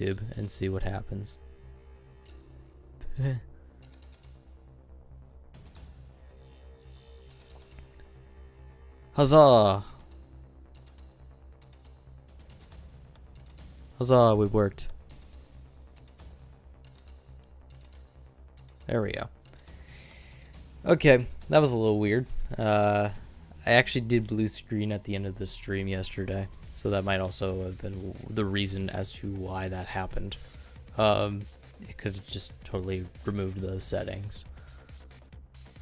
and see what happens. Huzzah! Huzzah, we worked. There we go. Okay, that was a little weird. I actually did blue screen at the end of the stream yesterday, so that might also have been the reason as to why that happened. It could have just totally removed those settings,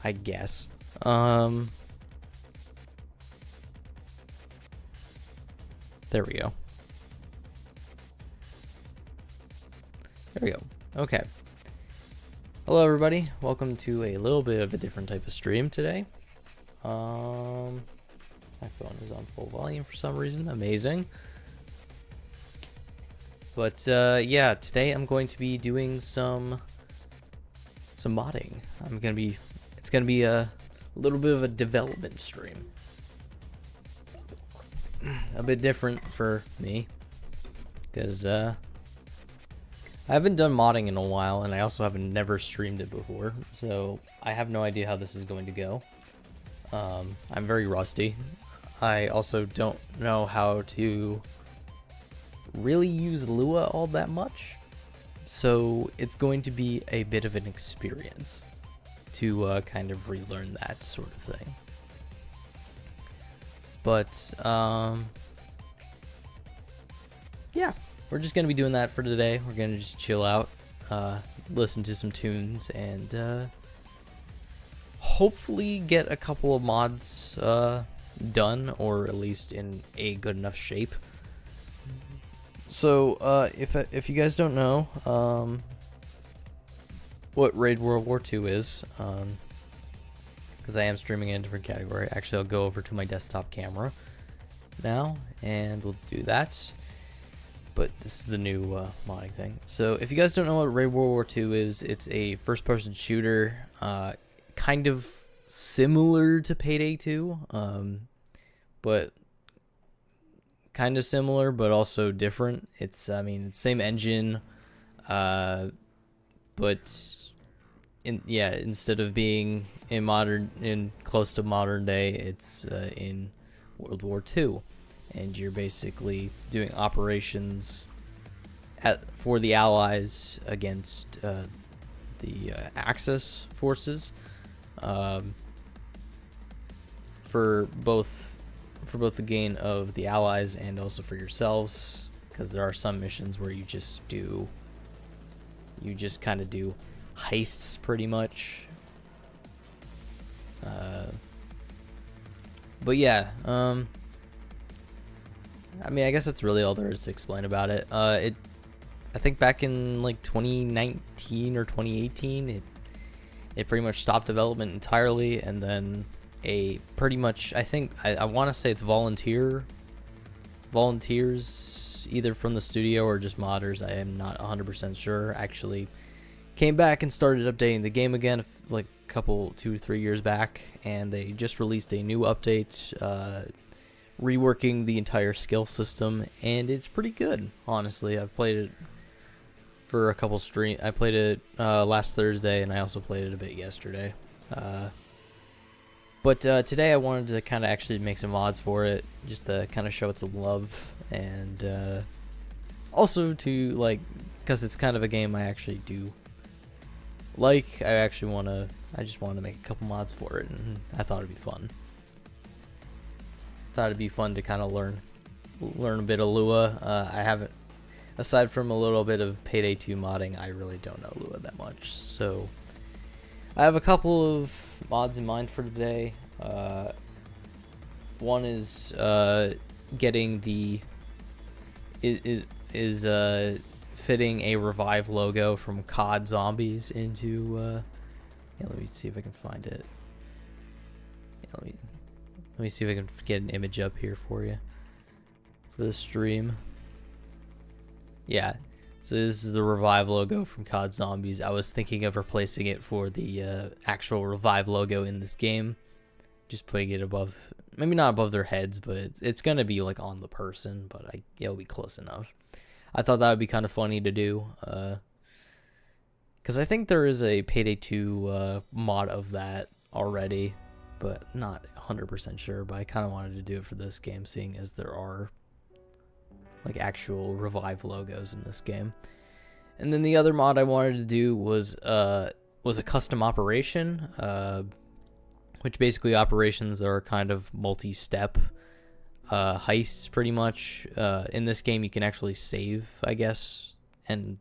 I guess. There we go. There we go. Okay. Hello, everybody. Welcome to a little bit of a different type of stream today. My phone is on full volume for some reason. Amazing. But yeah, today I'm going to be doing some modding. It's gonna be a little bit of a development stream. A bit different for me, because I haven't done modding in a while, and I also haven't never streamed it before, so I have no idea how this is going to go. I'm very rusty. I also don't know how to really use Lua all that much, so it's going to be a bit of an experience to kind of relearn that sort of thing. But yeah, we're just gonna be doing that for today. We're gonna just chill out, listen to some tunes, and hopefully get a couple of mods done, or at least in a good enough shape. So if you guys don't know what Raid World War II is, because I am streaming in a different category. Actually, I'll go over to my desktop camera now, and we'll do that. But this is the new modding thing. So if you guys don't know what Raid World War II is, it's a first-person shooter, kind of similar to Payday 2, but kind of similar, but also different. It's, I mean, it's same engine, but instead of being in close to modern day, it's in World War II, and you're basically doing operations for the Allies against the Axis forces, for both the gain of the Allies and also for yourselves, because there are some missions where you just kind of do heists pretty much. But yeah, I mean, I guess that's really all there is to explain about it. I think back in like 2019 or 2018, it pretty much stopped development entirely, and then I want to say it's volunteers either from the studio or just modders. I am not 100% sure. Actually came back and started updating the game again like a couple 2-3 years back, and they just released a new update reworking the entire skill system, and it's pretty good, honestly. I've played it for a couple streams. I played it last Thursday, and I also played it a bit yesterday. But today I wanted to kind of actually make some mods for it, just to kind of show it some love, and also to, like, because it's kind of a game I actually do like. I just wanted to make a couple mods for it, and I thought it'd be fun. Thought it'd be fun to kind of learn a bit of Lua. I haven't, aside from a little bit of Payday 2 modding, I really don't know Lua that much. So I have a couple of mods in mind for today. One is getting the fitting a Revive logo from COD Zombies into yeah, let me see if I can find it. Yeah, let me see if I can get an image up here for you for the stream. Yeah, so this is the Revive logo from COD Zombies. I was thinking of replacing it for the actual Revive logo in this game, just putting it above, maybe not above their heads, but it's gonna be like on the person, but it'll be close enough. I thought that would be kind of funny to do. Because I think there is a Payday 2 mod of that already, but not 100% sure. But I kind of wanted to do it for this game, seeing as there are like actual Revive logos in this game. And then the other mod I wanted to do was a custom operation, which basically operations are kind of multi-step heists, pretty much. In this game, you can actually save, I guess, and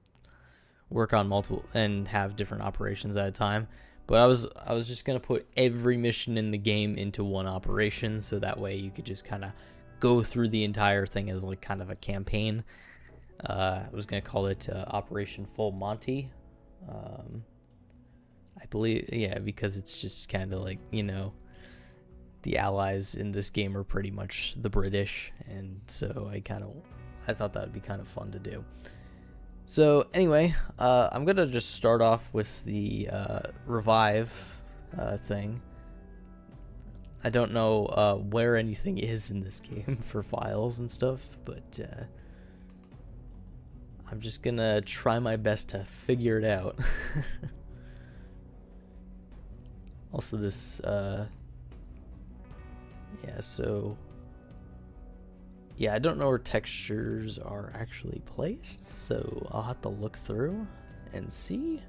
work on multiple and have different operations at a time. But I was just gonna put every mission in the game into one operation, so that way you could just kind of go through the entire thing as like kind of a campaign. I was gonna call it Operation Full Monty. I believe, yeah, because it's just kind of like, you know, the Allies in this game are pretty much the British, and so I thought that would be kind of fun to do. So anyway, I'm gonna just start off with the Revive thing. I don't know where anything is in this game for files and stuff, but I'm just gonna try my best to figure it out. Also, this yeah, so yeah, I don't know where textures are actually placed, so I'll have to look through and see.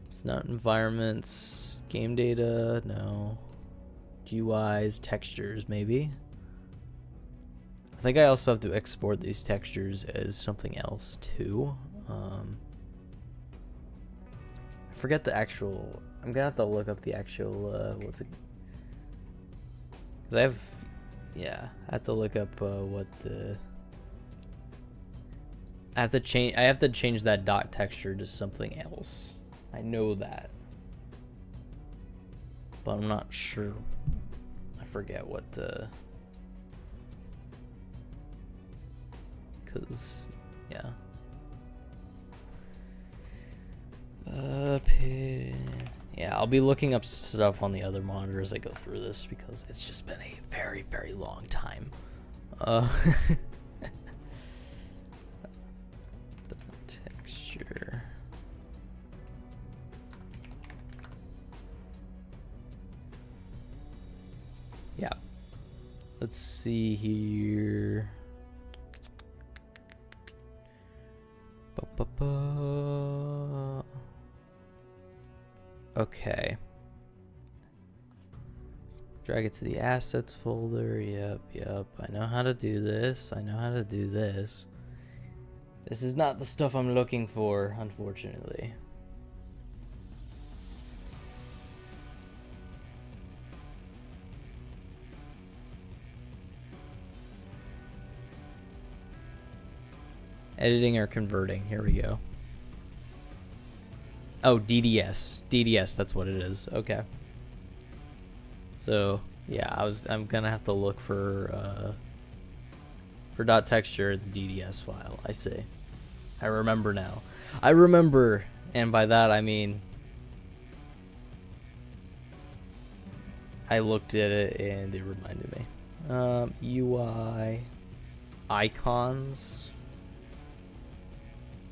It's not environments, game data, no. GUIs, textures, maybe. I think I also have to export these textures as something else too. I forget the actual, I'm gonna have to look up the actual, what's it? Cause I have to look up what the. I have to change that dot texture to something else. I know that, but I'm not sure. I forget what the. Cause yeah. Yeah, I'll be looking up stuff on the other monitor as I go through this because it's just been a very, very long time. Texture. Yeah. Let's see here. Okay. Drag it to the assets folder. Yep. I know how to do this. This is not the stuff I'm looking for, unfortunately. Editing or converting. Here we go. Oh, DDS. DDS, that's what it is. Okay. So, yeah, I'm gonna have to look for dot texture, it's DDS file. I see. I remember now. I remember, and by that I mean I looked at it and it reminded me. UI icons,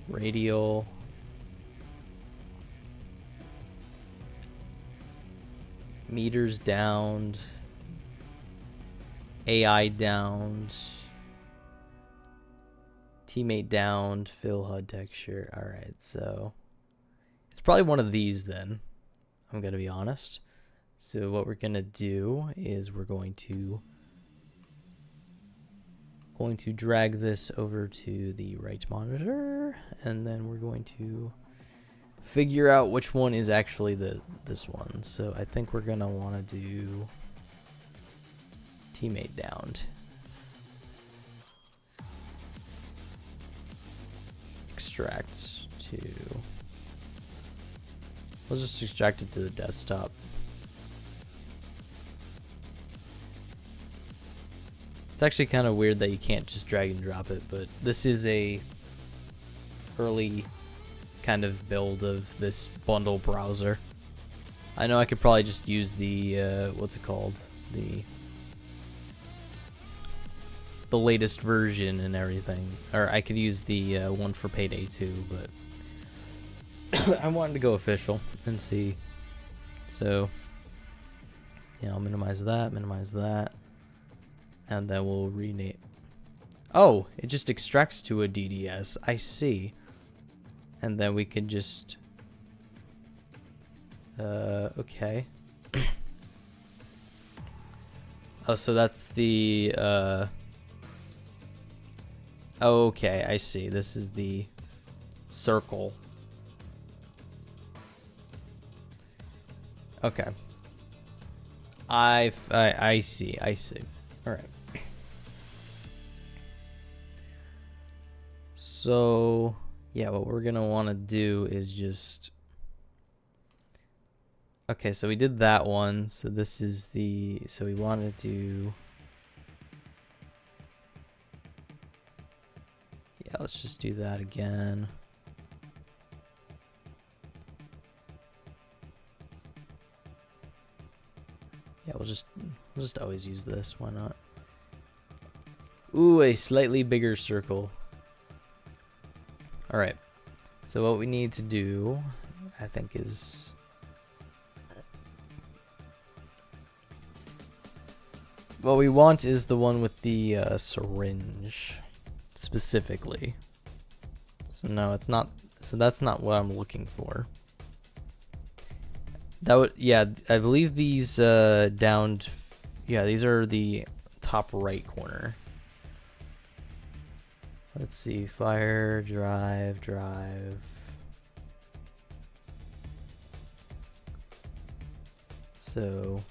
radial, meters downed, AI downed, teammate downed, fill HUD texture. Alright, so it's probably one of these then, I'm gonna be honest. So what we're gonna do is we're going to drag this over to the right monitor, and then we're going to figure out which one is actually this one. So I think we're gonna want to do teammate downed. Extract to. We'll just extract it to the desktop. It's actually kind of weird that you can't just drag and drop it, but this is a early kind of build of this bundle browser. I know I could probably just use the what's it called, the the latest version and everything. Or I could use the one for Payday 2, but I wanted to go official and see. So, yeah, I'll minimize that, and then we'll rename. Oh, it just extracts to a DDS. I see. And then we can just... okay. Oh, so that's the, okay, I see. This is the circle. Okay. I see. All right. So, yeah, what we're gonna want to do is just... Okay, so we did that one. So this is the... So we wanted to... Yeah, let's just do that again. Yeah, we'll just always use this. Why not? Ooh, a slightly bigger circle. All right. So what we need to do, I think, is... What we want is the one with the syringe, specifically. So no, it's not. So that's not what I'm looking for. That would, yeah, I believe these downed, yeah, these are the top right corner. Let's see, fire, drive. So,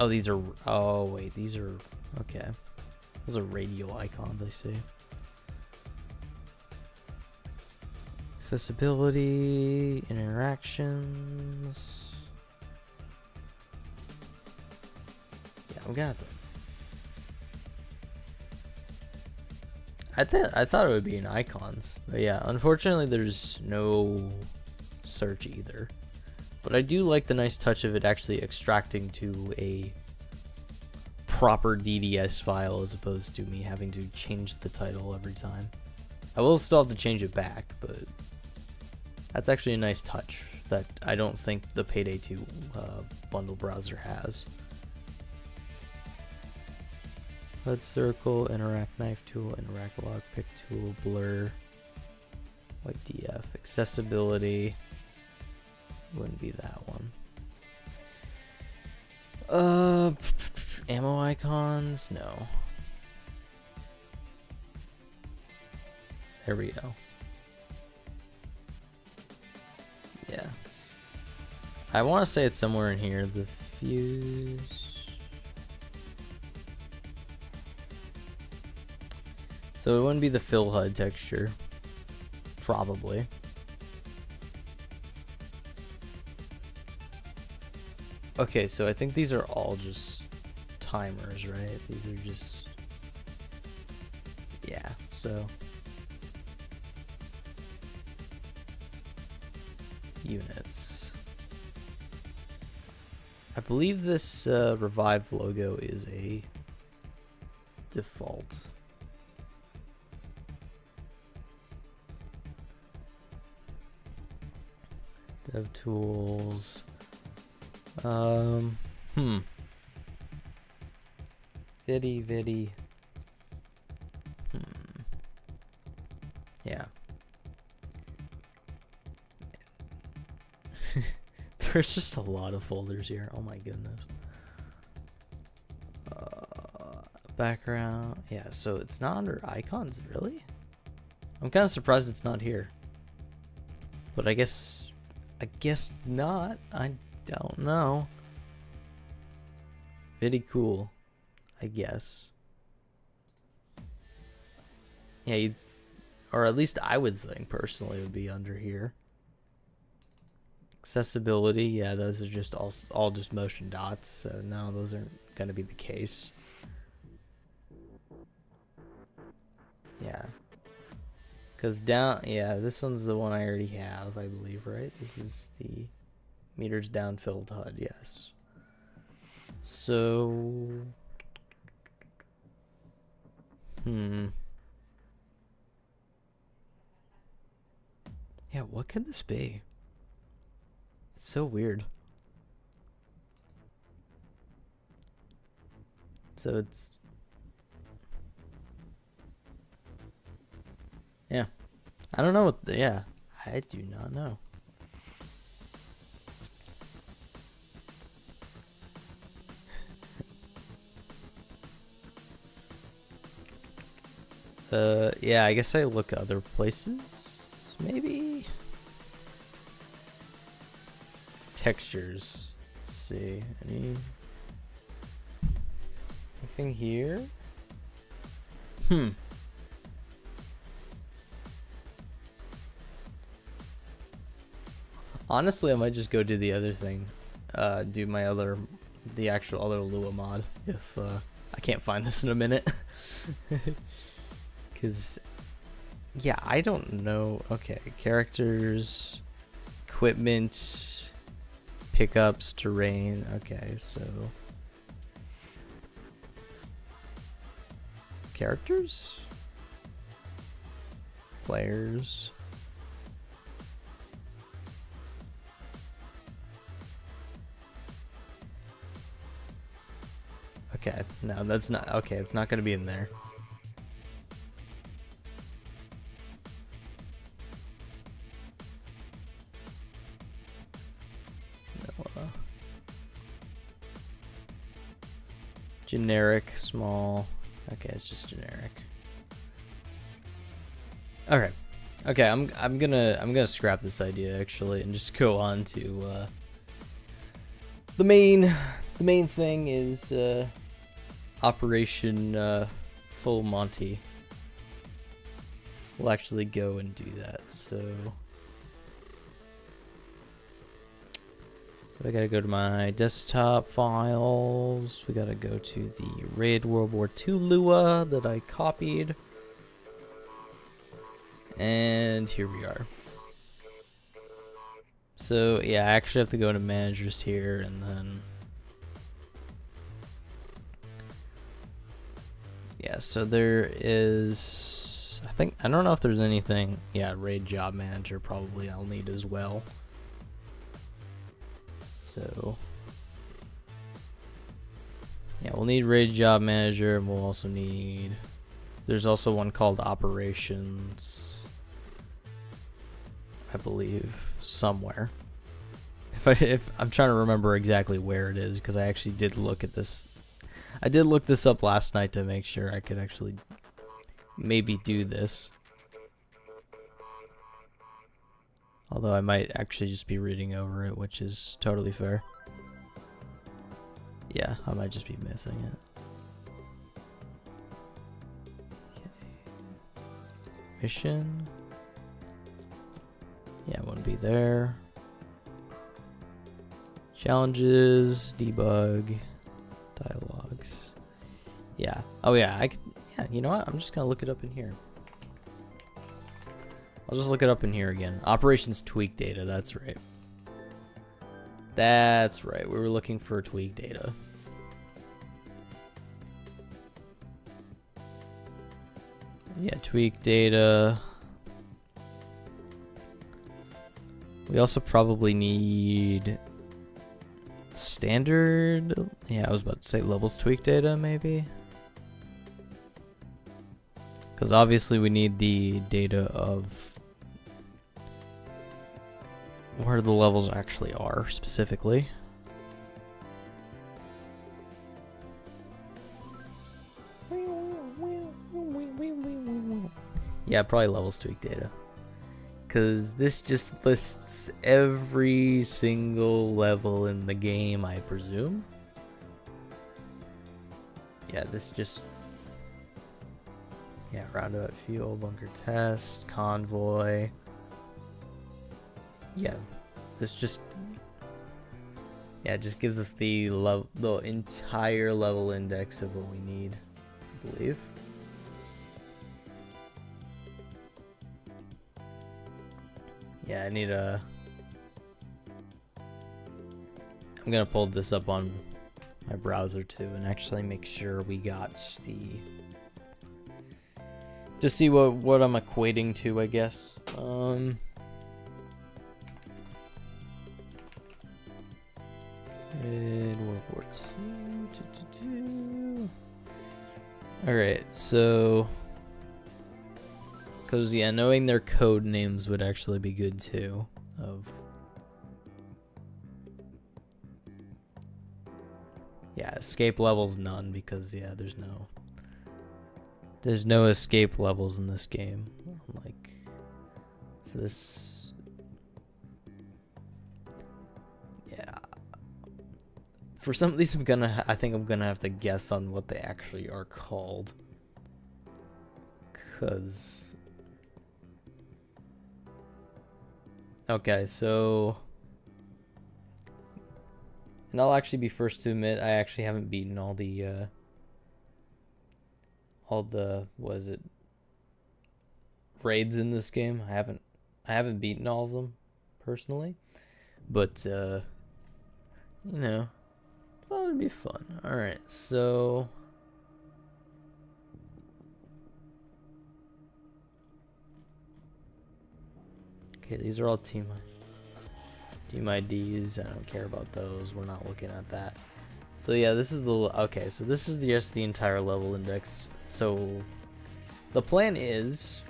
oh, these are, oh wait, these are, okay. Those are radio icons, I see. Accessibility, interactions. Yeah, I'm gonna have to. I thought it would be in icons, but yeah, unfortunately there's no search either. But I do like the nice touch of it actually extracting to a proper DDS file as opposed to me having to change the title every time. I will still have to change it back, but that's actually a nice touch that I don't think the Payday 2 bundle browser has. HUD circle, interact knife tool, interact lockpick tool, blur, white DF, accessibility. Wouldn't be that one. Ammo icons, no. There we go. Yeah. I want to say it's somewhere in here. The fuse. So it wouldn't be the fill HUD texture. Probably. Okay, so I think these are all just timers, right? These are just... Yeah, so... Units. I believe this Revive logo is a default. Dev tools. Vidi. Yeah. There's just a lot of folders here. Oh my goodness. Background. Yeah, so it's not under icons, really? I'm kind of surprised it's not here. But I guess not. I don't know. Pretty cool, I guess. Yeah, or at least I would think personally it would be under here. Accessibility, yeah, those are just all just motion dots, so no, those aren't gonna be the case. Yeah. Cause down, yeah, this one's the one I already have, I believe, right? This is the meters down filled HUD, yes. So, yeah, what could this be? It's so weird. So it's, yeah, I don't know what, yeah, I do not know. Yeah, I guess I look other places, maybe? Textures, let's see, anything here? Honestly, I might just go do the other thing. Do my the actual other Lua mod if I can't find this in a minute. Because, yeah, I don't know. Okay, characters, equipment, pickups, terrain. Okay, so characters, players. Okay, no, that's not, okay, it's not going to be in there. No, generic, small. Okay, it's just generic. Okay. Okay, I'm gonna scrap this idea actually and just go on to the main thing is Operation Full Monty. We'll actually go and do that. So I gotta go to my desktop files. We gotta go to the Raid World War II Lua that I copied. And here we are. So yeah, I actually have to go to managers here and then yeah, so there is, I don't know if there's anything, yeah, Raid Job Manager probably I'll need as well. So yeah, we'll need Raid Job Manager and we'll also need, there's also one called Operations, I believe, somewhere. If I'm trying to remember exactly where it is, because I actually did look at this. I did look this up last night to make sure I could actually maybe do this. Although I might actually just be reading over it, which is totally fair. Yeah, I might just be missing it. Okay. Mission. Yeah, it wouldn't be there. Challenges, debug, dialogues. Yeah. Oh yeah, I could, yeah, you know what? I'm just gonna look it up in here. I'll just look it up in here again. Operations tweak data, that's right. That's right, we were looking for tweak data. Yeah, tweak data. We also probably need standard, yeah, I was about to say levels tweak data maybe. Because obviously we need the data of where the levels actually are specifically. Yeah, probably levels tweak data. Because this just lists every single level in the game, I presume. Yeah, this just... yeah, roundabout fuel, bunker test, convoy. Yeah, this just... yeah, it just gives us the entire level index of what we need, I believe. Yeah, I need a... I'm gonna pull this up on my browser too and actually make sure we got the, to see what I'm equating to, I guess. World War II. Alright, so, because yeah, knowing their code names would actually be good too. Yeah, escape levels none, because yeah, there's no escape levels in this game. Like, so this, yeah. For some of these, I think I'm gonna have to guess on what they actually are called, cause. Okay, so. And I'll actually be first to admit I actually haven't beaten all the what is it, raids in this game. I haven't beaten all of them personally, but you know, thought it'd be fun. All right, so okay, these are all team IDs. I don't care about those. We're not looking at that. So yeah, this is the, okay, so this is just the entire level index. So the plan is,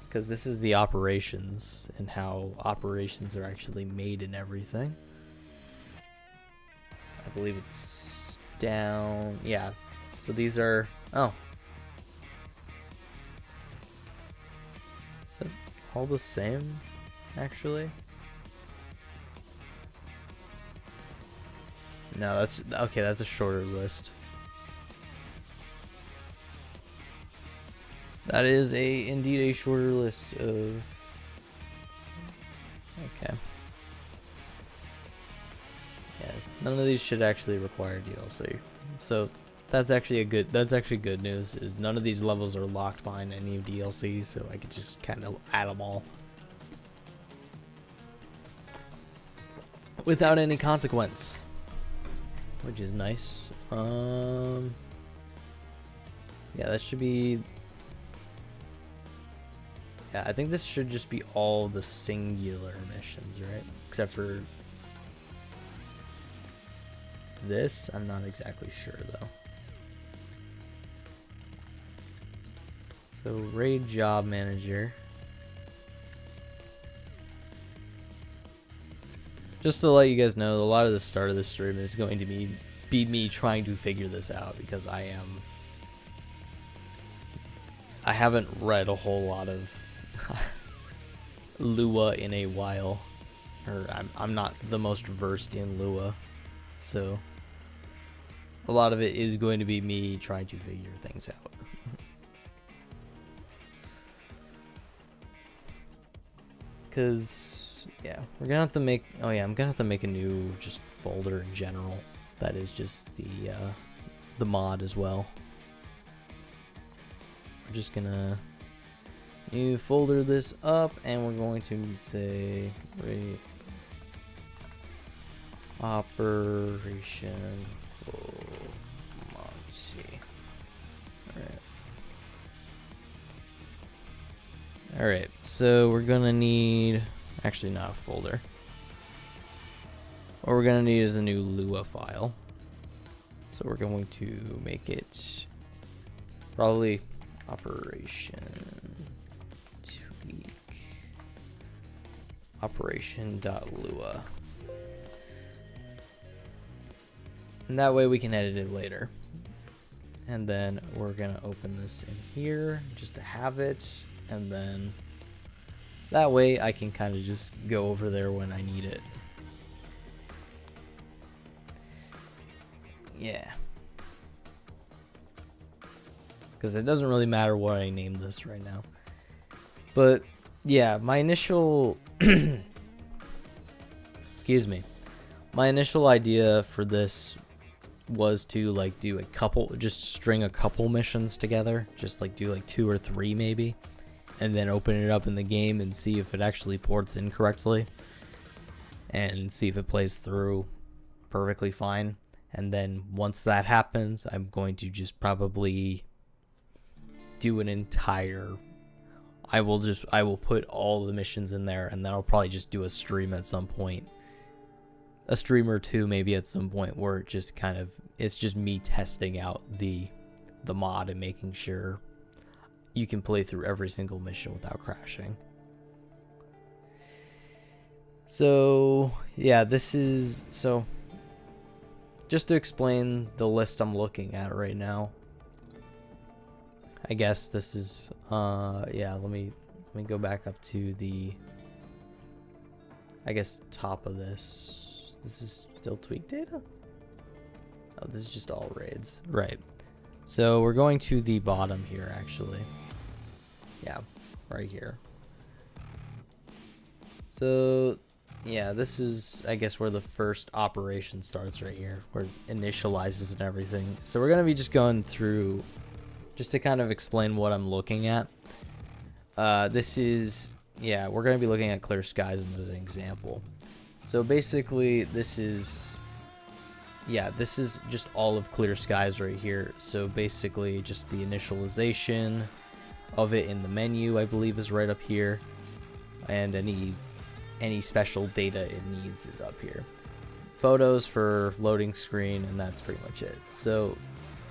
because this is the operations and how operations are actually made and everything. I believe it's down, yeah. So these are, oh. Is that all the same, actually? No, that's okay. That's a shorter list. That is indeed a shorter list of. Okay. Yeah, none of these should actually require DLC. So that's actually good news. Is none of these levels are locked behind any DLC, so I could just kind of add them all without any consequence. Which is nice. Yeah, that should be. Yeah, I think this should just be all the singular missions, right? Except for this, I'm not exactly sure though. So raid job manager. Just to let you guys know, a lot of the start of this stream is going to be me trying to figure this out, because I haven't read a whole lot of Lua in a while, or I'm not the most versed in Lua, so a lot of it is going to be me trying to figure things out. Because yeah, we're gonna have to make, oh yeah, I'm gonna have to make a new just folder in general that is just the mod as well. We're just gonna new folder this up, and we're going to say operation full Monty. Alright, so we're gonna need, actually not a folder. What we're gonna need is a new Lua file. So we're going to make it probably operation tweak operation.lua. And that way we can edit it later. And then we're gonna open this in here just to have it, and then that way I can kind of just go over there when I need it. Yeah. Because it doesn't really matter what I name this right now. But yeah, my initial excuse me. My initial idea for this was to like do a couple, just string a couple missions together, just like do like 2 or 3 maybe, and then open it up in the game and see if it actually ports in correctly and see if it plays through perfectly fine. And then once that happens, I'm going to just probably do an entire, I will put all the missions in there, and then I'll probably just do a stream at some point. A stream or two maybe at some point, where it just kind of, it's just me testing out the mod and making sure you can play through every single mission without crashing. So yeah, this is, so just to explain the list I'm looking at right now, I guess this is yeah, let me go back up to the, I guess, top of this. This is still tweak data? Oh, this is just all raids. Right. So we're going to the bottom here, actually. Yeah, right here. So yeah, this is, I guess, where the first operation starts right here, where it initializes and everything. So we're going to be just going through, just to kind of explain what I'm looking at. This is, yeah, we're going to be looking at Clear Skies as an example. So basically, this is, yeah, this is just all of Clear Skies right here. So basically, just the initialization of it in the menu, I believe, is right up here, and any special data it needs is up here. Photos for loading screen, and that's pretty much it. So,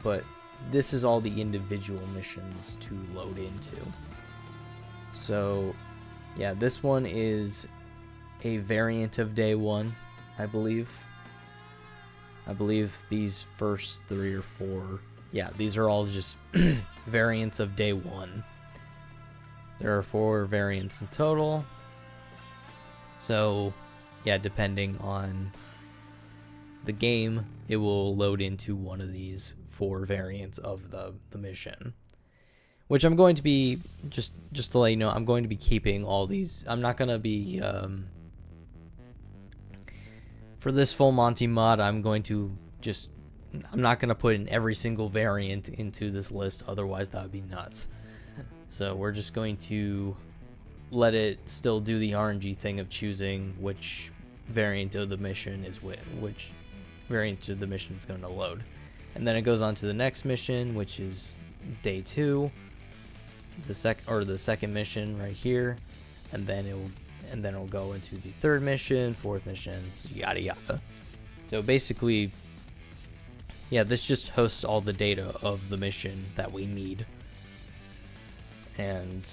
but this is all the individual missions to load into. So yeah, this one is a variant of day one, I believe. I believe these first 3 or 4, yeah, these are all just variants of day one. There are 4 variants in total. So yeah, depending on the game, it will load into one of these 4 variants of the mission. Which I'm going to be, just to let you know, I'm going to be keeping all these. I'm not going to be, for this full Monty mod, I'm not going to put in every single variant into this list, otherwise that would be nuts. So we're just going to let it still do the RNG thing of choosing which variant of the mission is which variant of the mission is going to load. And then it goes on to the next mission, which is day 2. The second mission right here, and then it'll go into the 3rd mission, 4th mission, yada yada. So basically, yeah, this just hosts all the data of the mission that we need, and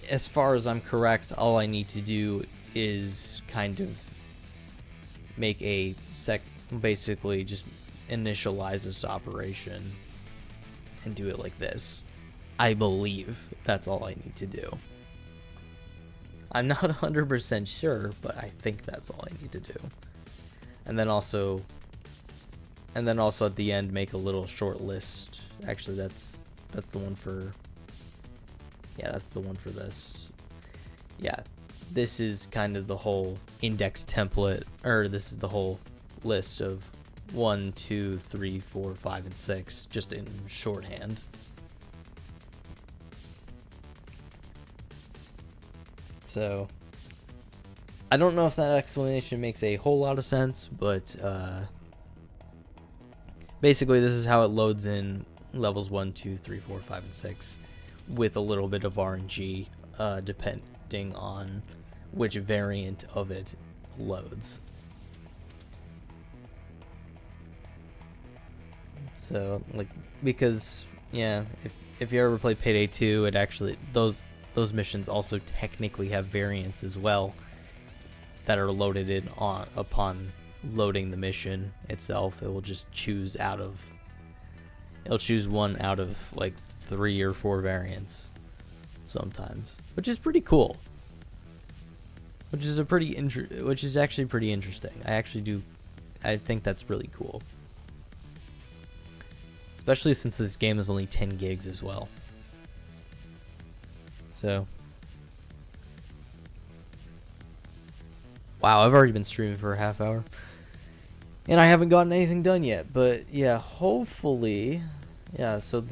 as far as I'm correct, all I need to do is kind of make a basically just initialize this operation and do it like this. I believe that's all I need to do. I'm not 100% sure, but I think that's all I need to do. And then also at the end, make a little short list. Actually, that's the one for, yeah, that's the one for this. Yeah, this is kind of the whole index template, or this is the whole list of 1, 2, 3, 4, 5, and 6, just in shorthand. So I don't know if that explanation makes a whole lot of sense, but basically this is how it loads in levels 1, 2, 3, 4, 5, and 6 with a little bit of RNG depending on which variant of it loads. So, like, because, yeah, if you ever played Payday 2, it actually, those missions also technically have variants as well that are loaded in upon loading the mission itself. It will just choose it'll choose one out of like 3 or 4 variants sometimes, which is pretty cool. Which is actually pretty interesting. I think that's really cool. Especially since this game is only 10 gigs as well. So, wow, I've already been streaming for a half hour. And I haven't gotten anything done yet. But yeah, hopefully, yeah, so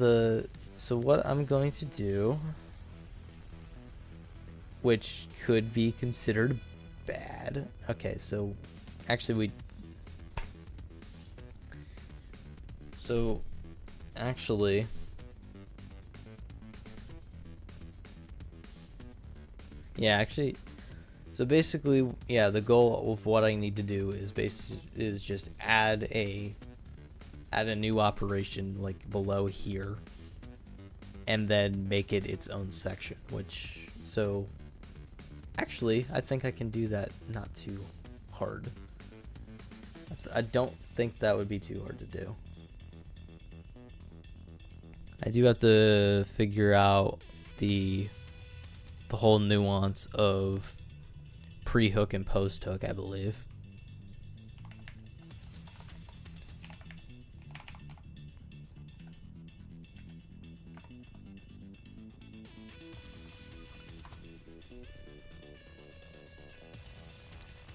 what I'm going to do, which could be considered bad. Okay, so actually so actually yeah, actually, so basically, yeah, the goal of what I need to do is just add a new operation like below here, and then make it its own section. Which, so actually, I think I can do that not too hard. I don't think that would be too hard to do. I do have to figure out the whole nuance of pre-hook and post-hook, I believe.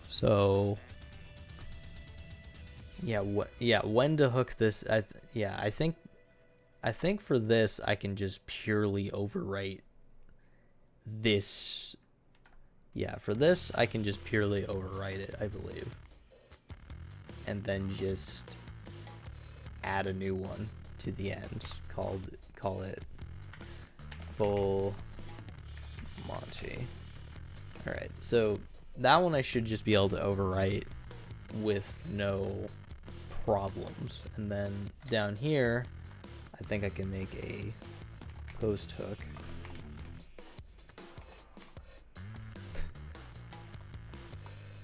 So yeah, when to hook this? I think for this I can just purely overwrite this. Yeah, for this I can just purely overwrite it, I believe, and then just add a new one to the end. Call it full Monty. All right, so that one I should just be able to overwrite with no problems. And then down here, I think I can make a post hook.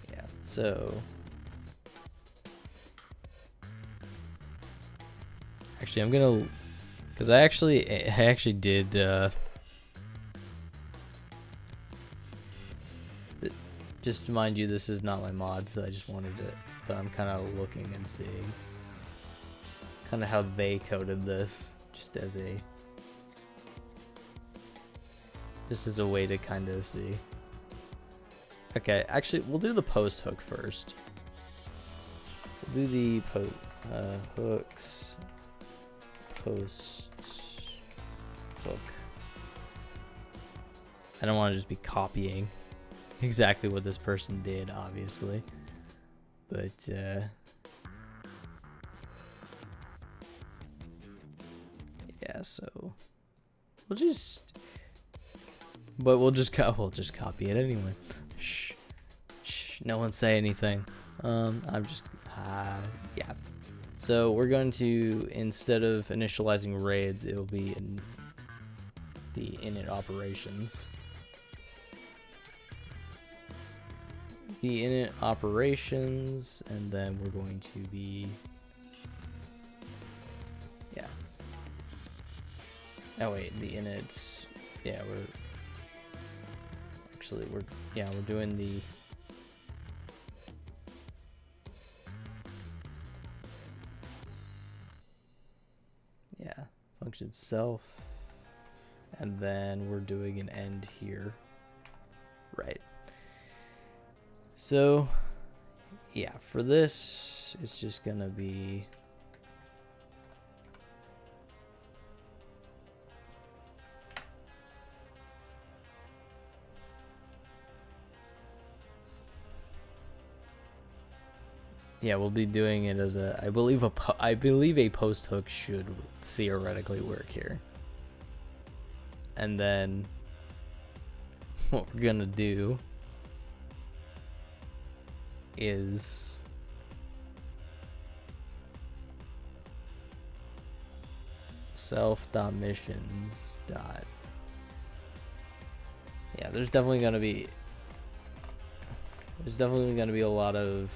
Yeah, so actually I'm gonna, because I actually did just to mind you, this is not my mod, so I just wanted it, but I'm kind of looking and seeing kind of how they coded this, just as a way to kind of see. Okay, actually, we'll do the post hook first. We'll do the hooks, post hook. I don't want to just be copying exactly what this person did, obviously, but yeah, so we'll just copy it anyway. Shh, no one say anything. I'm just yeah. So we're going to, instead of initializing raids, it'll be in the init operations. The init operations, and then we're going to be, yeah. Oh wait, the init, yeah, we're doing the, yeah, function itself, and then we're doing an end here, right? So yeah, for this, it's just gonna be, yeah, we'll be doing it as a, I believe a post hook should theoretically work here. And then what we're gonna do is self.missions. Yeah, there's definitely gonna be a lot of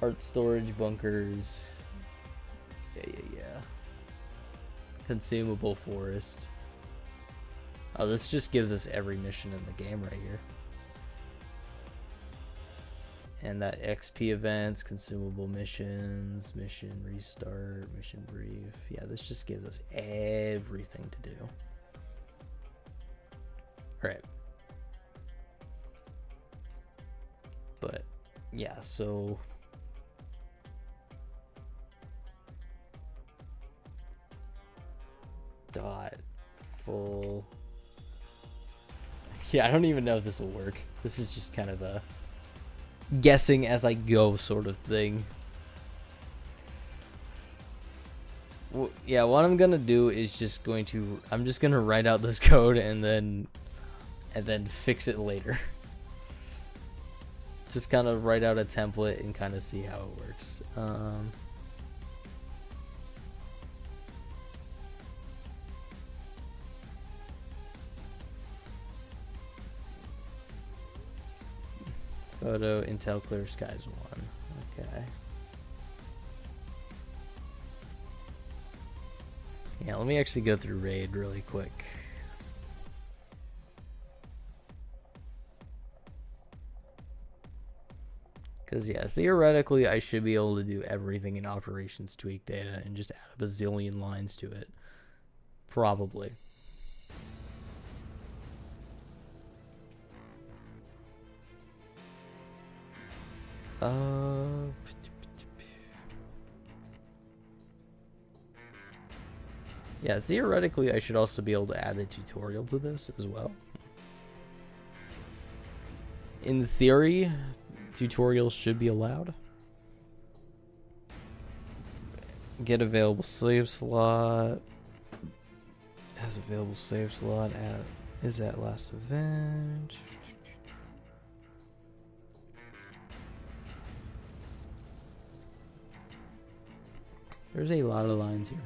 art storage bunkers. Yeah. Consumable forest. Oh, this just gives us every mission in the game right here. And that XP events, consumable missions, mission restart, mission brief. Yeah, this just gives us everything to do. All right. But yeah, so dot full Yeah, I don't even know if this will work. This is just kind of a guessing as I go sort of thing. Well, yeah, what I'm gonna do is I'm just gonna write out this code and then fix it later. Just kind of write out a template and kind of see how it works. Photo Intel Clear Skies 1. Okay. Yeah, let me actually go through RAID really quick. Because, yeah, theoretically, I should be able to do everything in operations tweak data and just add a bazillion lines to it. Probably. Yeah, theoretically, I should also be able to add a tutorial to this as well. In theory, tutorials should be allowed. Get available save slot. Has available save slot is at last event. There's a lot of lines here.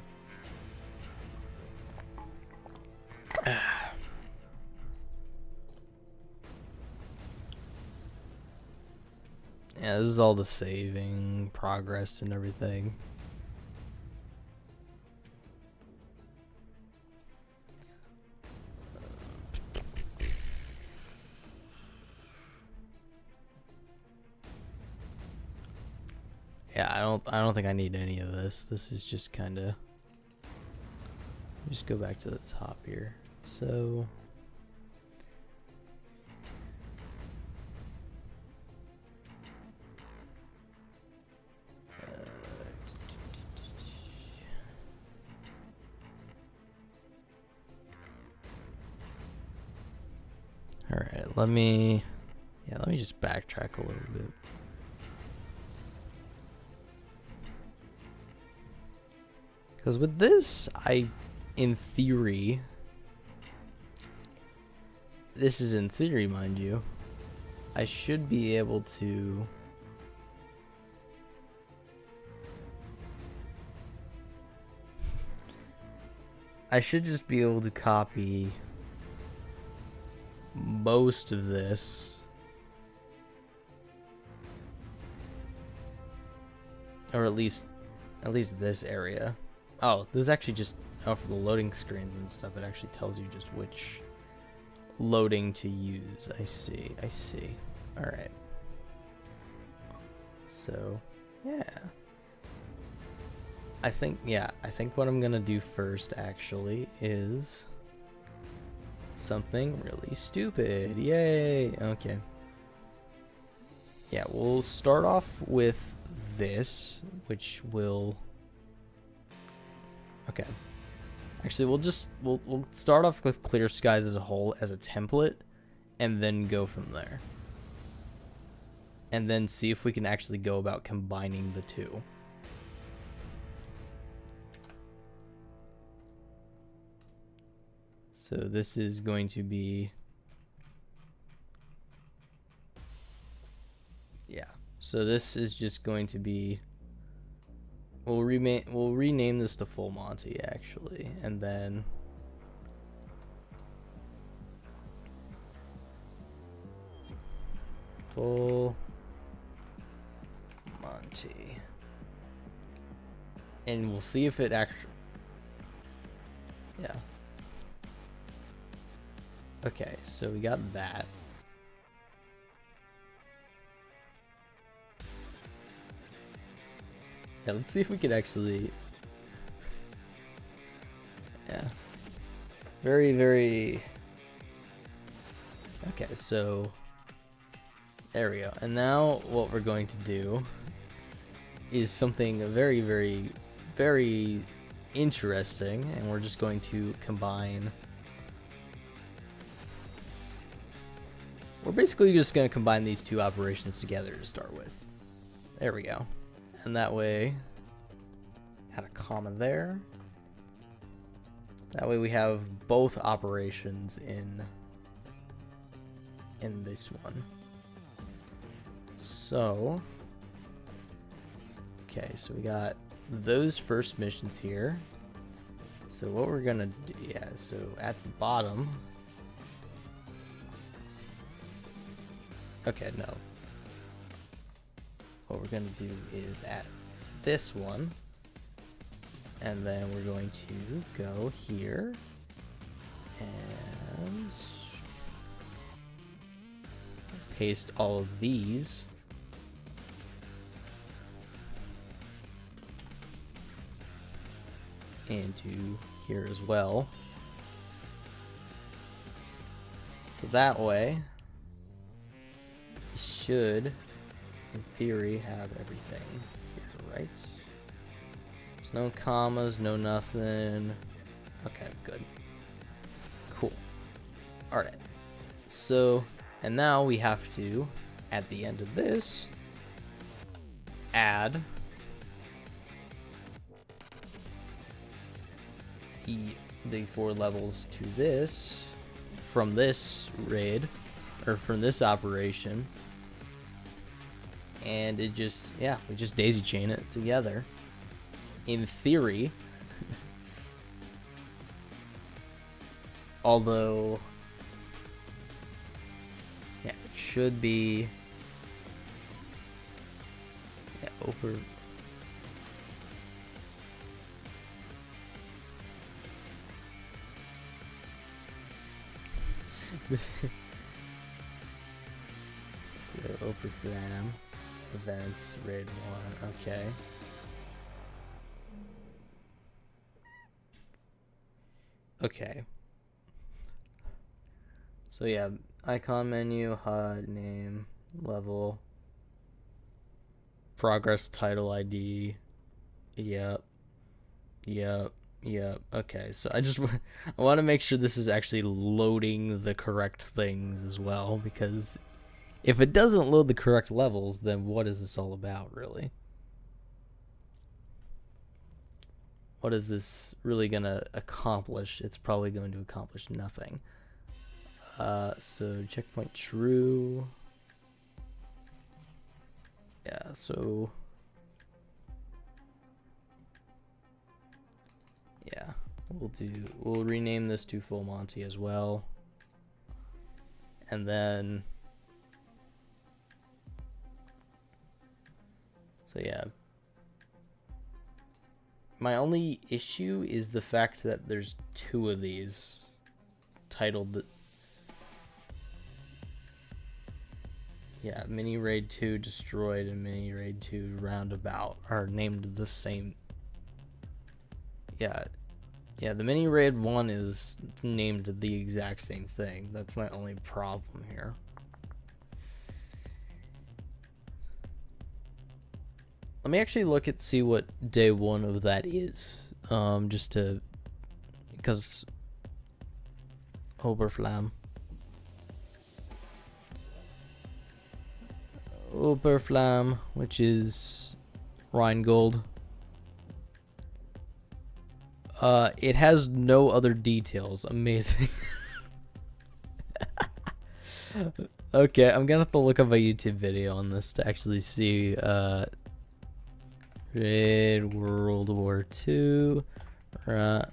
Yeah, this is all the saving progress and everything. Yeah, I don't think I need any of this. This is just kind of just go back to the top here. So all right, let me just backtrack a little bit. Because with this, in theory, this is in theory, mind you, I should be able to I should just be able to copy most of this, or at least this area. Oh, this is actually just for the loading screens and stuff. It actually tells you just which loading to use. I see. All right. So, yeah. I think what I'm gonna do first actually is something really stupid. Yay! Okay. Yeah, we'll start off with this, which will. Okay. Actually, we'll start off with Clear Skies as a whole as a template, and then go from there. And then see if we can actually go about combining the two. So this is going to be, yeah. So this is just going to be, we'll rename this to Full Monty actually, and then Full Monty, and we'll see if it actually, yeah. Okay, so we got that. Yeah, let's see if we could actually. Yeah. Very, very. Okay, so there we go. And now what we're going to do is something very, very, very interesting, and we're just going to combine we're basically just going to combine these two operations together to start with. There we go. And that way, add a comma there. That way we have both operations in this one. So, okay, so we got those first missions here. So what we're gonna do, yeah, so at the bottom, okay, no. What we're gonna do is add this one, and then we're going to go here and paste all of these into here as well. So that way, you should, in theory, have everything here, right? There's no commas, no nothing. Okay, good. Cool. Alright. So, and now we have to, at the end of this, add the 4 levels to this from this raid, or from this operation, and it just, yeah, we just daisy chain it together. In theory, although, yeah, it should be, yeah, over. So open flam events raid 1. Okay. Okay. So yeah, icon menu, HUD, name, level, progress, title ID. Yep. Okay, so I want to make sure this is actually loading the correct things as well, because if it doesn't load the correct levels, then what is this all about, really? What is this really gonna accomplish? It's probably going to accomplish nothing. So checkpoint true. Yeah, so yeah, we'll rename this to Full Monty as well. And then, so yeah, my only issue is the fact that there's 2 of these titled, yeah, Mini Raid 2 Destroyed and Mini Raid 2 Roundabout are named the same. Yeah, the Mini Raid 1 is named the exact same thing. That's my only problem here. Let me actually look at see what day 1 of that is. Just to, because Oberflam. Oberflam, which is Rheingold. It has no other details. Amazing. Okay, I'm gonna have to look up a YouTube video on this to actually see, Raid World War II, Rheingold.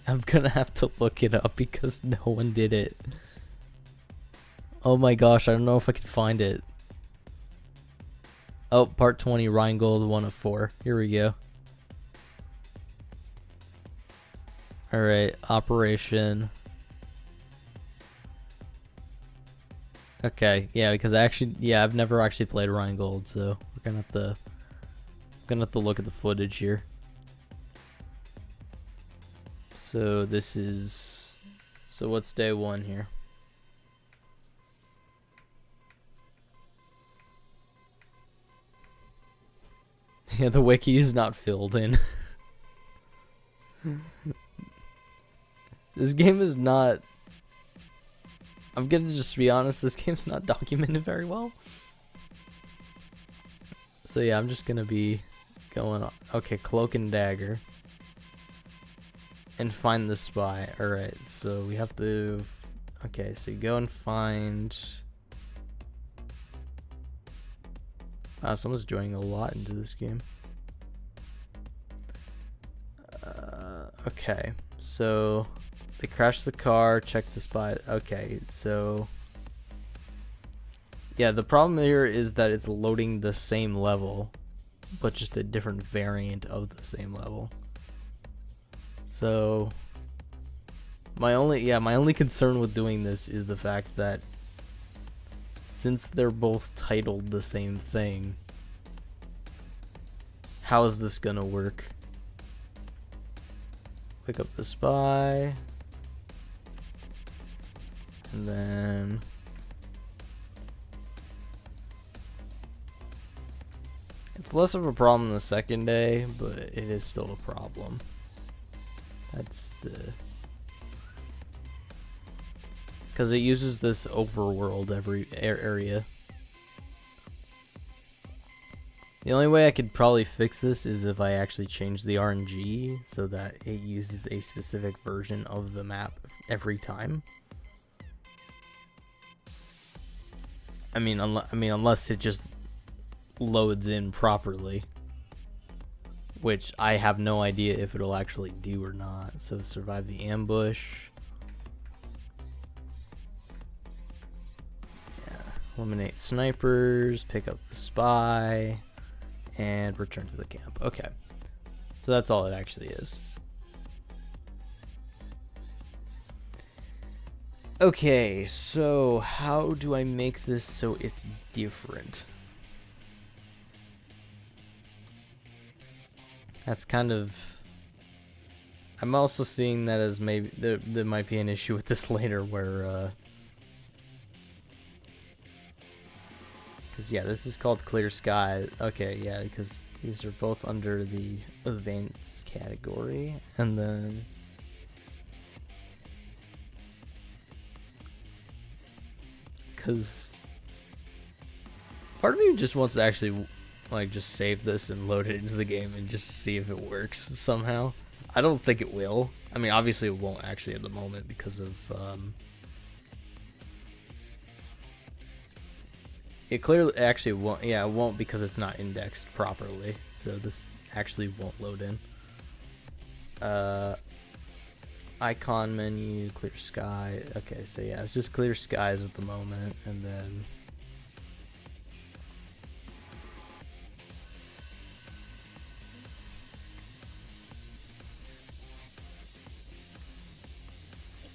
I'm gonna have to look it up because no one did it. Oh my gosh, I don't know if I can find it. Oh, part 20, Rheingold 1 of 4. Here we go. Alright, operation. Okay, yeah, because I've never actually played Rheingold, so we're gonna have to look at the footage here. So what's day 1 here? Yeah, the wiki is not filled in. This game is not... I'm gonna just be honest, this game's not documented very well. So yeah, I'm just gonna be going on. Okay, cloak and dagger. And find the spy. Alright, so we have to... Okay, so you go and find... Wow, someone's joining a lot into this game. Okay, so... They crash the car, check the spy. Okay, so... Yeah, the problem here is that it's loading the same level, but just a different variant of the same level. So... My only concern with doing this is the fact that since they're both titled the same thing, how is this gonna work? Pick up the spy, and then it's less of a problem the second day, but it is still a problem. That's the... Because it uses this overworld every area. The only way I could probably fix this is if I actually change the RNG so that it uses a specific version of the map every time. I mean, unless it just loads in properly, which I have no idea if it'll actually do or not. So survive the ambush. Eliminate snipers, pick up the spy, and return to the camp. Okay, so that's all it actually is. Okay, so how do I make this so it's different? That's kind of... I'm also seeing that as maybe there might be an issue with this later where yeah, this is called Clear Sky. Okay, yeah, because these are both under the events category. And then... Because... Part of me just wants to actually, like, just save this and load it into the game and just see if it works somehow. I don't think it will. I mean, obviously it won't actually at the moment because of... It clearly actually won't. Yeah, it won't because it's not indexed properly. So this actually won't load in. Icon menu, clear sky. Okay, so yeah, it's just clear skies at the moment, and then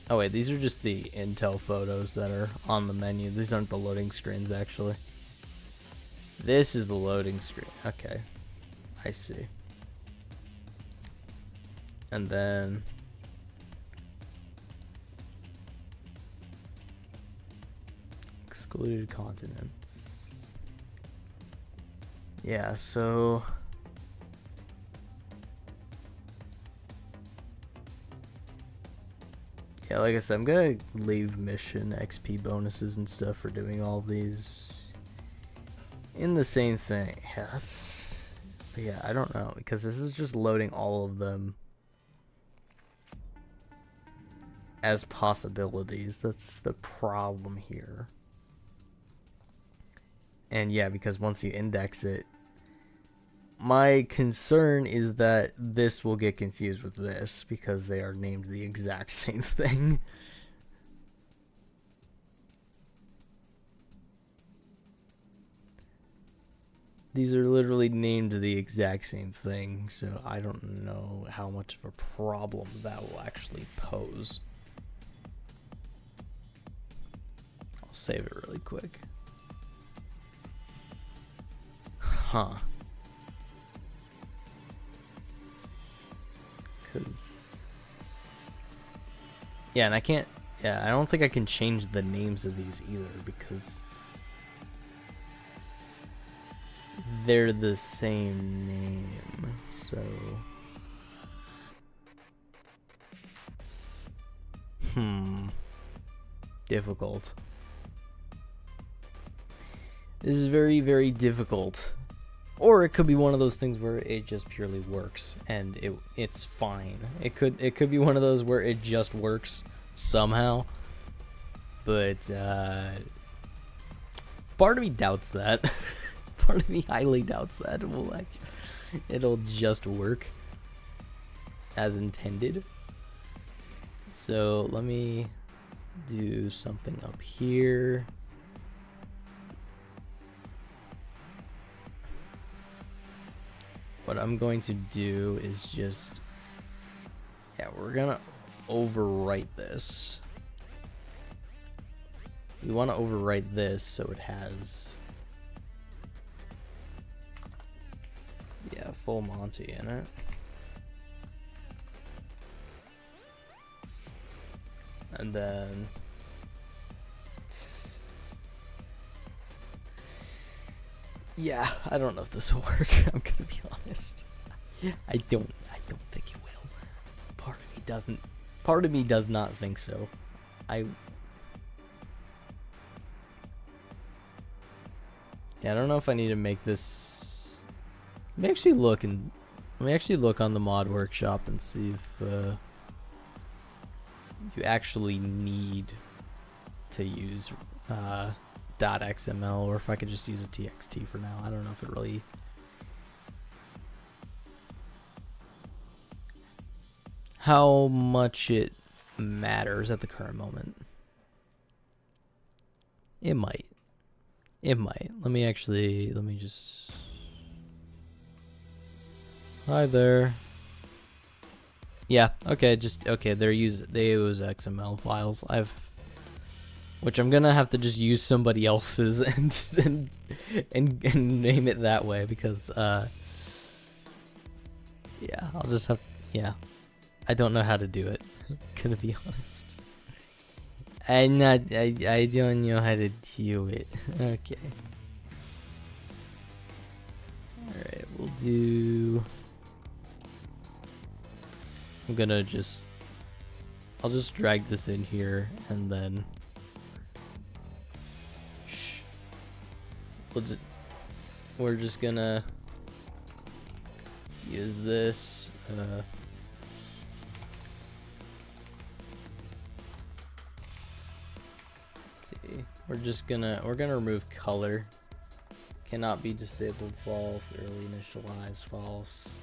oh wait, these are just the intel photos that are on the menu. These aren't the loading screens, actually. This is the loading screen. Okay, I see. And then excluded continents. Yeah, so yeah, like I said, I'm gonna leave mission XP bonuses and stuff for doing all of these in the same thing. Yeah, that's... But yeah, I don't know, because this is just loading all of them as possibilities. That's the problem here. And yeah, because once you index it, my concern is that this will get confused with this because they are named the exact same thing. These are literally named the exact same thing, so I don't know how much of a problem that will actually pose. I'll save it really quick. Huh. Yeah, and I can't... Yeah, I don't think I can change the names of these either because they're the same name, so... Difficult. This is very, very difficult. Or it could be one of those things where it just purely works and it's fine. It could be one of those where it just works somehow. But part of me doubts that. Part of me highly doubts that it'll just work as intended. So let me do something up here. What I'm going to do is just, yeah, we're gonna overwrite this. We want to overwrite this so it has, yeah, full Monty in it. And then yeah, I don't know if this will work. I'm gonna be honest. I don't think it will. Part of me doesn't. Part of me does not think so. Yeah, I don't know if I need to make this. Let me actually look on the mod workshop and see if you actually need to use .xml, or if I could just use a txt for now. I don't know if it really, how much it matters at the current moment. It might. Let me just, hi there. Yeah, okay, they use XML files. Which I'm gonna have to just use somebody else's and name it that way, because yeah, I'll just have, yeah, I don't know how to do it. Gonna be honest. I don't know how to do it. Okay. Alright, we'll do, I'll just drag this in here, and then we're just gonna use this. Okay, we're gonna remove color. Cannot be disabled, false. Early initialized, false.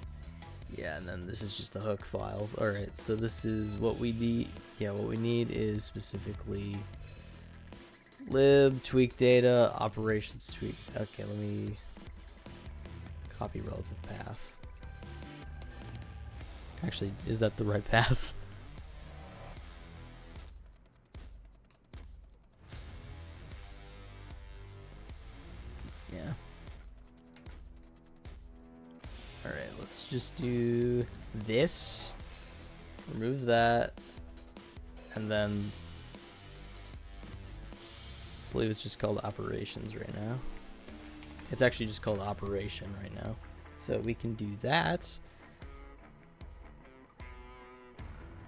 Yeah, and then this is just the hook files. All right, so this is what we need. Yeah, what we need is specifically lib, tweak data, operations tweak. Okay, let me copy relative path. Actually, is that the right path? Yeah. Alright, let's just do this. Remove that. And then I believe it's just called operations right now. It's actually just called operation right now. So we can do that.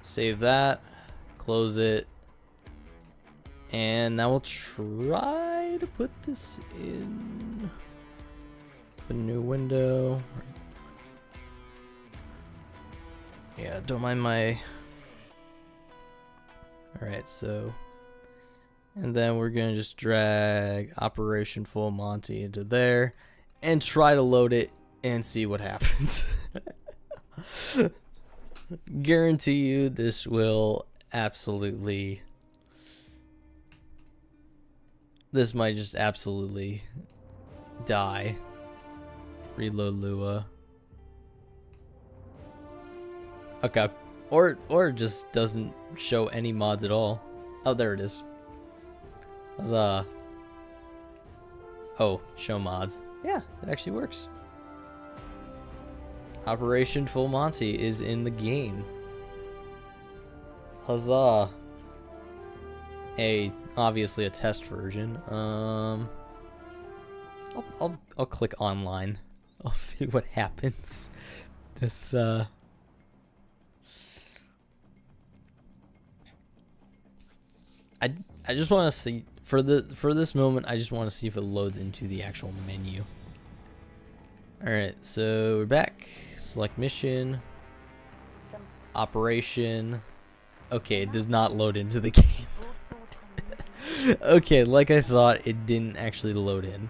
Save that. Close it. And now we'll try to put this in a new window. Yeah, don't mind my... Alright, so... And then we're going to just drag Operation Full Monty into there and try to load it and see what happens. Guarantee you this will absolutely... This might just absolutely die. Reload Lua. Okay. Or just doesn't show any mods at all. Oh, there it is. Huzzah. Oh, show mods. Yeah, it actually works. Operation Full Monty is in the game. Huzzah. Obviously a test version. I'll click online. I'll see what happens. This I just want to see for this moment. I just want to see if it loads into the actual menu. All right, so we're back. Select mission. Operation. Okay, it does not load into the game. Okay, like I thought, it didn't actually load in.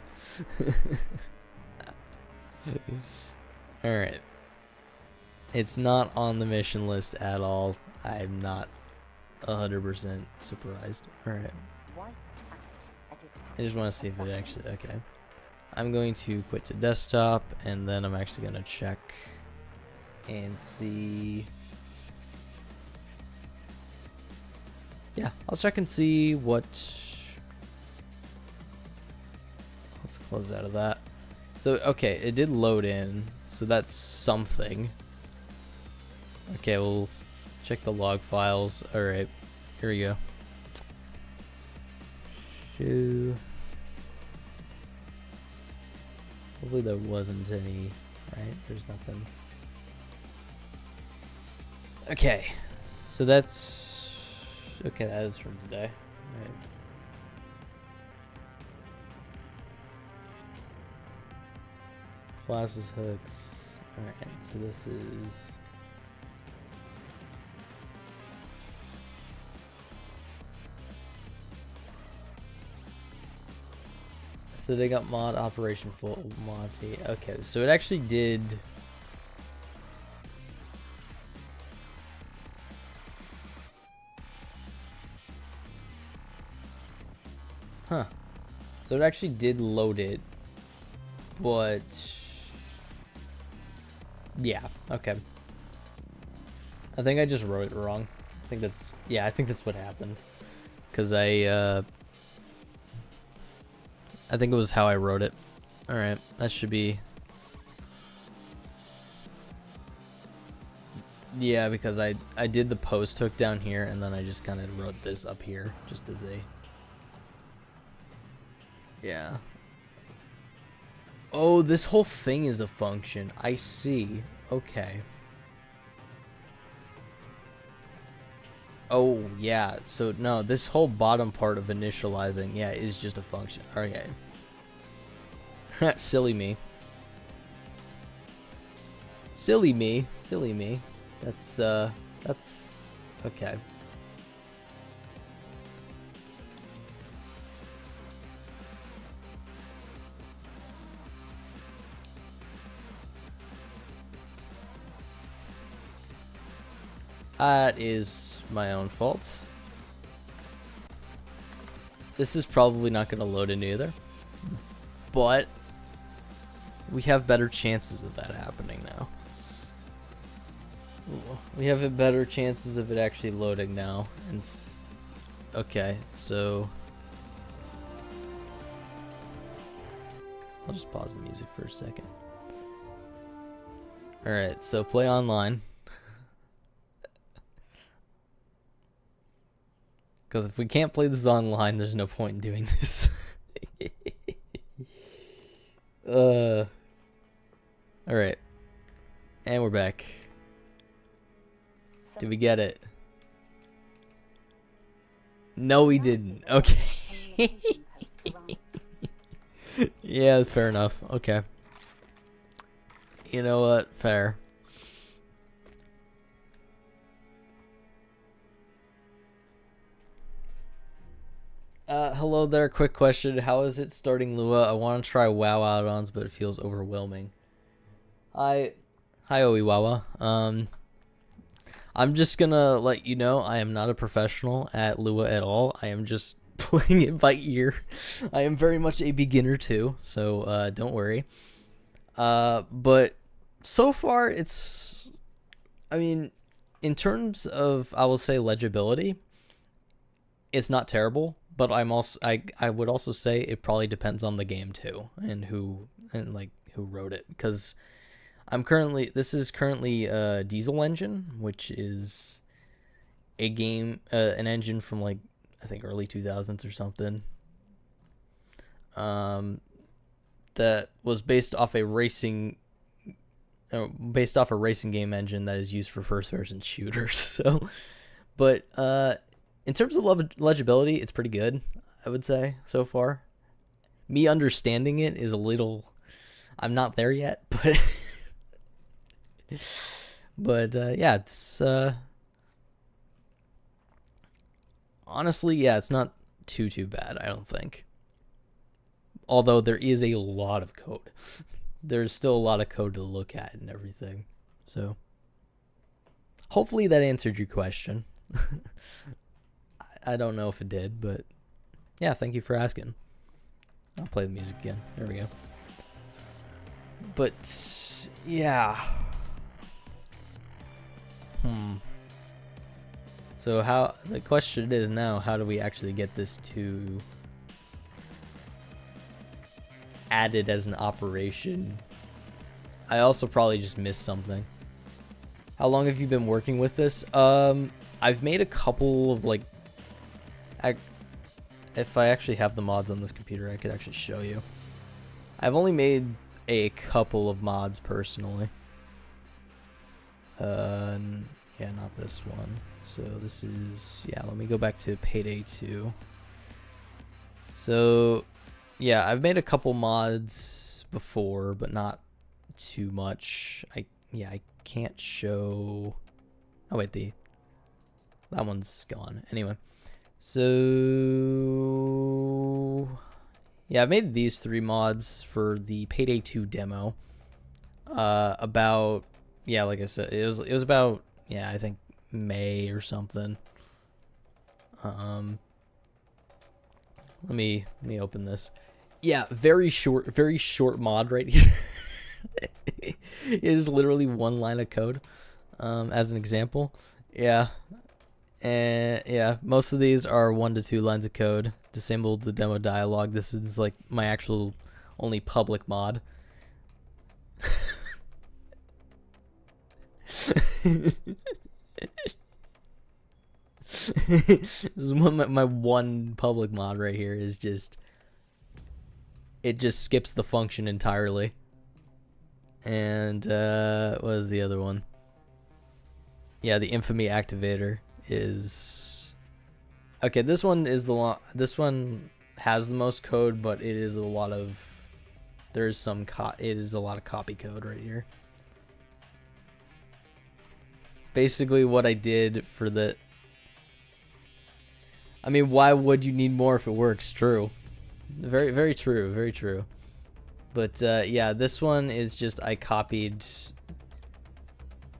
Alright. It's not on the mission list at all. I'm not 100% surprised. Alright. I just want to see if it actually... Okay. I'm going to quit to desktop, and then I'm actually going to check and see... Yeah, I'll check and see what... Let's close out of that. So, okay, it did load in, so that's something. Okay, we'll check the log files. Alright, here we go. Shoo. Hopefully there wasn't any, right? There's nothing. Okay, so that's... Okay, that is from today. Right. Classes, hooks. Alright, so this is... So they got mod Operation Full Monty. Okay, so it actually did... Huh. So it actually did load it, but... Yeah, okay. I think I just wrote it wrong. I think that's... Yeah, I think that's what happened. Because I think it was how I wrote it. Alright, that should be... Yeah, because I did the post hook down here, and then I just kind of wrote this up here, just as a... Yeah. Oh, this whole thing is a function. I see. Okay. Oh, yeah. So, no, this whole bottom part of initializing, yeah, is just a function. Okay. Silly me. Silly me. Silly me. That's okay. That is my own fault. This is probably not going to load in either. But we have better chances of that happening now. We have better chances of it actually loading now. And okay, so I'll just pause the music for a second. Alright, so play online. Because if we can't play this online, there's no point in doing this. Alright. And we're back. Did we get it? No, we didn't. Okay. Yeah, fair enough. Okay. You know what? Fair. Hello there, quick question. How is it starting Lua? I want to try WoW add-ons, but it feels overwhelming. Hi Oiwawa. I'm just gonna let you know I am not a professional at Lua at all. I am just playing it by ear. I am very much a beginner too, so don't worry. But so far it's... I mean, in terms of, I will say, legibility, it's not terrible. But I would also say it probably depends on the game too, and who wrote it, because this is currently Diesel Engine, which is a game, an engine from like I think early 2000s or something. That was based off a racing game engine that is used for first person shooters. So, but In terms of legibility, it's pretty good, I would say, so far. Me understanding it is a little... I'm not there yet, but... but, yeah, it's... honestly, yeah, it's not too bad, I don't think. Although there is a lot of code. There's still a lot of code to look at and everything. So, hopefully that answered your question. I don't know if it did, but yeah, thank you for asking. I'll play the music again. There we go. But yeah. So how the question is now, how do we actually get this to added as an operation? I also probably just missed something. How long have you been working with this? I've made a couple of like if I actually have the mods on this computer, I could actually show you. I've only made a couple of mods personally. Yeah, not this one. So this is, yeah, let me go back to Payday 2. So, yeah, I've made a couple mods before, but not too much. I can't show... Oh, wait, that one's gone. Anyway, so... Yeah, I made these 3 mods for the Payday 2 demo. About... Yeah, like I said, it was about... Yeah, I think May or something. Let me open this. Yeah, very short mod right here. It is literally 1 line of code, as an example. Yeah, and yeah, most of these are 1 to 2 lines of code. Disabled the demo dialog. This is like my actual only public mod. This is my one public mod right here is just, it just skips the function entirely. And what was the other one? Yeah, the infamy activator is okay. This one is this one has the most code, but it is a lot of it is a lot of copy code right here. Basically what I did for the... I mean, why would you need more if it works? True. Very true. Very true. But, yeah, this one is just I copied...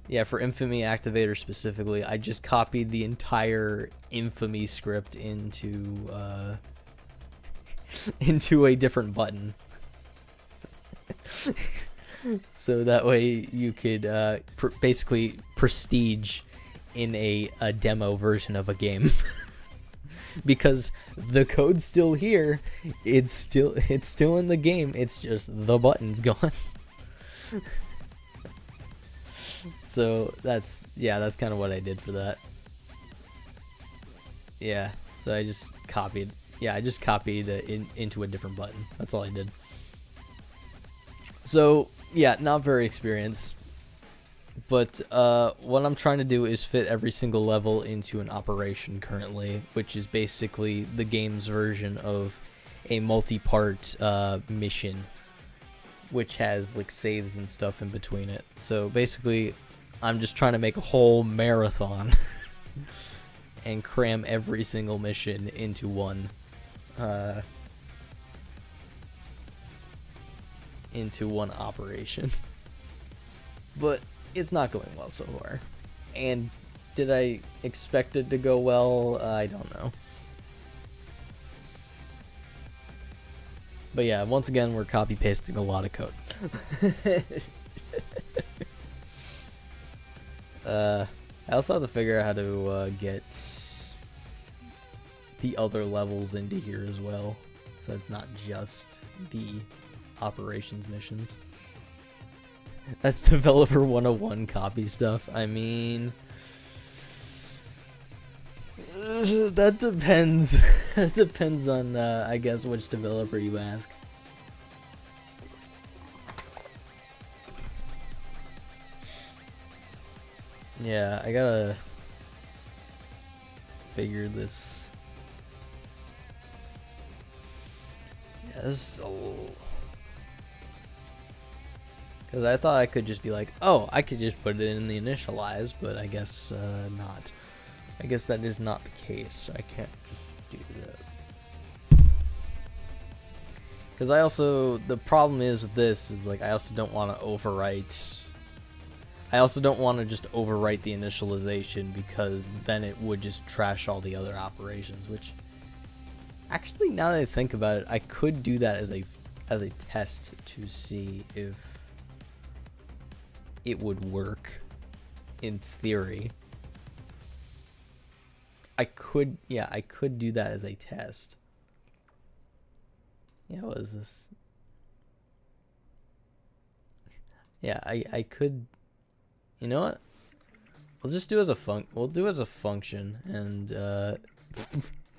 Yeah, for Infamy Activator specifically, I just copied the entire Infamy script into a different button. So that way you could basically prestige in a demo version of a game. Because the code's still here, it's still in the game, it's just the button's gone. So that's kind of what I did for that. Yeah, so I just copied into a different button. That's all I did. So yeah, not very experienced, but what I'm trying to do is fit every single level into an operation currently, which is basically the game's version of a multi-part mission, which has like saves and stuff in between it. So basically, I'm just trying to make a whole marathon and cram every single mission into one operation. But it's not going well so far. And did I expect it to go well? I don't know. But yeah, once again, we're copy pasting a lot of code. I also have to figure out how to get the other levels into here as well, so it's not just the operations missions. That's developer 101 copy stuff. I mean, that depends. That depends on, I guess, which developer you ask. Yeah, I gotta figure this. Yeah, this is a little. Because I thought I could just be like, oh, I could just put it in the initialize, but I guess not. I guess that is not the case. I can't just do that. Because I also, the problem is with this is like I also don't want to overwrite. I also don't want to just overwrite the initialization because then it would just trash all the other operations, which actually now that I think about it, I could do that as a test to see if it would work in theory. I could do that as a test. Yeah, what is this? Yeah, I could, you know what? We'll just do as a we'll do as a function and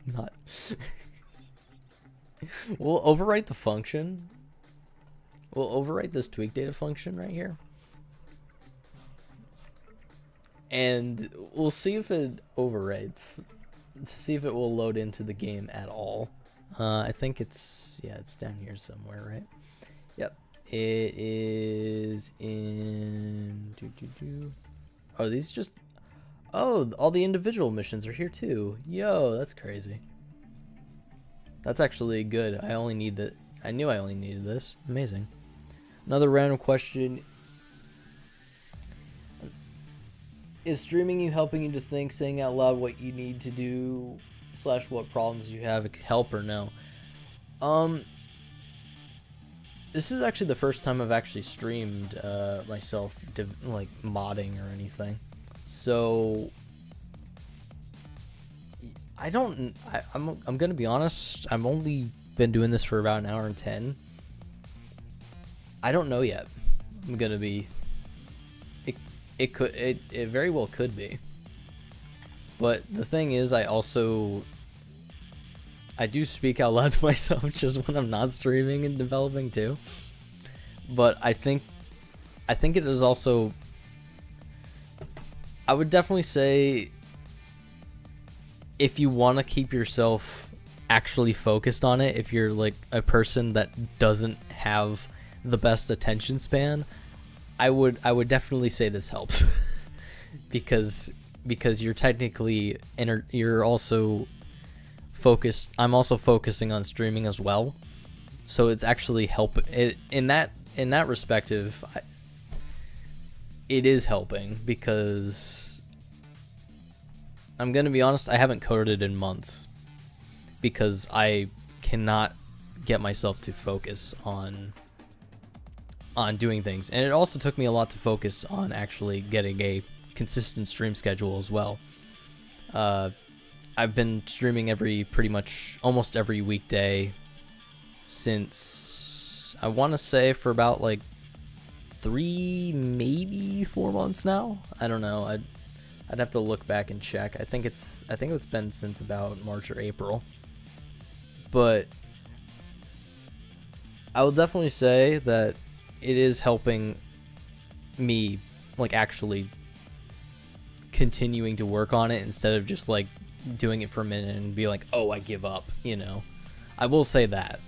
not we'll overwrite the function. We'll overwrite this tweak data function right here. And we'll see if it overwrites to see if it will load into the game at all. I think it's, yeah, it's down here somewhere, right? Yep. It is in... Oh, these just... Oh, all the individual missions are here too. Yo, that's crazy. That's actually good. I only need that. I knew I only needed this. Amazing. Another random question. Is streaming you helping you to think, saying out loud what you need to do / what problems you have help or no? This is actually the first time I've actually streamed myself like modding or anything. So I'm gonna be honest, I've only been doing this for about an hour and 10. I don't know yet. I'm gonna be it very well could be. But the thing is, I do speak out loud to myself just when I'm not streaming and developing too. But I think it is also, I would definitely say, if you want to keep yourself actually focused on it, if you're like a person that doesn't have the best attention span, I would definitely say this helps. because you're technically you're also focused. I'm also focusing on streaming as well, so it's actually helping it in that respective. It is helping because I'm gonna be honest, I haven't coded in months because I cannot get myself to focus on doing things, and it also took me a lot to focus on actually getting a consistent stream schedule as well. I've been streaming pretty much almost every weekday since, I want to say, for about like 3, maybe 4 months now. I don't know. I'd have to look back and check. I think it's been since about March or April. But I will definitely say that it is helping me, like, actually continuing to work on it instead of just like doing it for a minute and be like, oh, I give up, you know. I will say that.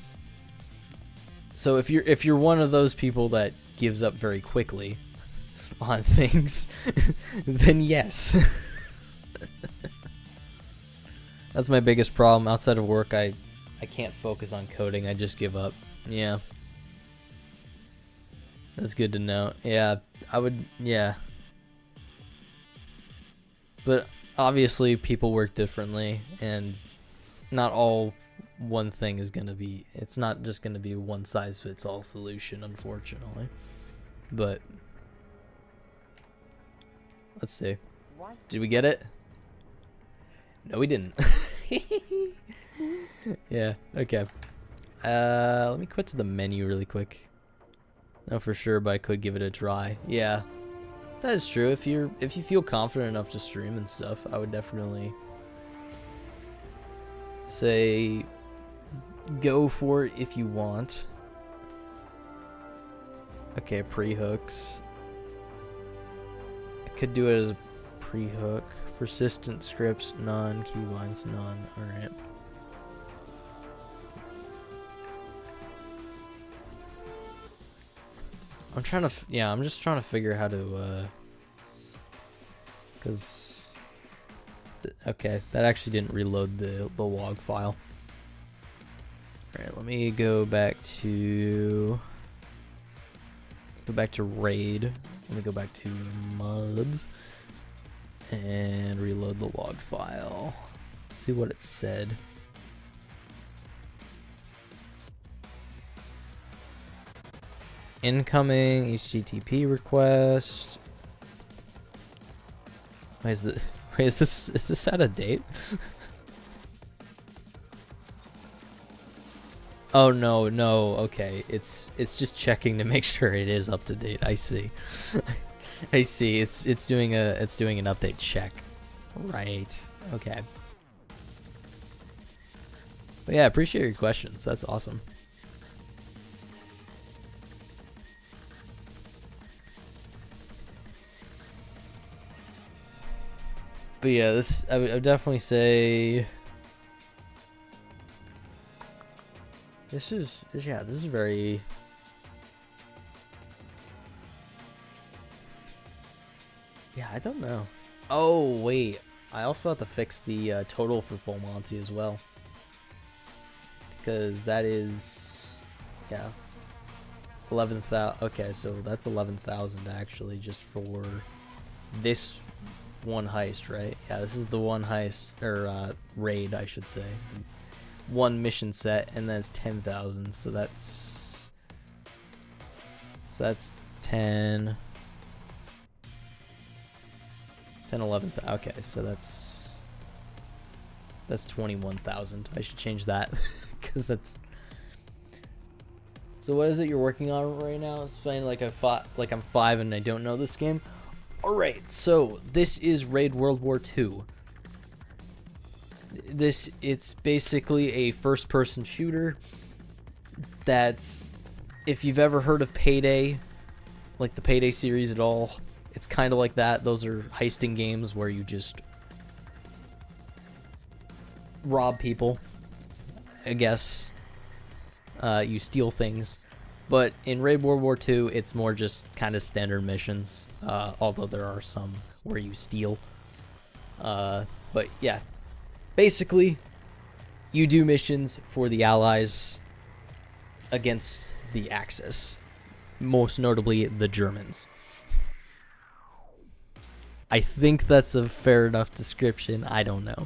So if you're one of those people that gives up very quickly on things, then yes. That's my biggest problem outside of work. I can't focus on coding. I just give up. Yeah. That's good to know. Yeah, I would, yeah. But obviously people work differently, and not all one thing is going to be, it's not just going to be a one size fits all solution, unfortunately. But let's see. Did we get it? No, we didn't. Yeah, okay. Let me quit to the menu really quick. No, for sure, but I could give it a try. Yeah, that is true. If you feel confident enough to stream and stuff, I would definitely say go for it if you want. Okay, pre-hooks. I could do it as a pre-hook Persistent scripts, none. Keybinds, none. Alright. I'm trying to, yeah, I'm just trying to figure how to, because, okay, that actually didn't reload the log file. Alright, let me go back to raid. Let me go back to mods and reload the log file. Let's see what it said. Incoming HTTP request. Why is the is this out of date? Oh no, okay. It's just checking to make sure it is up to date. I see. I see. It's doing an update check. Right. Okay. But yeah, I appreciate your questions. That's awesome. But yeah, this I would definitely say this is very I don't know. Oh wait, I also have to fix the total for Full Monty as well, because that is 11,000. Okay, so that's 11,000 actually just for this one heist, right? Yeah, this is the one heist, or raid, I should say. One mission set, and that's 10,000. So that's 10, 11. Okay, so that's 21,000. I should change that because that's. So what is it you're working on right now? It's playing like I'm 5 and I don't know this game. Alright, so this is Raid World War II. It's basically a first-person shooter that's, if you've ever heard of Payday, like the Payday series at all, it's kind of like that. Those are heisting games where you just rob people, I guess. You steal things. But in Raid World War II, it's more just kind of standard missions, although there are some where you steal. But yeah, basically, you do missions for the Allies against the Axis, most notably the Germans. I think that's a fair enough description. I don't know.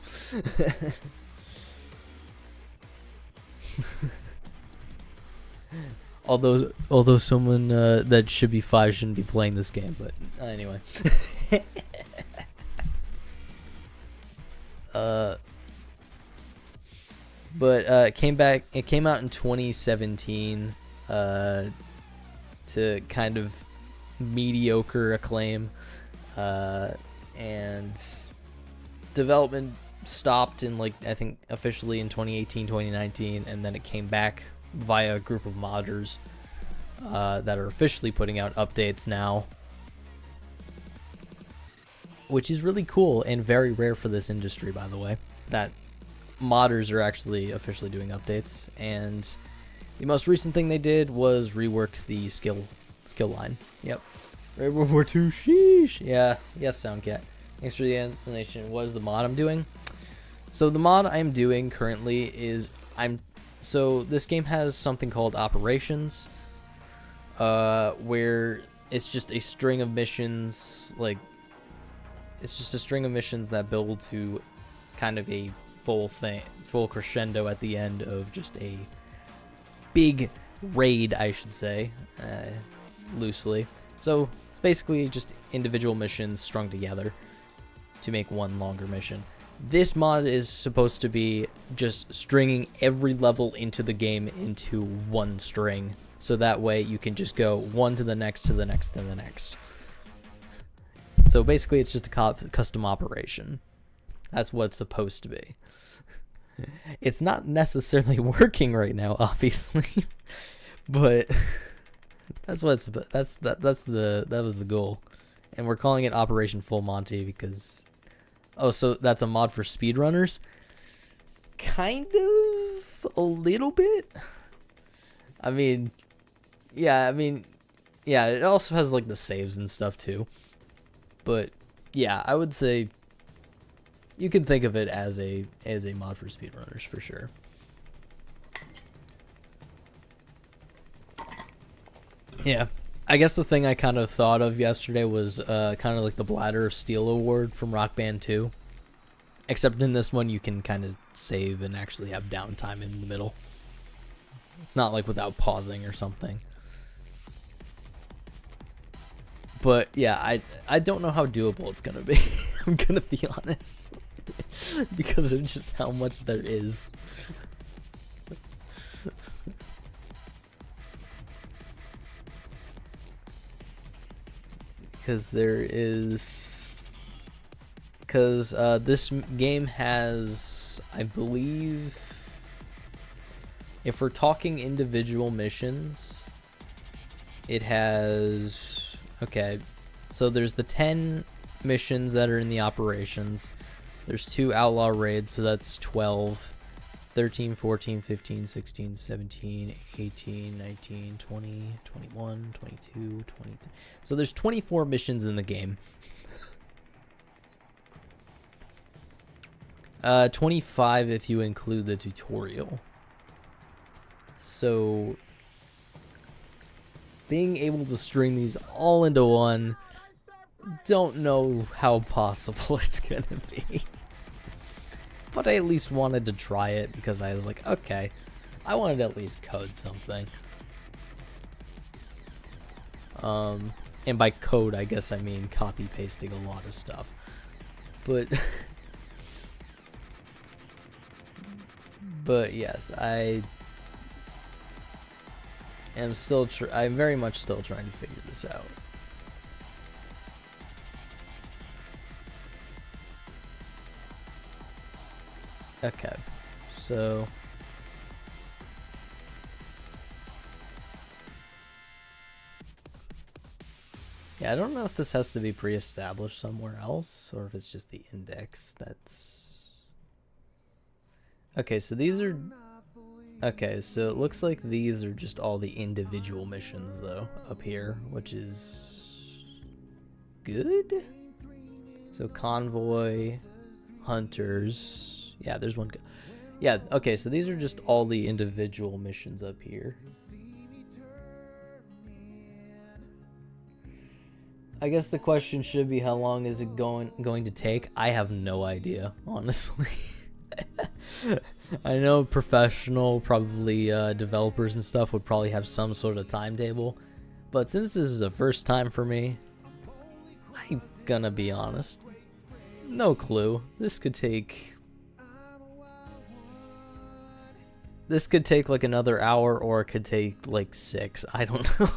Although someone that should be 5 shouldn't be playing this game, but anyway. It came out in 2017 to kind of mediocre acclaim, and development stopped in, like, I think officially in 2018, 2019, and then it came back via a group of modders that are officially putting out updates now, which is really cool and very rare for this industry, by the way, that modders are actually officially doing updates. And the most recent thing they did was rework the skill line. Yep. Raid World War II, sheesh. Yeah, yes, Soundcat. Thanks for the explanation. What is the mod I'm doing? So the mod I'm doing currently is so this game has something called Operations, where it's just a string of missions, that build to kind of a full crescendo at the end of just a big raid, I should say, loosely. So it's basically just individual missions strung together to make one longer mission. This mod is supposed to be just stringing every level into the game into one string, so that way you can just go one to the next, to the next, to the next. So basically it's just a custom operation. That's what it's supposed to be. It's not necessarily working right now, obviously, but that was the goal. And we're calling it Operation Full Monty because Oh, so that's a mod for speedrunners? Kind of, a little bit. I mean, yeah, yeah, it also has like the saves and stuff too. But yeah, I would say you can think of it as a mod for speedrunners for sure. Yeah. I guess the thing I kind of thought of yesterday was kind of like the Bladder of Steel award from Rock Band 2. Except in this one, you can kind of save and actually have downtime in the middle. It's not like without pausing or something. But yeah, I don't know how doable it's going to be. I'm going to be honest. Because of just how much there is. Because this game has, I believe, if we're talking individual missions, it has, okay, so there's the 10 missions that are in the operations. There's 2 outlaw raids, so that's 12. 13, 14, 15, 16, 17, 18, 19, 20, 21, 22, 23. So there's 24 missions in the game. 25 if you include the tutorial. So being able to string these all into one, don't know how possible it's gonna be. But I at least wanted to try it because I was like, okay, I wanted to at least code something. And by code, I guess I mean copy pasting a lot of stuff. But but yes, I am still I'm very much still trying to figure this out. Okay, so yeah, I don't know if this has to be pre-established somewhere else or if it's just the index that's okay. So these are okay, so it looks like these are just all the individual missions though up here, which is good. So convoy, hunters. Yeah, there's one. Yeah, okay, so these are just all the individual missions up here. I guess the question should be how long is it going to take? I have no idea, honestly. I know professional, probably developers and stuff would probably have some sort of timetable. But since this is a first time for me, I'm gonna be honest. No clue. This could take like another hour, or it could take like 6. I don't know.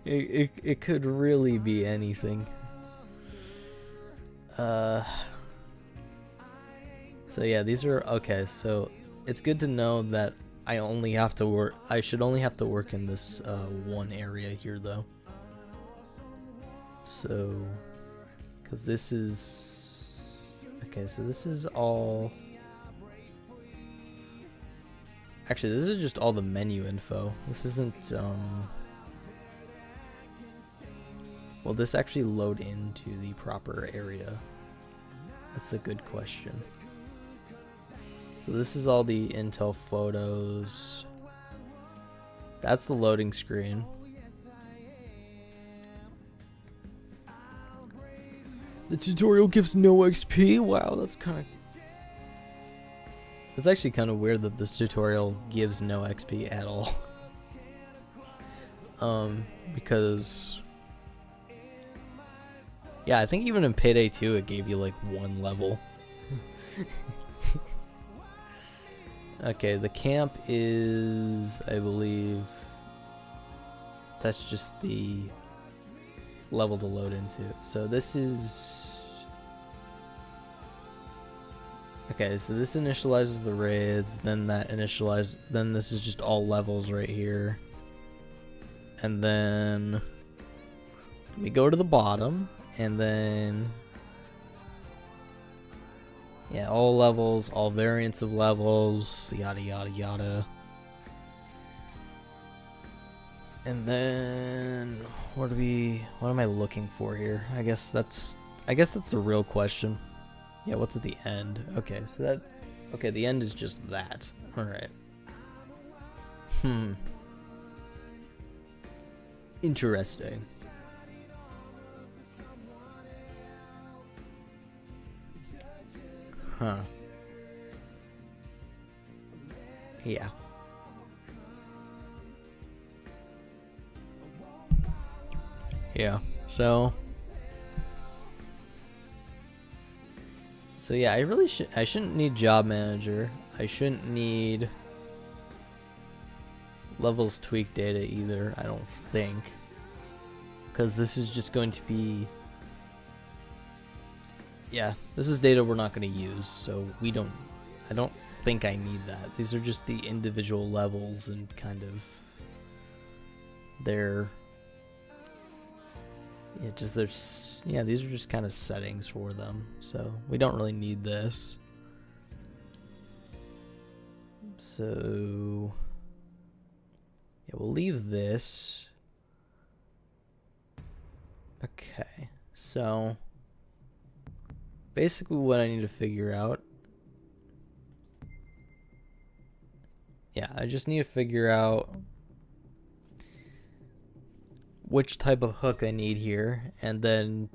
it could really be anything. So yeah, these are okay. So it's good to know that I should only have to work in this one area here though. So, because this is okay. So this is all. Actually, this is just all the menu info. This isn't, will this actually load into the proper area? That's a good question. So this is all the Intel photos. That's the loading screen. The tutorial gives no XP? Wow, that's kind of... It's actually kind of weird that this tutorial gives no XP at all. Because... yeah, I think even in Payday 2 it gave you like 1 level. Okay, the camp is, I believe... that's just the level to load into. So this is... okay, so this initializes the raids, then that then this is just all levels right here. And then we go to the bottom, and then Yeah, all levels, all variants of levels, yada yada yada. And then what am I looking for here? I guess that's the real question. Yeah, what's at the end? Okay, so the end is just that. All right. Interesting. Huh. Yeah. Yeah. So yeah, I shouldn't need job manager. I shouldn't need levels tweak data either, I don't think. Because this is just going to be... Yeah, this is data we're not going to use, so I don't think I need that. These are just the individual levels and kind of their... Yeah, these are just kind of settings for them, so we don't really need this. So... Yeah, we'll leave this. Okay, so basically what I need to figure out. Yeah, I just need to figure out which type of hook I need here, and then,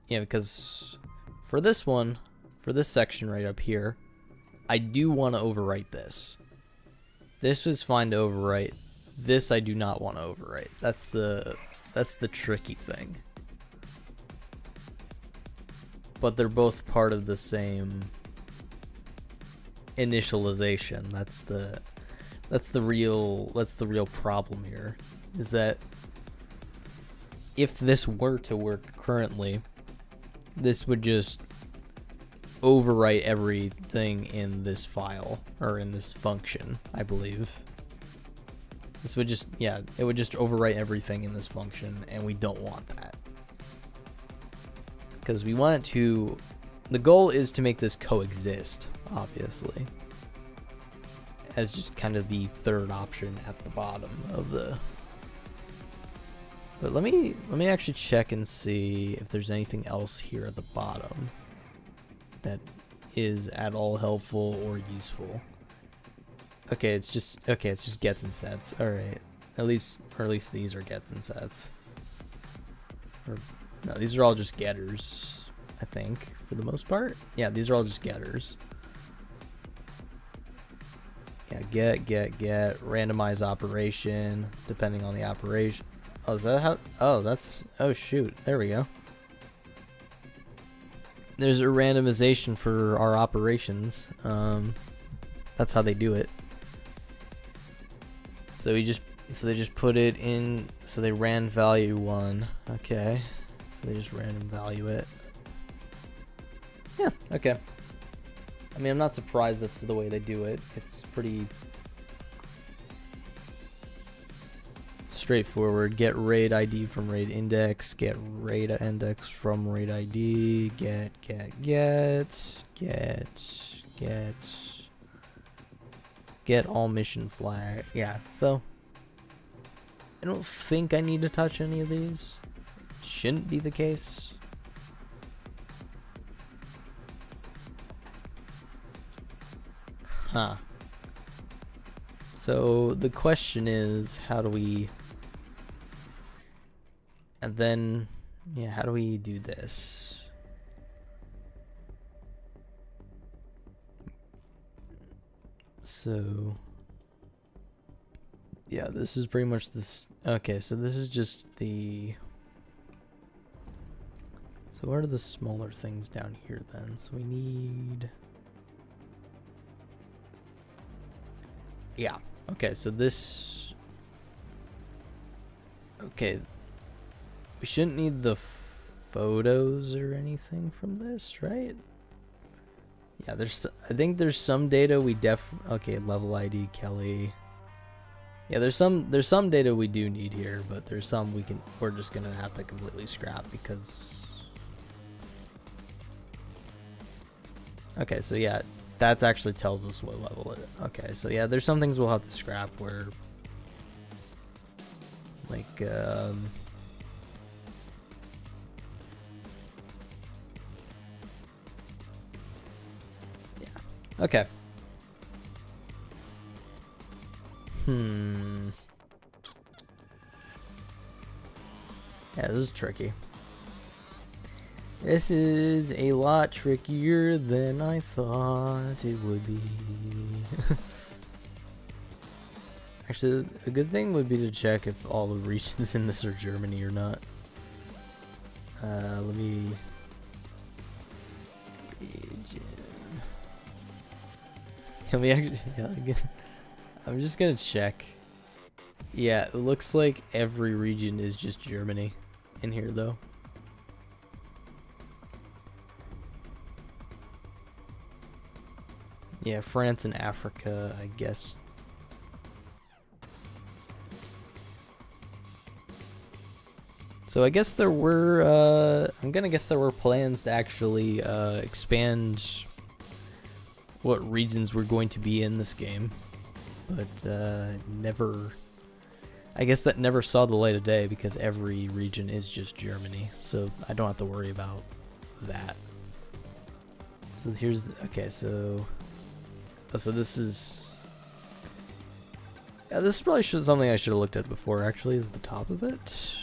yeah, because for this one, for this section right up here, I do want to overwrite this. This is fine to overwrite. This I do not want to overwrite. That's the tricky thing. But they're both part of the same initialization. That's the real problem here, is that if this were to work currently, this would just overwrite everything in this file, or in this function, I believe. This would just, yeah, it would just overwrite everything in this function, and we don't want that. Because we want it to, the goal is to make this coexist, obviously, as just kind of the third option at the bottom of the... But let me actually check and see if there's anything else here at the bottom that is at all helpful or useful. Okay, it's just gets and sets. All right, at least these are gets and sets. Or no, these are all just getters, I think, for the most part. Yeah, these are all just getters. Yeah, get, randomize operation, depending on the operation. Oh, is that how? Oh, that's, oh shoot, there we go. There's a randomization for our operations. That's how they do it. So they just put it in, so they ran value 1. Okay. So they just random value it. Yeah, okay. I mean, I'm not surprised that's the way they do it. It's pretty straightforward. Get RAID ID from RAID index, get RAID index from RAID ID, get all mission flag. Yeah, so I don't think I need to touch any of these. Shouldn't be the case. Huh. So the question is, how do we... And then, yeah, how do we do this? So, yeah, this is pretty much this. Okay, so this is just the... So what are the smaller things down here then? So we need... Yeah, okay, so this... Okay, we shouldn't need the photos or anything from this, right? Yeah, I think there's some data we okay, level ID, Kelly. Yeah, there's some data we do need here, but there's some we're just gonna have to completely scrap because Okay, so yeah, that actually tells us what level it is. Okay, so yeah, there's some things we'll have to scrap where, like, yeah. Okay. Yeah, this is tricky. This is a lot trickier than I thought it would be. Actually, a good thing would be to check if all the regions in this are Germany or not. Let me... Can we actually... Yeah, I'm just gonna check. Yeah, it looks like every region is just Germany in here, though. Yeah, France and Africa, I guess. So I guess there were, I'm gonna guess there were plans to actually expand what regions were going to be in this game. But never, I guess that never saw the light of day because every region is just Germany. So I don't have to worry about that. So here's, okay, so... Oh, so this is... Yeah, this is probably something I should have looked at before, actually, is the top of it.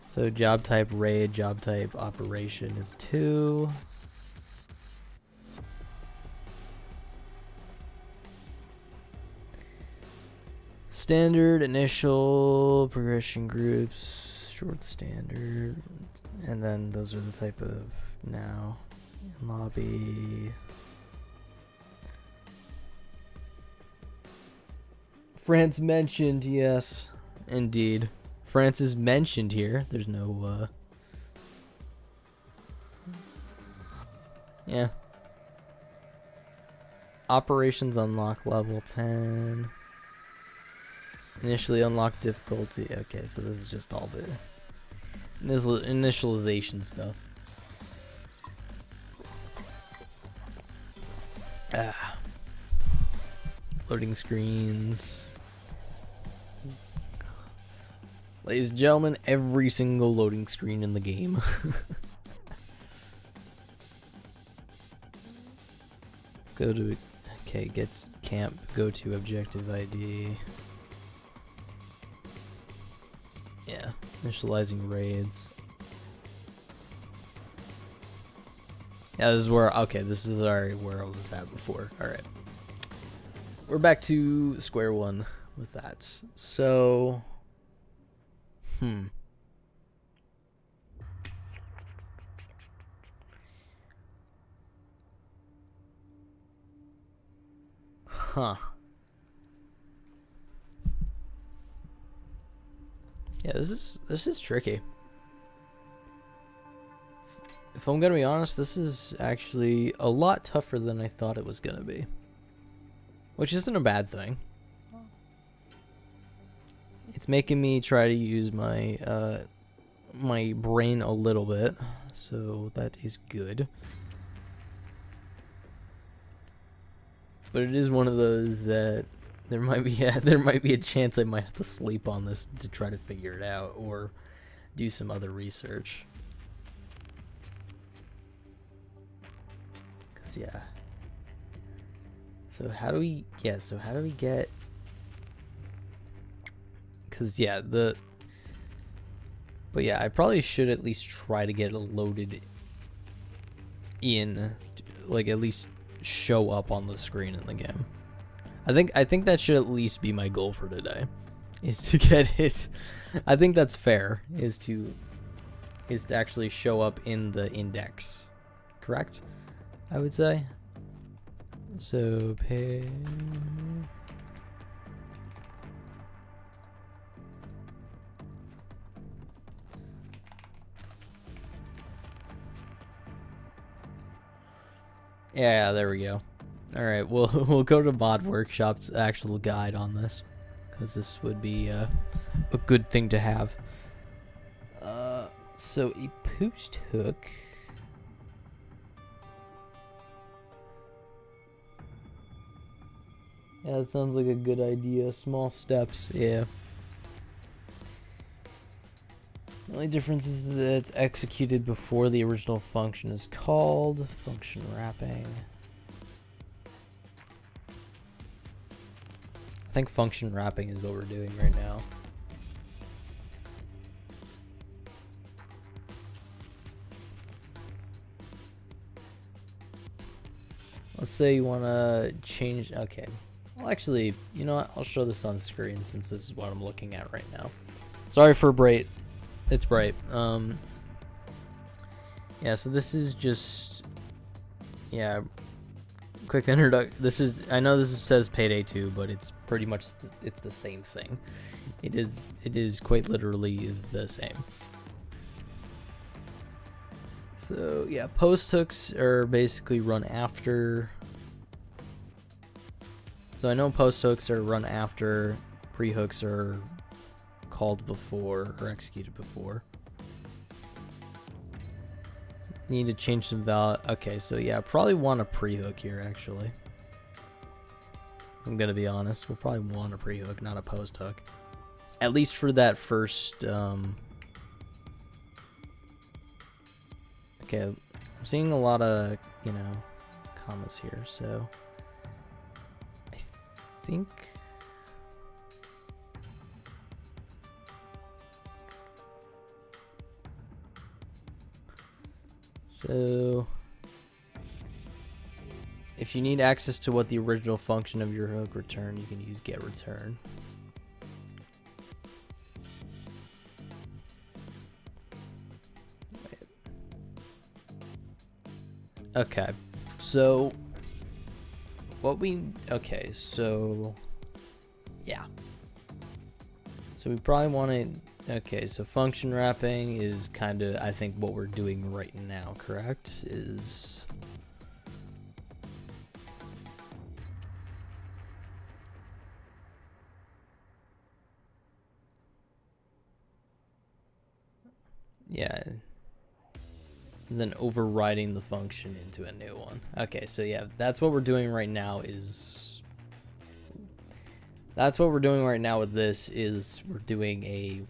So job type raid, job type operation is 2. Standard, initial, progression groups, short standard, and then those are the type of now. Lobby. France mentioned, yes, indeed. France is mentioned here. There's no, yeah. Operations unlock level 10. Initially unlock difficulty. Okay, so this is just all the initialization stuff. Loading screens. Ladies and gentlemen, every single loading screen in the game. Go to, okay, get camp, go to objective ID. Yeah, initializing raids. Yeah, this is where, okay, this is already where I was at before. Alright. We're back to square one with that. So, Yeah, this is tricky. If I'm gonna be honest, this is actually a lot tougher than I thought it was gonna be. Which isn't a bad thing. It's making me try to use my my brain a little bit, so that is good. But it is one of those that there might be a chance I might have to sleep on this to try to figure it out or do some other research. 'Cause yeah. So how do we get, cause yeah, but yeah, I probably should at least try to get it loaded in, like at least show up on the screen in the game. I think that should at least be my goal for today, is to get it. I think that's fair, is to actually show up in the index, correct? I would say. So pay. Yeah, there we go. All right, we'll go to Mod Workshop's actual guide on this, because this would be a good thing to have. So a post hook. Yeah, that sounds like a good idea. Small steps, yeah. The only difference is that it's executed before the original function is called. Function wrapping. I think function wrapping is what we're doing right now. Let's say you want to change. Okay. Well, actually, you know what? I'll show this on screen since this is what I'm looking at right now. Sorry for bright. It's bright. Yeah, so this is just, yeah, quick introduction. This is, I know this says Payday 2, but it's pretty much, it's the same thing. It is quite literally the same. So yeah, post hooks are basically run after. So I know post hooks are run after, pre hooks are called before or executed before. Need to change some value. Okay, so yeah, probably want a pre-hook here actually. I'm gonna be honest, we'll probably want a pre-hook, not a post-hook. At least for that first. Okay, I'm seeing a lot of, you know, commas here, so I think. So, if you need access to what the original function of your hook returned, you can use get return. Okay, so okay, so yeah. So we probably want to, okay, so function wrapping is kind of, I think, what we're doing right now, correct? Is, yeah, and then overriding the function into a new one. Okay, so yeah, that's what we're doing right now is, that's what we're doing right now with this is we're doing a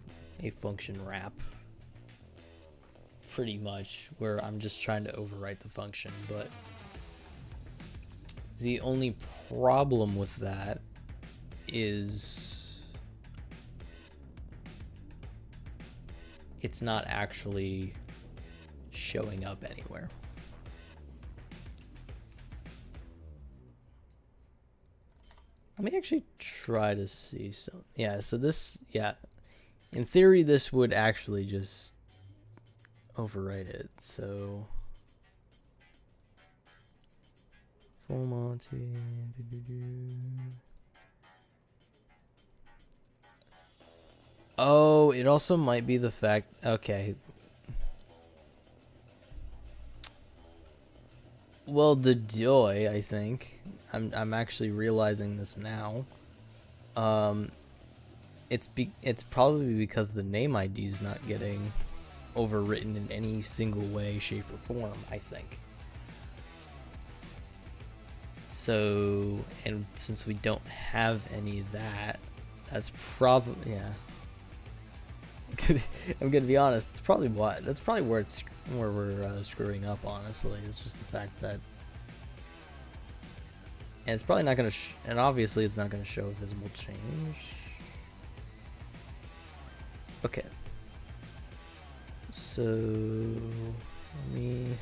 function wrap. Pretty much, where I'm just trying to overwrite the function, but the only problem with that is it's not actually showing up anywhere. Let me actually try to see some. Yeah, so this, yeah, in theory, this would actually just overwrite it. So full Monty. Oh, it also might be the fact. Okay. Well, the joy, I think. I'm actually realizing this now. It's probably because the name ID is not getting overwritten in any single way, shape, or form, I think. So, and since we don't have any of that, that's probably, yeah. I'm gonna be honest. It's probably what. That's probably where we're screwing up. Honestly, it's just the fact that, and it's probably not gonna. And obviously, it's not gonna show visible change. Okay. So let me.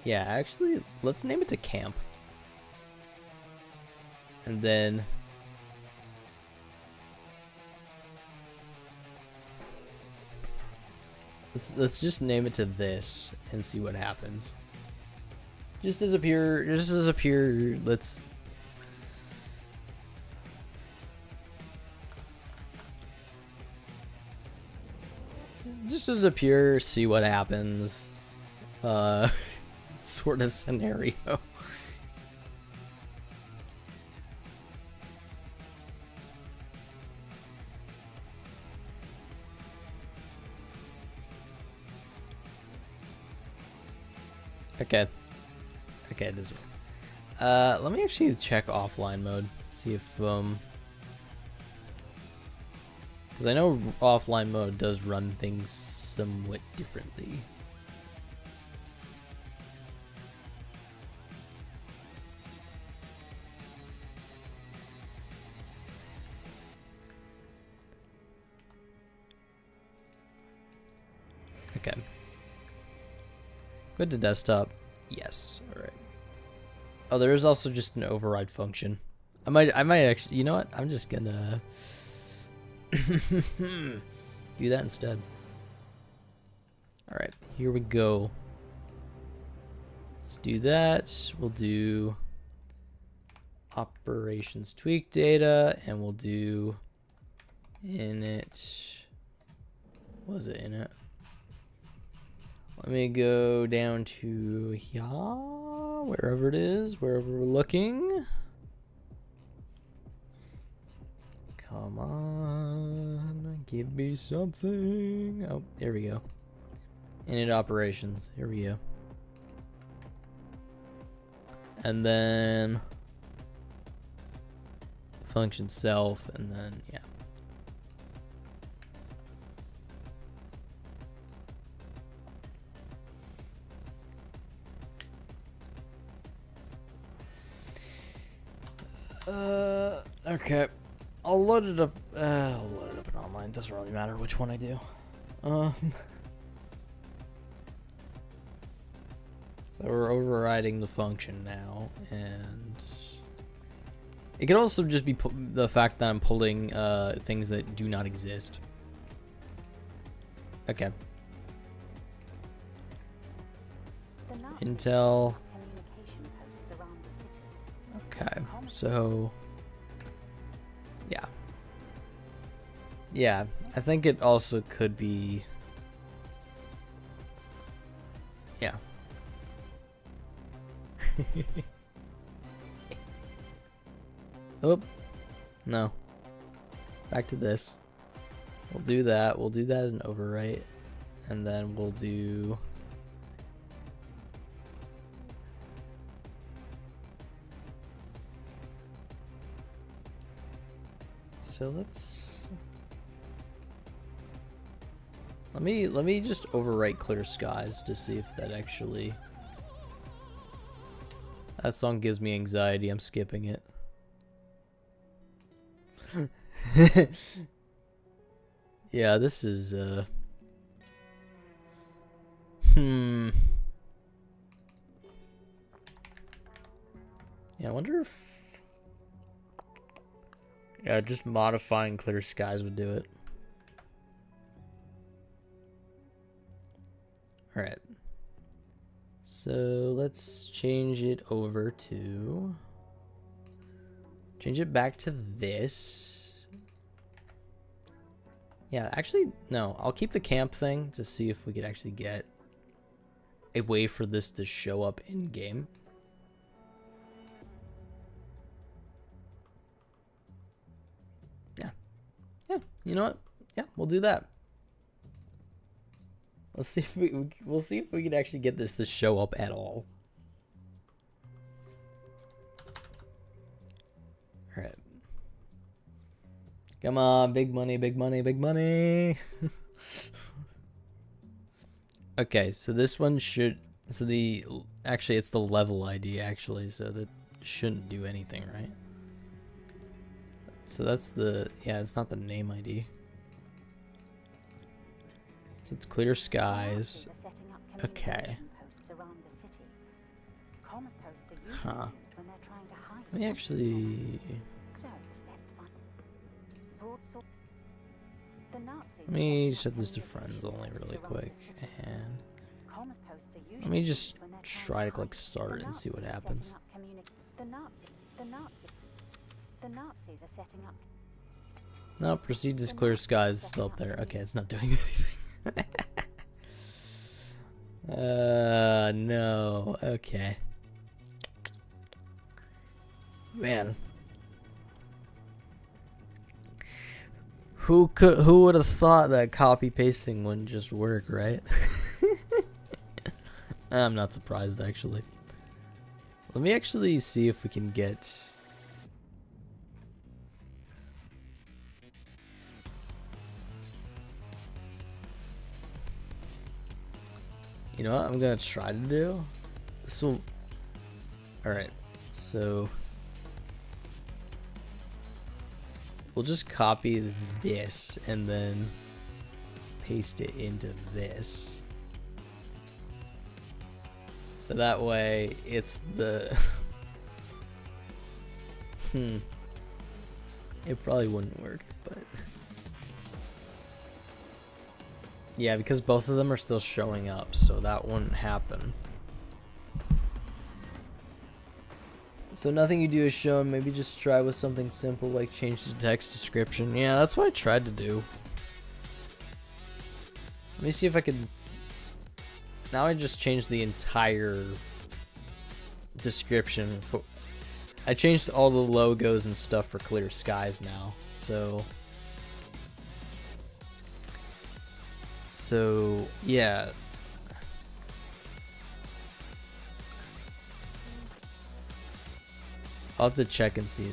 Yeah, actually, let's name it to camp. And then let's just name it to this and see what happens. Just as a pure, let's just as a pure see what happens sort of scenario. Okay. Okay, this one. Let me actually check offline mode. See if, because I know offline mode does run things somewhat differently. Okay. Go to desktop. Yes. All right. Oh, there is also just an override function. I might actually, you know what? I'm just gonna do that instead. All right, here we go. Let's do that. We'll do operations tweak data, and we'll do init. Was it init? Let me go down to here, wherever it is, wherever we're looking. Come on, give me something. Oh, there we go. Init operations. Here we go. And then function self, and then yeah. Okay. I'll load it up. I'll load it up in online. It doesn't really matter which one I do. So we're overriding the function now, and it could also just be the fact that I'm pulling things that do not exist. Okay. Intel. Okay, so yeah. Yeah, I think it also could be, yeah. Oh, no. Back to this. We'll do that. We'll do that as an overwrite, and then we'll do so let me just overwrite Clear Skies to see if that actually, that song gives me anxiety. I'm skipping it. Yeah, this is yeah, I wonder if, yeah, just modifying Clear Skies would do it. Alright. So let's change it over to, change it back to this. Yeah, actually, no, I'll keep the camp thing to see if we could actually get a way for this to show up in game. Yeah, you know what? Yeah, we'll do that. Let's see if we'll see if we can actually get this to show up at all. All right. Come on, big money, big money, big money. Okay, so this one should, so actually it's the level ID actually, so that shouldn't do anything, right? So that's the, yeah, it's not the name ID. So it's Clear Skies. Okay. Huh. Let me actually, let me set this to friends only really quick, and let me just try to click start and see what happens. No, proceed to Clear Skies is still up there. Okay, it's not doing anything. No. Okay. Man. Who would have thought that copy pasting wouldn't just work, right? I'm not surprised, actually. Let me actually see if we can get... You know what I'm gonna try to do? This will... Alright, so... We'll just copy this and then paste it into this. So that way it's the... It probably wouldn't work, but... Yeah, because both of them are still showing up, so that wouldn't happen. So nothing you do is shown. Maybe just try with something simple like change the text description. Yeah, that's what I tried to do. Let me see if I could... Now I just changed the entire description. I changed all the logos and stuff for Clear Skies now. So yeah. I'll have to check and see.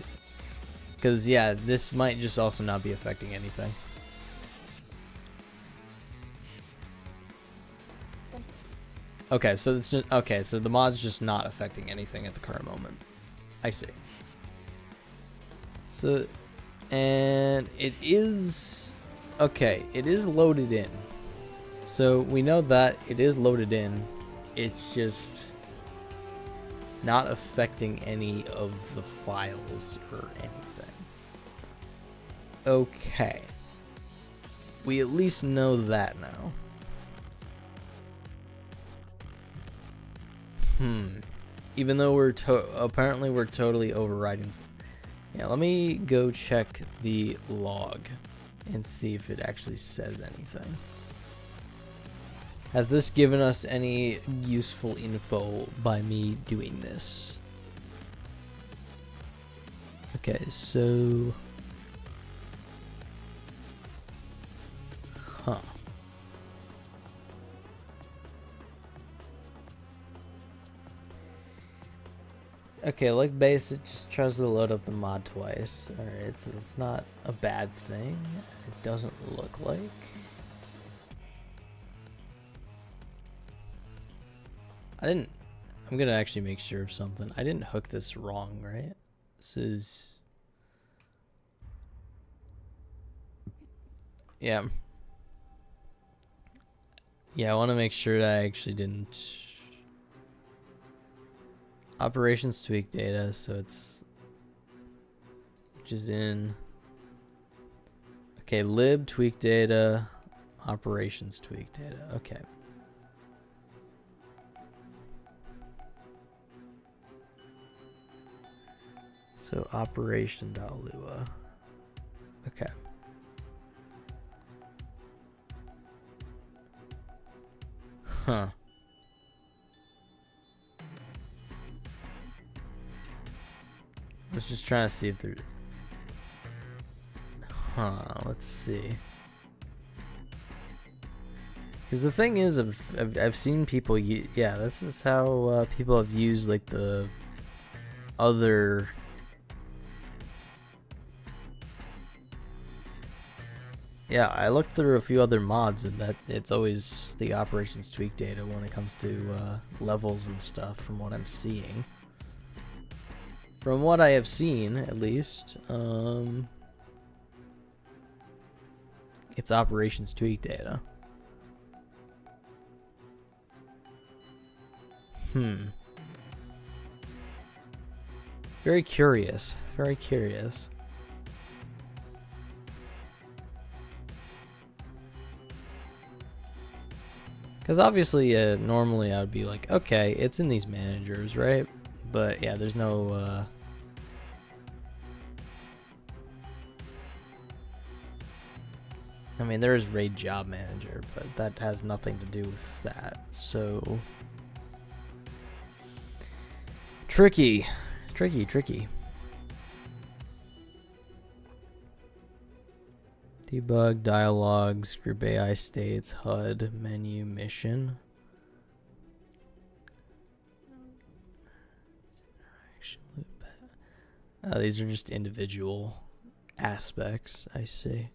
Because, yeah, this might just also not be affecting anything. Okay, so it's just... Okay, so the mod's just not affecting anything at the current moment. I see. So... And it is... Okay, it is loaded in. So we know that it is loaded in. It's just... not affecting any of the files or anything. Okay. We at least know that now. Even though we're apparently we're totally overriding. Yeah, let me go check the log and see if it actually says anything. Has this given us any useful info by me doing this? Okay, so... Huh. Okay, like base, it just tries to load up the mod twice. Alright, so it's not a bad thing. It doesn't look like. I'm gonna actually make sure of something. I didn't hook this wrong, right? This is... Yeah. Yeah, I want to make sure that I actually didn't... Operations tweak data, so it's... Which is in... Okay, lib tweak data, operations tweak data, okay. So operation.lua. Okay. Huh. I was just trying to see if there... Huh, let's see. Because the thing is, I've seen people... Yeah, this is how people have used, like, the other... Yeah, I looked through a few other mods, and that it's always the operations tweak data when it comes to levels and stuff, from what I'm seeing. From what I have seen, at least, it's operations tweak data. Very curious. Very curious. Because obviously, normally I would be like, okay, it's in these managers, right? But yeah, there's no... I mean, there is raid job manager, but that has nothing to do with that. So... Tricky. Tricky, tricky. Debug, dialogues, group AI states, HUD, menu, mission. These are just individual aspects, I see.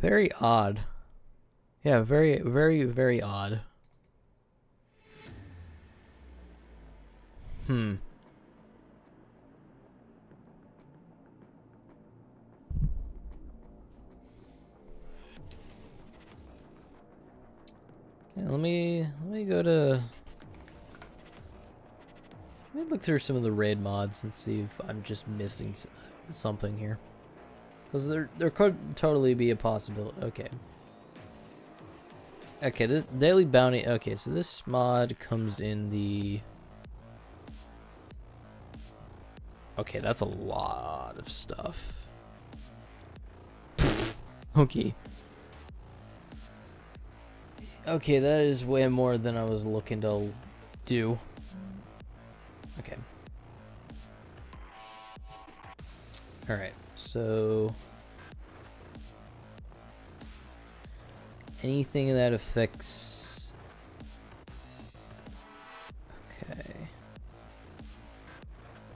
Very odd. Yeah, very, very, very odd. Hmm. Yeah, let me go to. Let me look through some of the raid mods and see if I'm just missing something here. Because there could totally be a possibility. Okay. Okay, this daily bounty. Okay, so this mod comes in the. Okay, that's a lot of stuff. Okay. Okay, that is way more than I was looking to do. Okay. Alright, so anything that affects. Okay.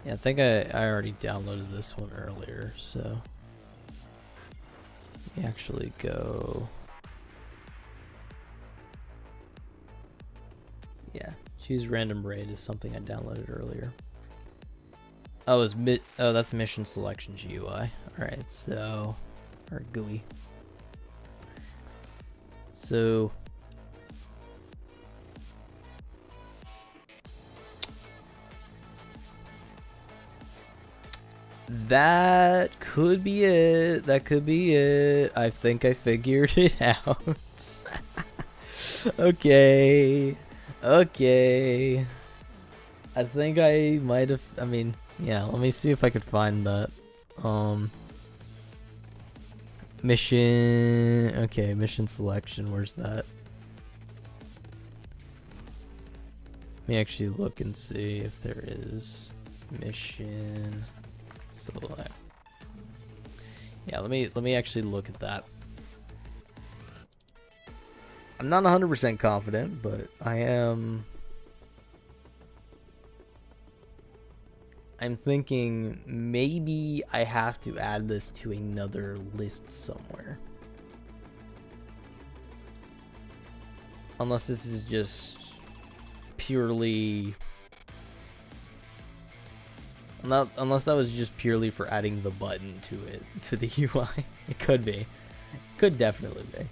Yeah, I think I already downloaded this one earlier, so let me actually go. Yeah, choose random raid is something I downloaded earlier. Oh, that's mission selection GUI. All right, so or GUI. So that could be it. That could be it. I think I figured it out. Okay. Okay. I think I might have. I mean, yeah. Let me see if I could find that. Mission. Okay, mission selection. Where's that? Let me actually look and see if there is mission select. Yeah, let me actually look at that. I'm not 100% confident, but I am. I'm thinking maybe I have to add this to another list somewhere. Unless this is just purely. Unless that was just purely for adding the button to it, to the UI. It could be. Could definitely be.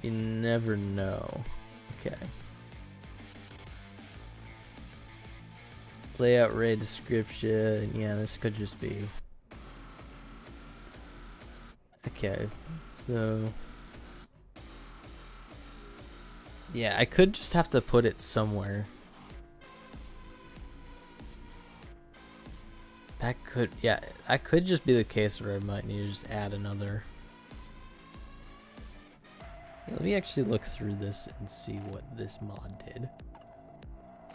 You never know. Okay. Layout, raid, description. Yeah, this could just be. Okay, so. Yeah, I could just have to put it somewhere. That could, yeah, that could just be the case where I might need to just add another. Yeah, let me actually look through this and see what this mod did.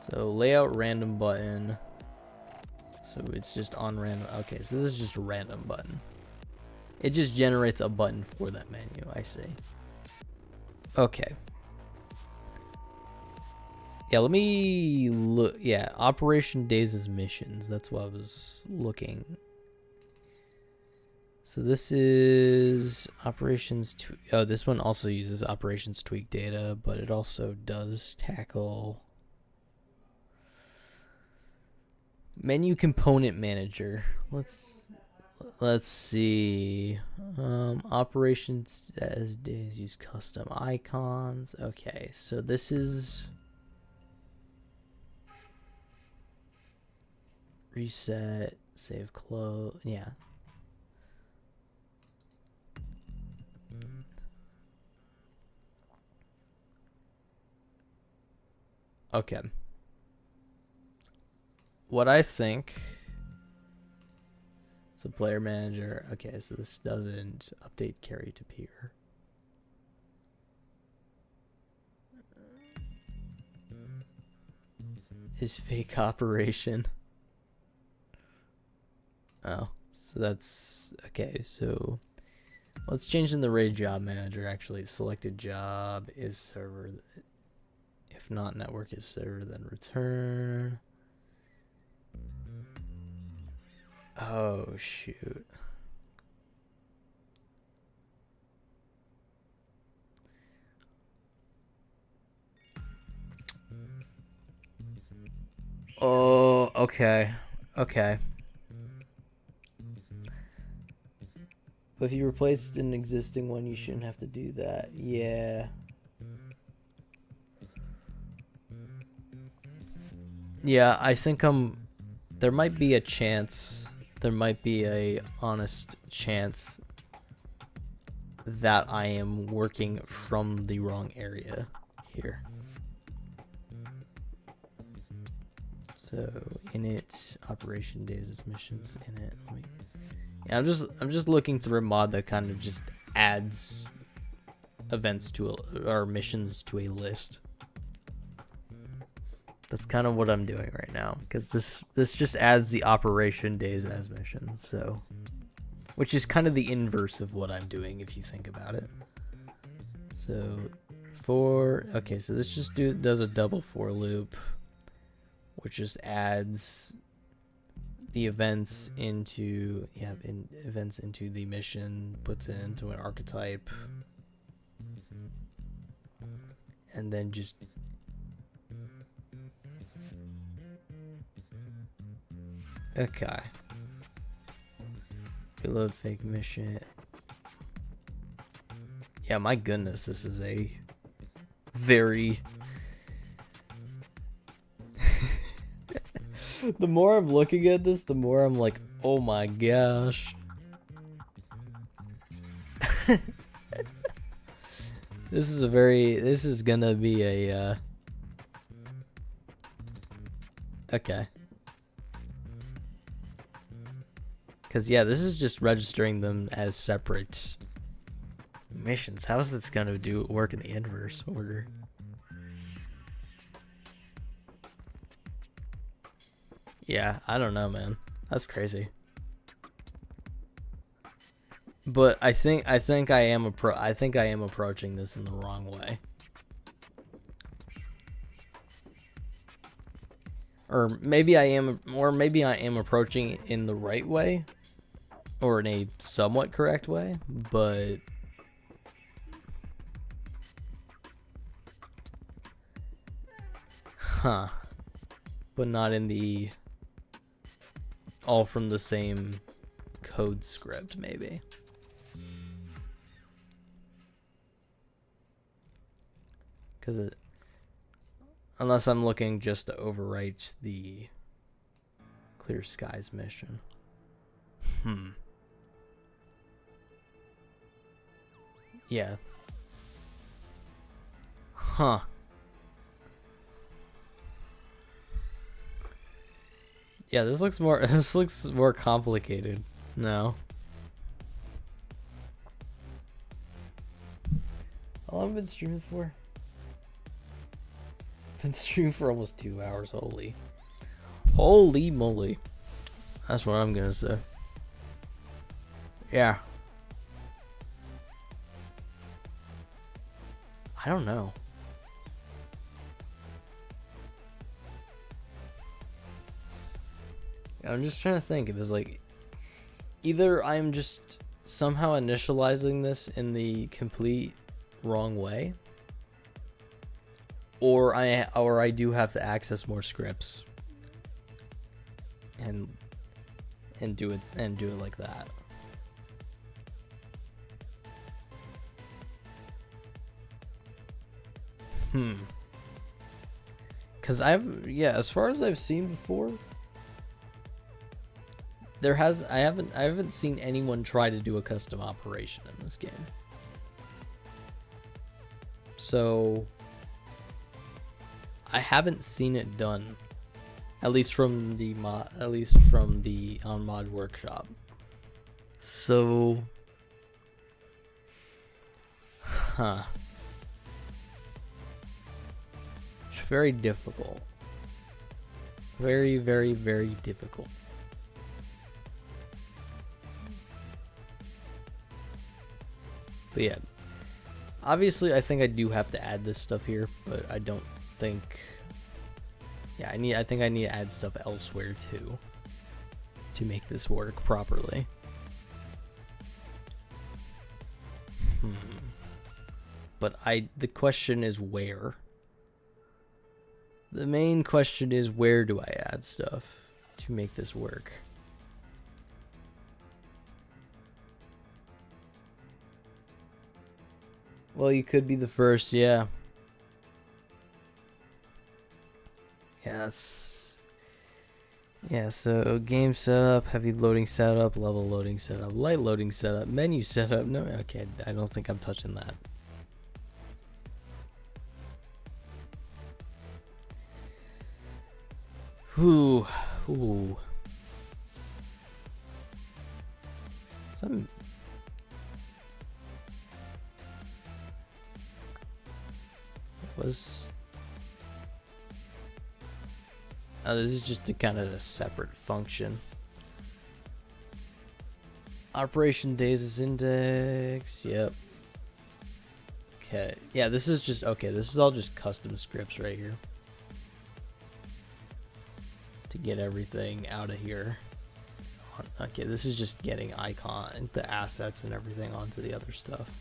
So layout random button. So it's just on random. Okay, so this is just a random button. It just generates a button for that menu. I see. Okay. Yeah, let me look. Yeah, Operation Days' missions. That's what I was looking. So this is operations. Oh, this one also uses operations tweak data, but it also does tackle menu component manager. Let's see. Operations as days use custom icons. Okay, so this is reset, save, close. Yeah. Okay. What I think. So player manager. Okay, so this doesn't update carry to peer. Is fake operation. Oh, so that's okay. So let's change in the raid job manager. Actually, selected job is server. If If not, network is server, then return. Oh, shoot. Oh, okay. Okay. But if you replaced an existing one, you shouldn't have to do that. Yeah. Yeah, I think there might be a chance, there might be a honest chance that I am working from the wrong area here. So init operation days as missions init. Yeah, I'm just looking through a mod that kind of just adds events to or missions to a list. That's kind of what I'm doing right now, because this just adds the operation days as missions, so which is kind of the inverse of what I'm doing if you think about it. So okay, so this just does a double for loop, which just adds the events into events into the mission, puts it into an archetype, and then just okay. Reload fake mission. Yeah, my goodness, this is a very the more I'm looking at this, the more I'm like, oh my gosh. This is gonna be a okay. Because yeah, this is just registering them as separate missions. How is this gonna work in the inverse order? Yeah, I don't know, man. That's crazy. But I think I am approaching this in the wrong way. Or maybe I am approaching it in the right way, or in a somewhat correct way, but but not in the all from the same code script, maybe. Because unless I'm looking just to overwrite the Clear Skies mission. Yeah. Huh. Yeah, this looks more complicated now. How long have I been streaming for? I've been streaming for almost 2 hours. Holy moly. That's what I'm gonna say. Yeah. I don't know. I'm just trying to think. It was like, either I'm just somehow initializing this in the complete wrong way, or I do have to access more scripts and do it like that. Because as far as I've seen before, I haven't seen anyone try to do a custom operation in this game. So I haven't seen it done, at least from the on Mod Workshop. So it's very difficult. Very, very, very difficult. But yeah, obviously I think I do have to add this stuff here, but I don't think. Yeah, I think I need to add stuff elsewhere too to make this work properly. But the question is where. The main question is where do I add stuff to make this work? Well, you could be the first, yeah. Yes. Yeah, so game setup, heavy loading setup, level loading setup, light loading setup, menu setup. No, okay, I don't think I'm touching that. Ooh. Some. Was. Oh, this is just a kind of a separate function. Operation Days index. Yep. Okay. Yeah, this is just okay. This is all just custom scripts right here to get everything out of here. Okay, this is just getting the assets and everything onto the other stuff.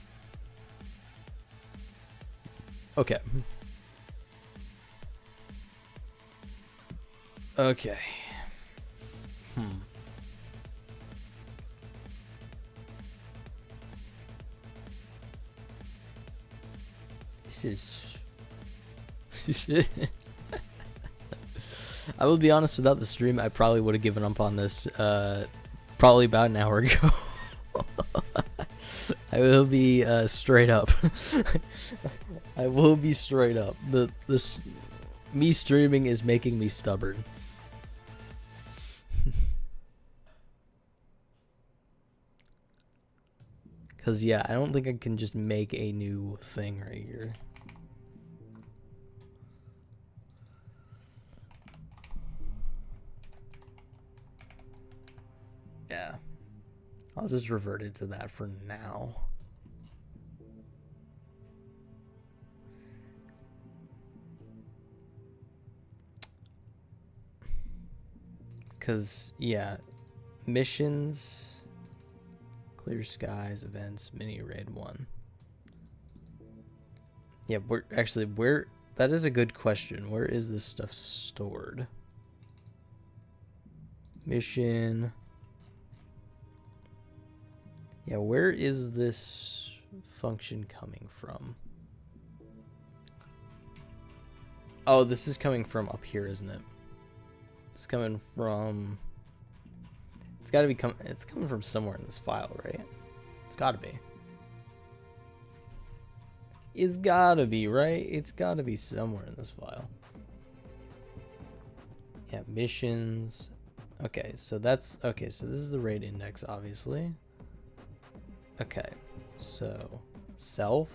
Okay. Okay. This is... I will be honest, without the stream, I probably would have given up on this probably about an hour ago. I will be straight up. I will be straight up. Me streaming is making me stubborn. Cause yeah, I don't think I can just make a new thing right here. Yeah. I'll just revert it to that for now. Cause yeah, missions, clear skies, events, mini raid 1. Yeah, where that is a good question. Where is this stuff stored? Mission. Yeah, where is this function coming from? Oh, this is coming from up here, isn't it? It's coming from... It's gotta be it's coming from somewhere in this file, right? It's gotta be. It's gotta be, right? It's gotta be somewhere in this file. Yeah, missions. Okay, so that's... Okay, so this is the raid index, obviously. Okay, so self.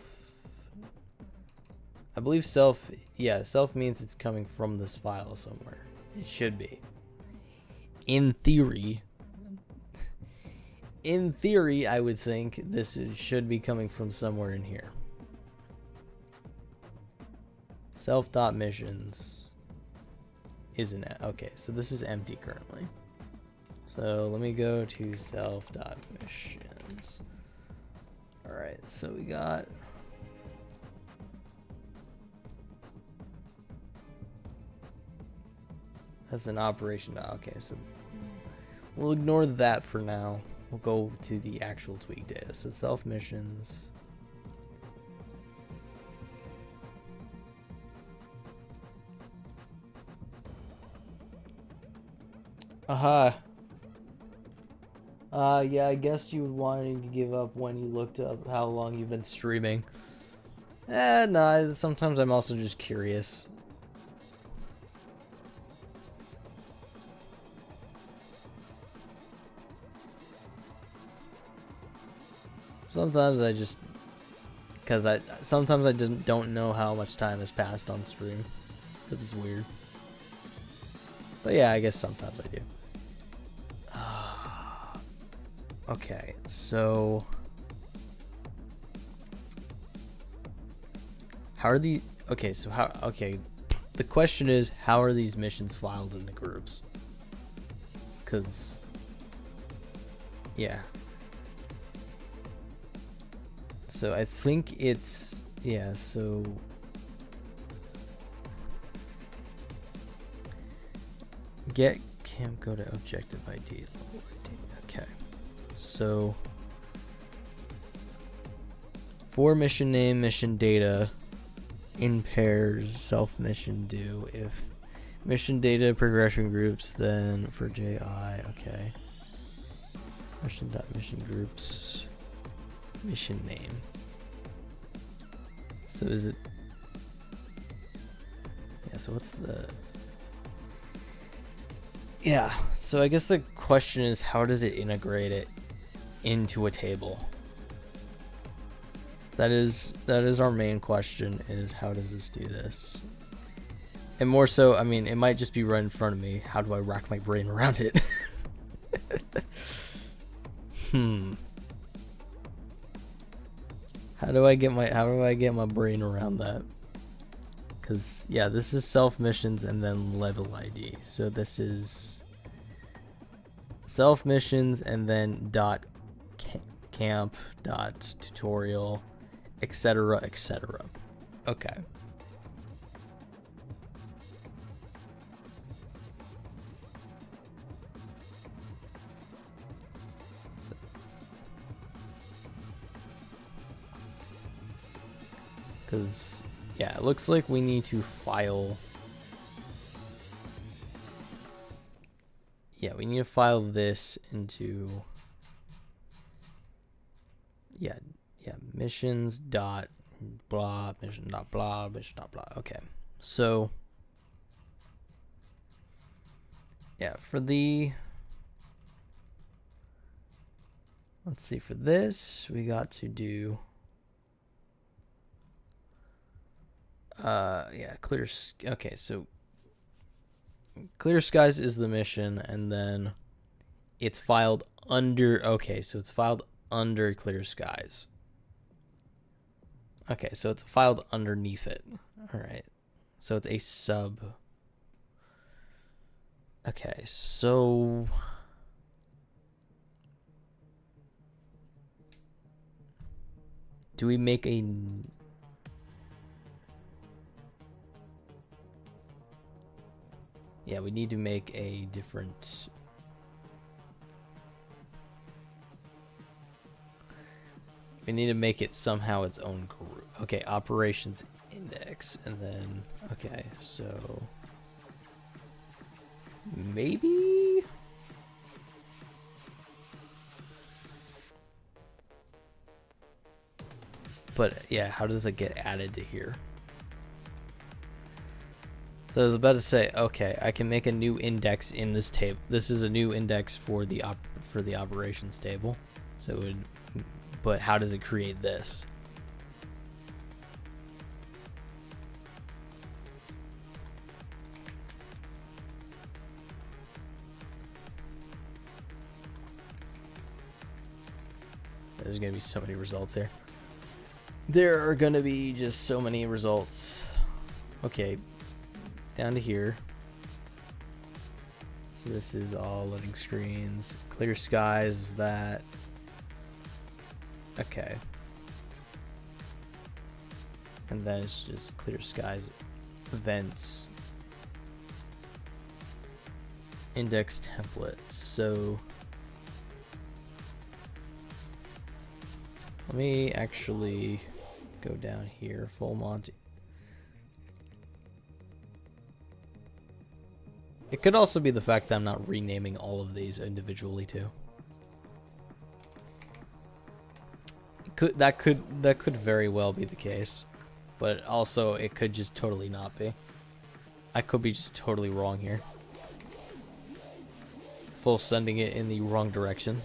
I believe self, yeah, self means it's coming from this file somewhere. It should be. In theory, I would think this should be coming from somewhere in here. Self.missions isn't it? Okay, so this is empty currently. So let me go to self.missions. Alright, so we got... That's an operation. Okay, so we'll ignore that for now. We'll go to the actual tweak data. So self missions. Aha. Yeah, I guess you would wanting to give up when you looked up how long you've been streaming. No, sometimes I'm also just curious. Sometimes I just... Because sometimes I don't know how much time has passed on stream. This is weird. But yeah, I guess sometimes I do. Okay, so how are the... Okay, so how... Okay, the question is, how are these missions filed into groups? Because, yeah. So I think it's, yeah, so get camp go to objective ID. Okay. So for mission name, mission data, in pairs, self mission do. If mission data progression groups, then for JI, okay. Mission groups, mission name. So is it, yeah, so what's the, yeah, so I guess the question is, how does it integrate it into a table? That is our main question, is how does this do this? And more so, I mean, it might just be right in front of me. How do I rack my brain around it? How do I get my brain around that? Cause yeah, this is self missions and then level ID. So this is self missions and then dot camp dot tutorial, etc., etc. Okay. Because, yeah, it looks like we need to file. Yeah, we need to file this into. Yeah, missions dot blah, mission dot blah, mission dot blah. Okay, so. Yeah, for the. Let's see, for this, we got to do. Yeah, clear. Okay, so clear skies is the mission, and then it's filed under. Okay, so it's filed under clear skies. Okay, so it's filed underneath it. All right, so it's a sub. Okay, so do we make a? Yeah, we need to make a different. We need to make it somehow its own group. Okay, operations index, and then okay, so maybe. But yeah, how does it get added to here? So I was about to say, okay, I can make a new index in this table. This is a new index for the operations table. So it would, but how does it create this? There's gonna be so many results here. There are gonna be just so many results. Okay. Down to here. So this is all loading screens. Clear skies is that. Okay. And then it's just clear skies events. Index templates. So let me actually go down here, full Monty. It could also be the fact that I'm not renaming all of these individually too. That could very well be the case, but also it could just totally not be. I could be just totally wrong here. Full sending it in the wrong direction.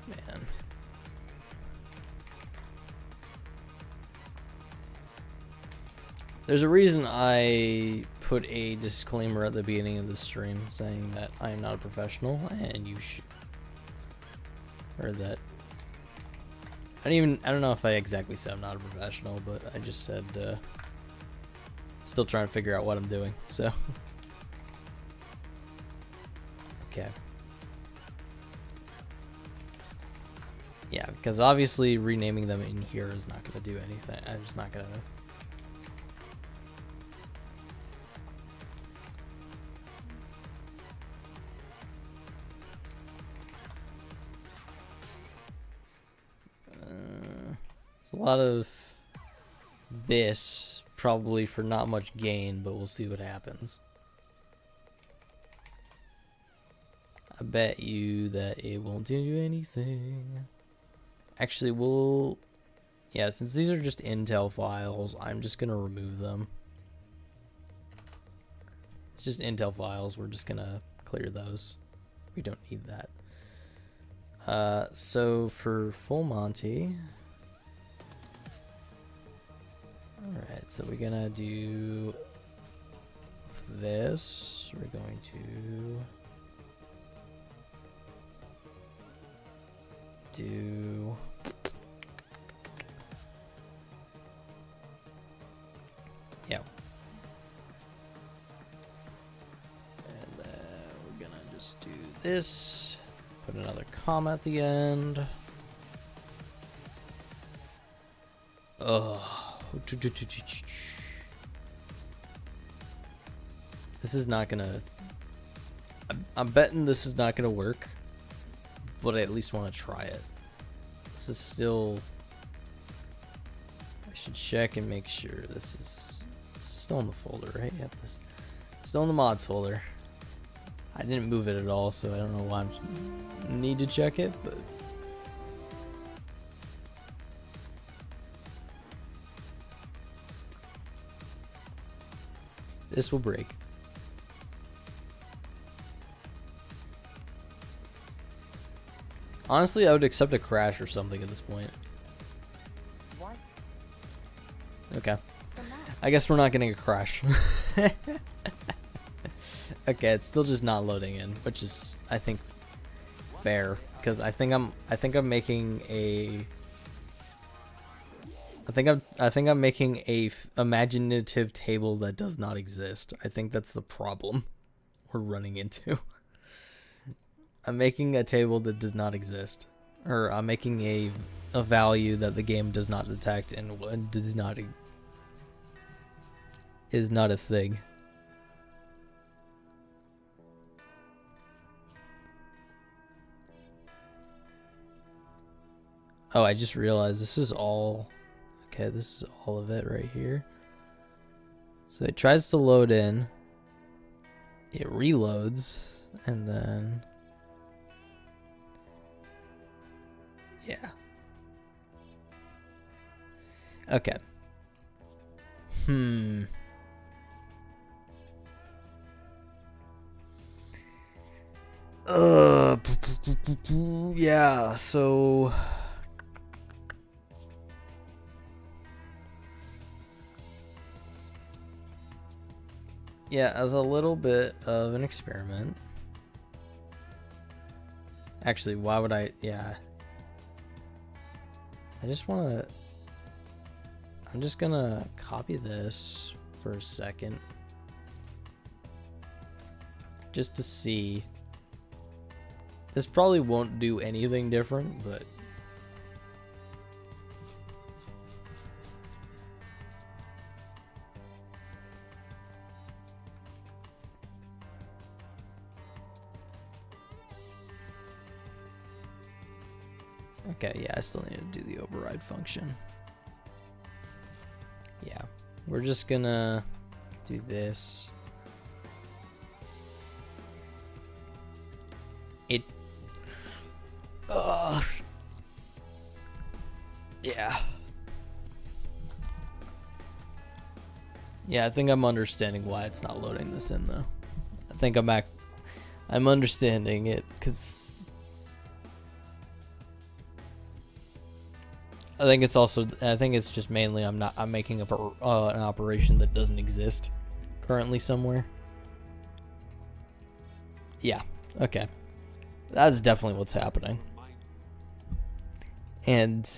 Man. There's a reason I put a disclaimer at the beginning of the stream saying that I am not a professional and you should, or that I don't know if I exactly said I'm not a professional, but I just said still trying to figure out what I'm doing. So okay. Yeah, because obviously renaming them in here is not going to do anything. I'm just not going to. It's a lot of this, probably for not much gain, but we'll see what happens. I bet you that it won't do anything. Actually, yeah, since these are just Intel files, I'm just gonna remove them. It's just Intel files, we're just gonna clear those. We don't need that. So for Full Monty, alright, so we're gonna do this. We're going to do yeah, and then we're gonna just do this, put another comma at the end. This is not gonna, I'm betting this is not gonna work, but I at least want to try it. This is still, I should check and make sure this is still in the folder, right? Yep, this still in the mods folder. I didn't move it at all, so I don't know why I need to check it, but this will break. Honestly, I would accept a crash or something at this point. What? Okay. I guess we're not getting a crash. Okay, it's still just not loading in, which is, I think, fair, because I think I'm making a imaginative table that does not exist. I think that's the problem we're running into. I'm making a table that does not exist, or I'm making a value that the game does not detect and is not a thing. Oh, I just realized this is all, okay, this is all of it right here. So it tries to load in, it reloads, and then yeah. Okay. Yeah, so yeah, as a little bit of an experiment. Actually, why would I, yeah. I just want to, I'm just gonna copy this for a second. Just to see. This probably won't do anything different, but okay, yeah, I still need to do the override function. Yeah, we're just gonna do this. It, yeah. Yeah, I think I'm understanding why it's not loading this in though. I think I'm understanding it, because I think it's also. I think it's just mainly I'm making up an operation that doesn't exist currently somewhere. Yeah. Okay. That's definitely what's happening. And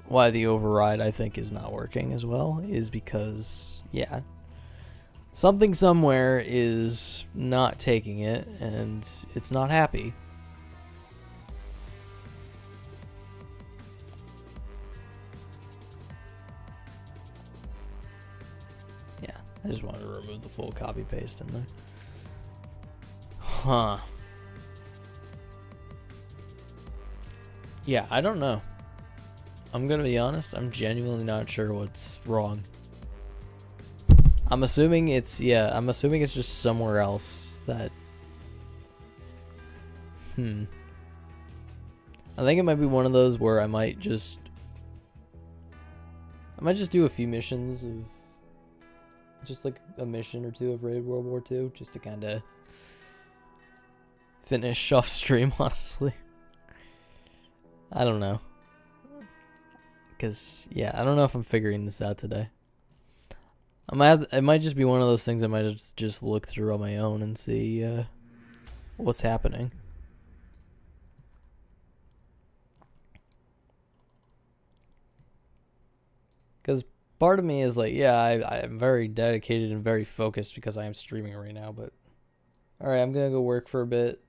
why the override I think is not working as well is because, yeah, something somewhere is not taking it and it's not happy. Yeah, I just wanted to remove the full copy paste in there. Huh. Yeah, I don't know. I'm gonna be honest, I'm genuinely not sure what's wrong. I'm assuming it's just somewhere else that... I think it might be one of those where I might just do a few missions of... Just like a mission or two of Raid World War II, just to kind of finish off stream, honestly. I don't know. Because, yeah, I don't know if I'm figuring this out today. It might just be one of those things I might just look through on my own and see what's happening. Because part of me is like, yeah, I'm very dedicated and very focused because I am streaming right now, but... Alright, I'm gonna go work for a bit.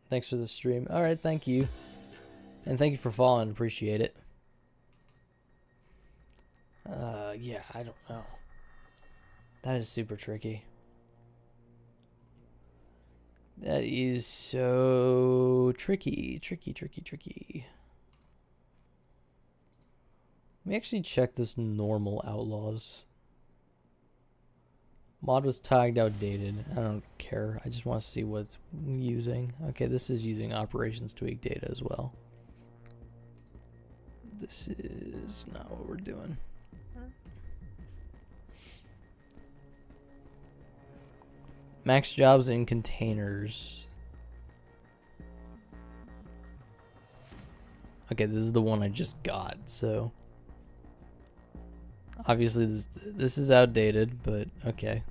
Thanks for the stream. Alright, thank you. And thank you for following, appreciate it. Yeah, I don't know. That is super tricky. That is so tricky. Tricky. Let me actually check this normal Outlaws. Mod was tagged outdated. I don't care. I just want to see what it's using. Okay, this is using operations tweak data as well. This is not what we're doing. Max jobs in containers. Okay, this is the one I just got, so obviously this is outdated, but okay.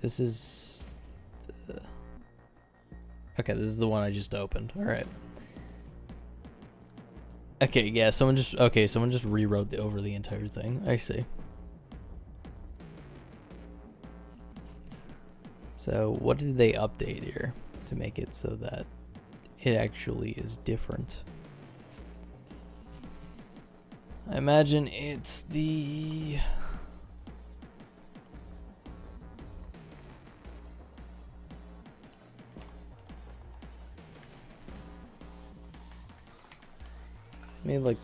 This is okay, this is the one I just opened. All right. Okay, yeah, someone just rewrote over the entire thing. I see. So what did they update here to make it so that it actually is different? I imagine it's the... Maybe like,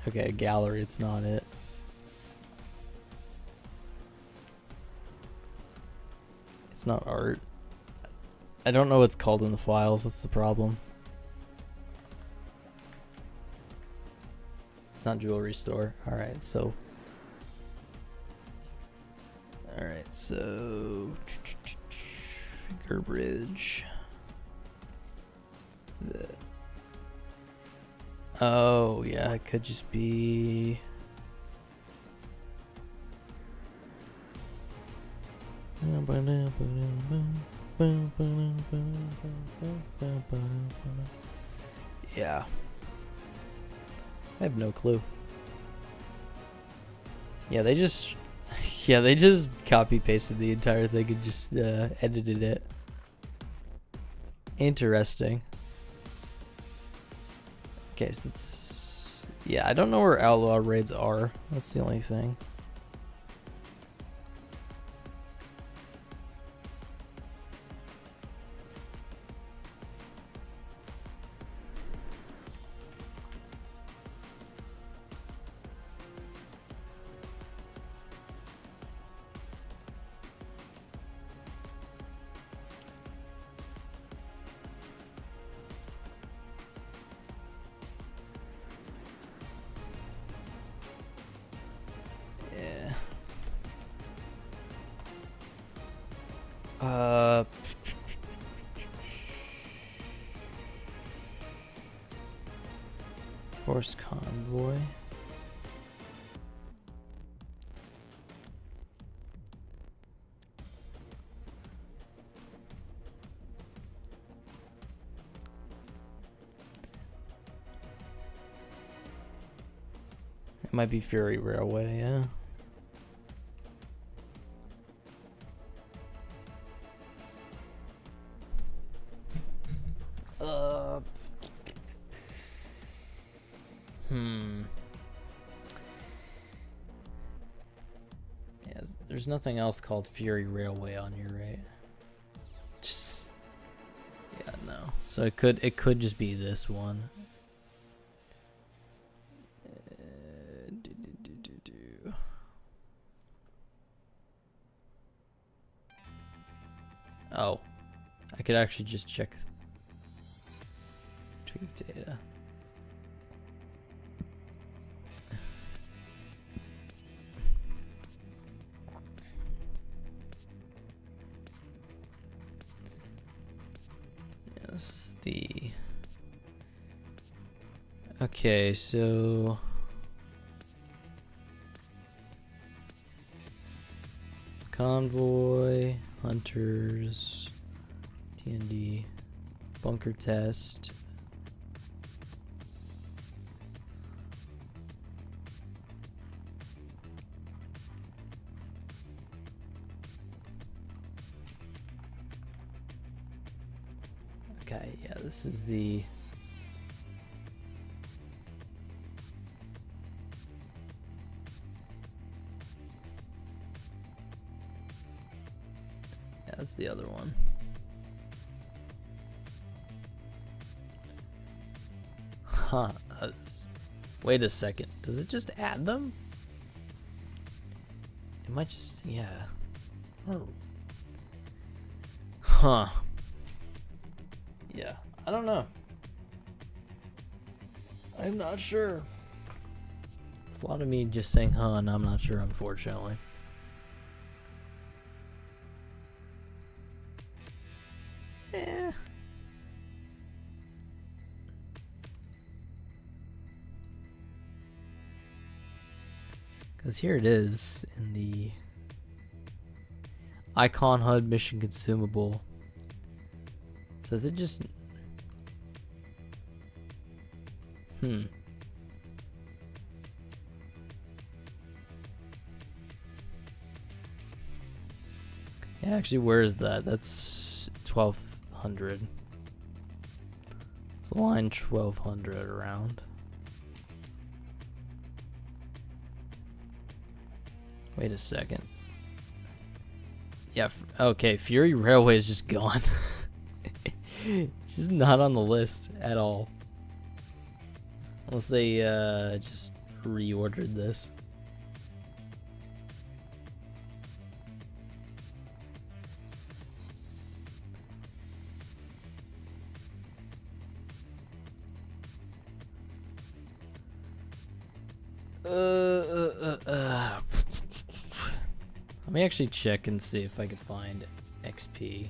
okay, gallery, it's not it. It's not art. I don't know what's called in the files, that's the problem. It's not jewelry store. Alright, so... Alright, so... Gerbridge. Oh, yeah, it could just be... Yeah. I have no clue. Yeah, they just copy pasted the entire thing and just edited it. Interesting. Okay, so it's... Yeah, I don't know where outlaw raids are. That's the only thing. Force convoy. It might be Fury Railway, yeah. Yes, there's nothing else called Fury Railway on here, right? Yeah, no. So it could just be this one. Oh, I could actually just check tweak data. Yeah, this is the... Okay, so... Convoy, Hunters, TND, Bunker Test. Okay, yeah, this is the... Yeah, that's the other one. Huh. Wait a second. Does it just add them? It might just... Yeah. Oh. Huh. Yeah. I don't know. I'm not sure. It's a lot of me just saying, huh, and I'm not sure, unfortunately. Yeah. Because here it is in the Icon HUD mission consumable. Says it just... Yeah, actually, where is that? That's 1200. It's line 1200 around. Wait a second. Yeah, okay, Fury Railway is just gone. It's just not on the list at all. Unless they just reordered this. Let me actually check and see if I can find XP.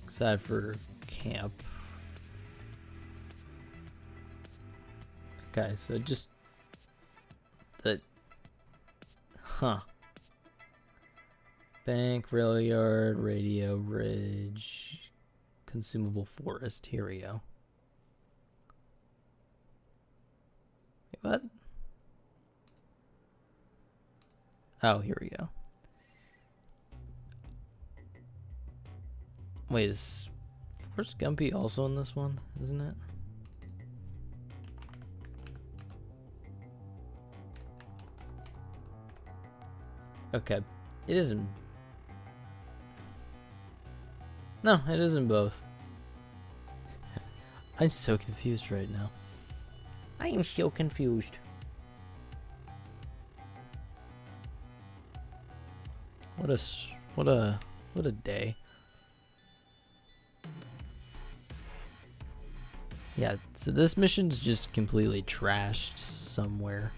Except for camp. Okay, so just the bank, rail yard, radio, ridge, consumable forest. Here we go. Wait, what? Oh, here we go. Wait, is Forrest Gumpy also in this one? Isn't it? Okay, it isn't. No, it isn't both. I'm so confused right now. I am so confused. What a day. Yeah, so this mission's just completely trashed somewhere.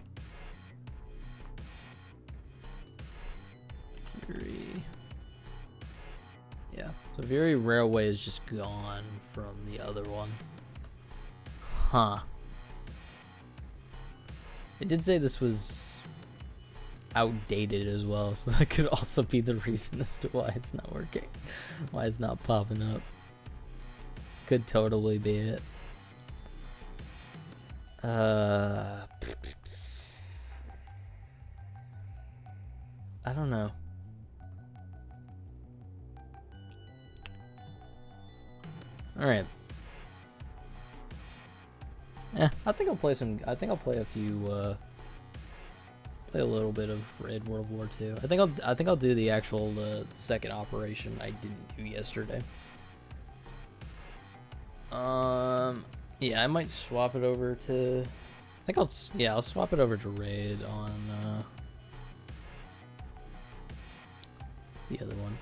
Yeah, so The Fury Railway is just gone from the other one. Huh. It did say this was outdated as well, so that could also be the reason as to why it's not working. Why it's not popping up. Could totally be it. I don't know. Alright. I think I'll play some. I think I'll play a few. Play a little bit of Red World War 2. I think I'll do the actual second operation I didn't do yesterday. Yeah, I might swap it over to. I'll swap it over to Raid on the other one.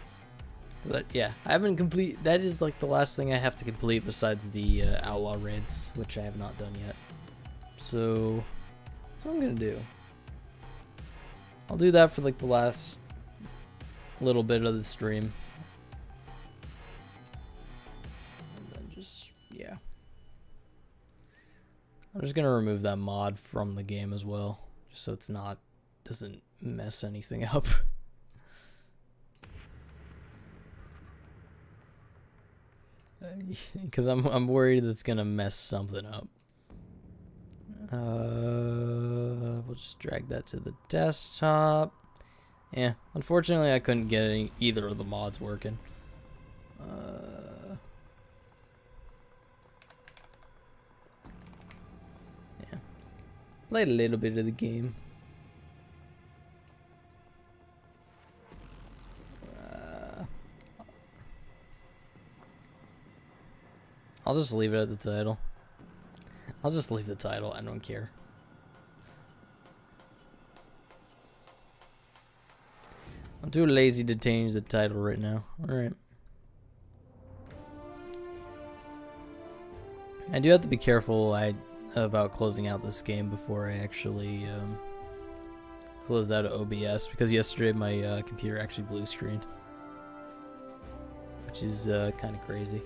But yeah, I haven't complete. That is like the last thing I have to complete besides the outlaw raids, which I have not done yet. So that's what I'm gonna do. I'll do that for like the last little bit of the stream, and then just yeah. I'm just gonna remove that mod from the game as well, just so it's not doesn't mess anything up. Because I'm worried that's gonna mess something up. We'll just drag that to the desktop. Yeah, unfortunately I couldn't get either of the mods working. Yeah, played a little bit of the game. I'll just leave it at the title. I'll just leave the title. I don't care. I'm too lazy to change the title right now. Alright. I do have to be careful about closing out this game before I actually close out of OBS, because yesterday my computer actually blue screened, which is kind of crazy.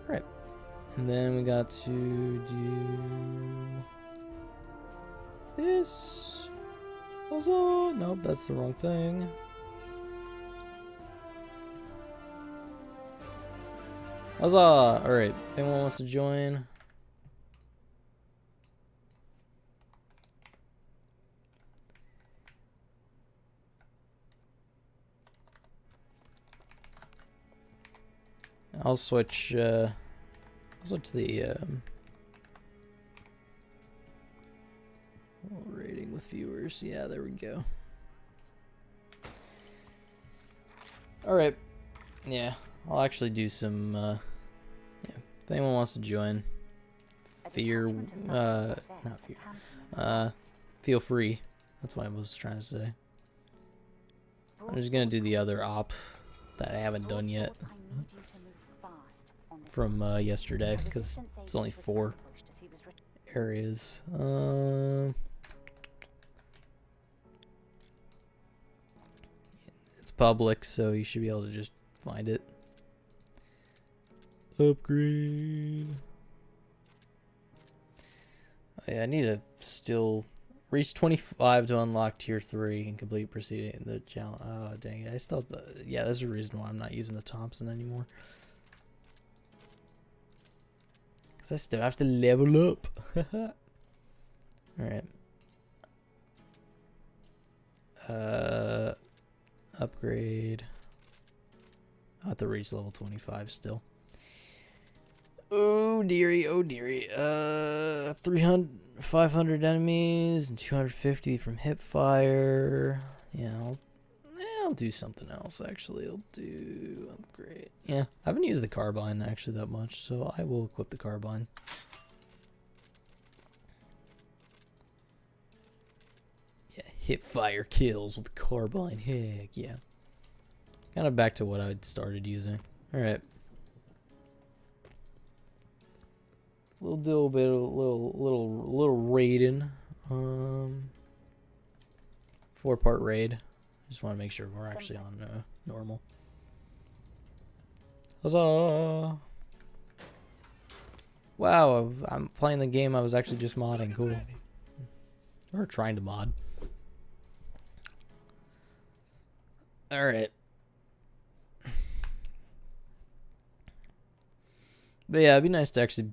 Alright. And then we got to do this. Also, nope, that's the wrong thing. Huzzah! Alright, if anyone wants to join. I'll switch the rating with viewers. Yeah, there we go. Alright. Yeah, I'll actually do some yeah. If anyone wants to join, not fear. Feel free. That's what I was trying to say. I'm just gonna do the other op that I haven't done yet from yesterday, because it's only 4 areas. It's public, so you should be able to just find it. Upgrade. Oh, yeah, I need to still reach 25 to unlock tier 3 and complete proceeding the challenge. Oh, dang it. I still yeah, there's a reason why I'm not using the Thompson anymore. Because I still have to level up. Alright. Upgrade. I have to reach level 25 still. Oh dearie, oh dearie. 500 enemies and 250 from hip fire. Yeah, I'll do something else actually. I'll do upgrade. Yeah, I haven't used the carbine actually that much, so I will equip the carbine. Yeah, hip fire kills with the carbine. Heck yeah. Kind of back to what I'd started using. Alright. Little raiding. 4-part raid. Just want to make sure we're actually on normal. Huzzah! Wow, I'm playing the game I was actually just modding. Cool. Or trying to mod. Alright. But yeah, it'd be nice to actually,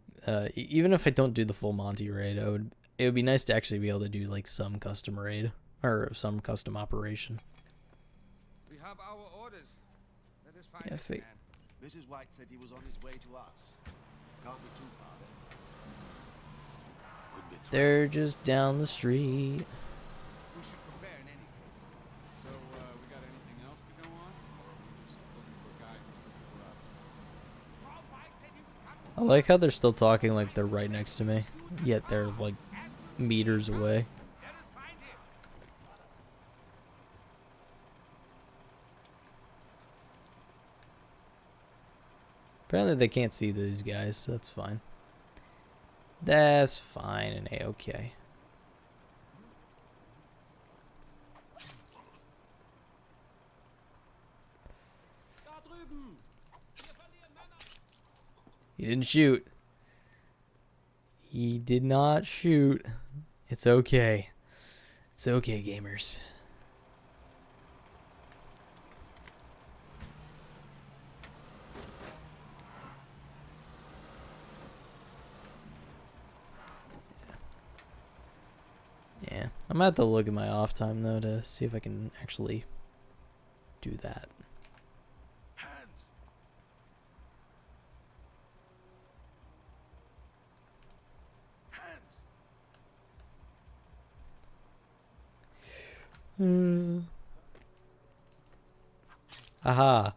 even if I don't do the full Monty raid, it would be nice to actually be able to do like some custom raid or some custom operation. We have our orders. Let us find Yeah, this man. Mrs. White said he was on his way to us. Can't be too far then. Could be They're just down the street. We should prepare in any case. So, we got anything else to go on? Or are we just looking for a guy who's looking for us? Frau White said he was coming. I like how they're still talking like they're right next to me, yet they're like meters away. Let us find him. Apparently they can't see these guys, so that's fine. That's fine and A-okay. He didn't shoot. He did not shoot. It's okay. It's okay, gamers. Yeah, I'm gonna have to look at my off time though to see if I can actually do that. hands. Hands. Aha.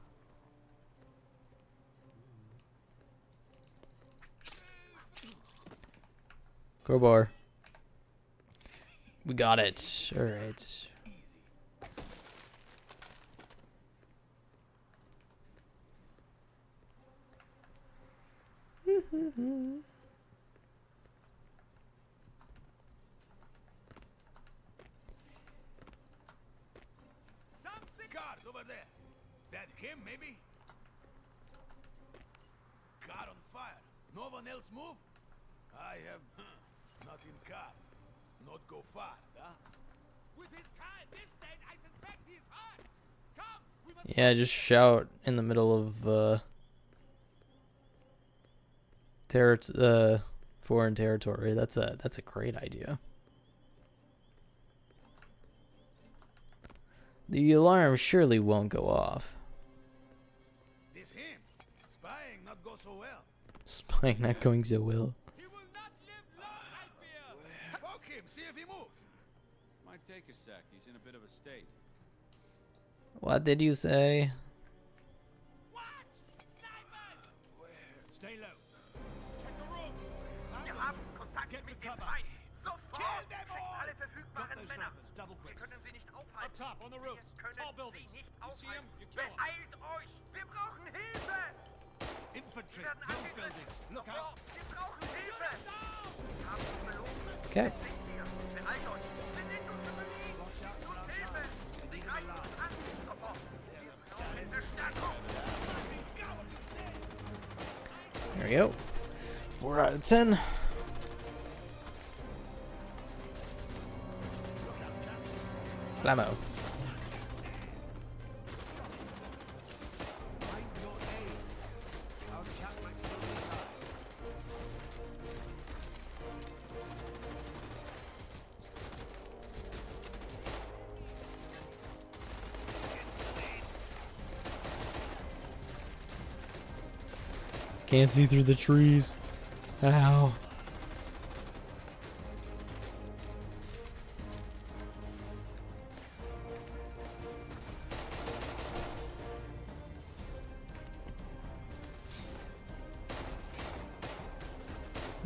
Crowbar. We got it. Alright. Something guards over there. That him, maybe? Car on fire. No one else move? I have not in car. Not go far, huh? With his car in this state, I suspect he's hurt. Come, we must. Yeah, just shout in the middle of foreign territory. That's a great idea. The alarm surely won't go off. This him. Spying not go so well. Spying not going so well. He will not live long, I fear. Poke him, see if he moves. Might take a sec. He's in a bit of a state. What did you say? Watch! Snipers! Stay low. Check the roofs! Wir haben Kontakt Get mit the dem cover. Feind. Kill Sofort! them Schickt all. alle Drop verfügbaren those Männer. snipers. Double Wir quick. können sie nicht Up aufhalten. top, on the roofs. Wir können Tall sie buildings. nicht You see him? aufhalten. You kill him. Beeilt euch! Wir brauchen Hilfe! Infantry. Wir werden Build angegriffen! buildings. Look out. Sofort! Wir brauchen Hilfe! Wir haben uns belogen. Okay. Es liegt hier. Beeilt euch! Wir sind uns bemüht! Gebt uns Hilfe! Sie greifen uns an! Sofort! Wir brauchen Verstärkung! There we go. 4 out of 10. Blammo. Find your aim. Our chap might still be alive. Can't see through the trees. Ow.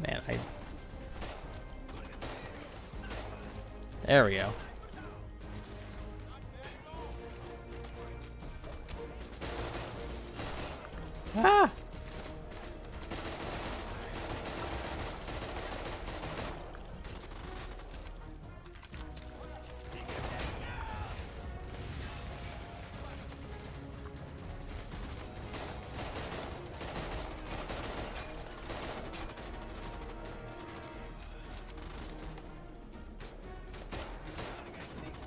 Man, There we go. Ah!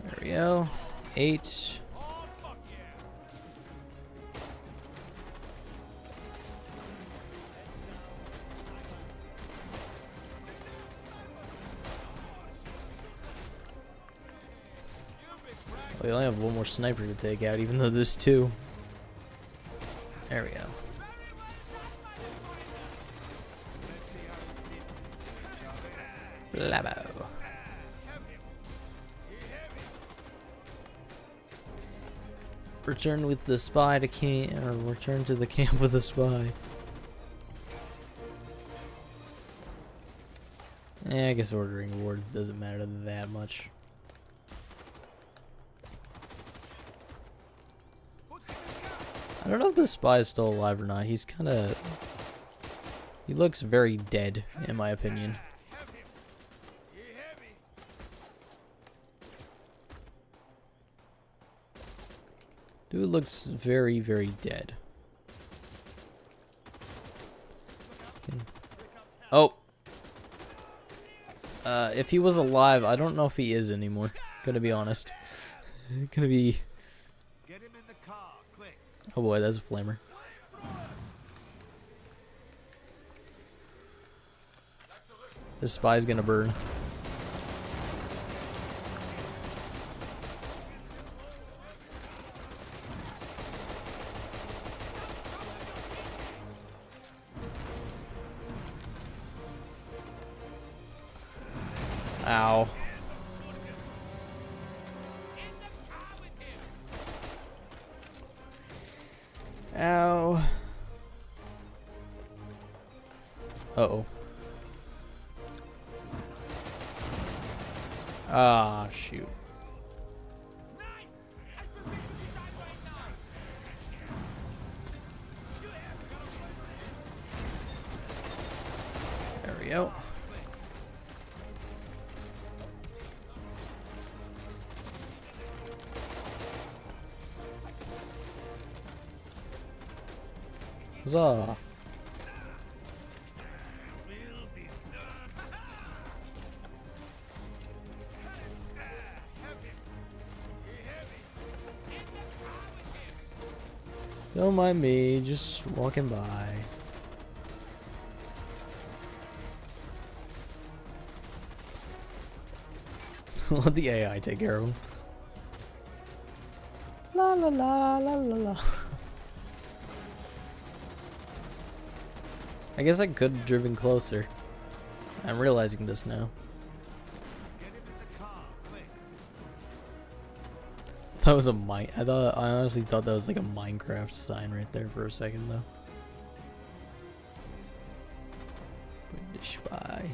There we go. 8. We only have one more sniper to take out, even though there's 2. There we go. Blabo. Return with the spy to camp, or return to the camp with the spy. I guess ordering rewards doesn't matter that much. I don't know if the spy is still alive or not. He's kind of... He looks very dead, in my opinion. Dude looks very, very dead. Oh! If he was alive, I don't know if he is anymore. Gonna be honest. Gonna be... Get him in the car, quick. Oh boy, that's a flamer. This spy's gonna burn. Ow. Ow. Uh-oh. Ah, shoot. There we go. Huzzah. Don't mind me, just walking by. Let the AI take care of him. La la la la la la. I guess I could have driven closer. I'm realizing this now. Get him in the car, quick. That was a I honestly thought that was like a Minecraft sign right there for a second though. British spy.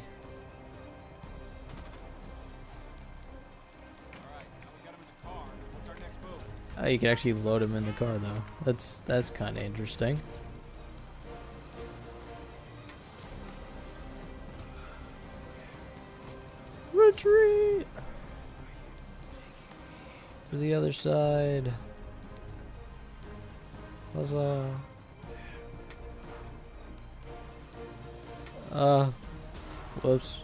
Alright, now we got him in the car. What's our next move? Oh, you can actually load him in the car though. That's kind of interesting. Retreat to the other side. Huzzah. Whoops.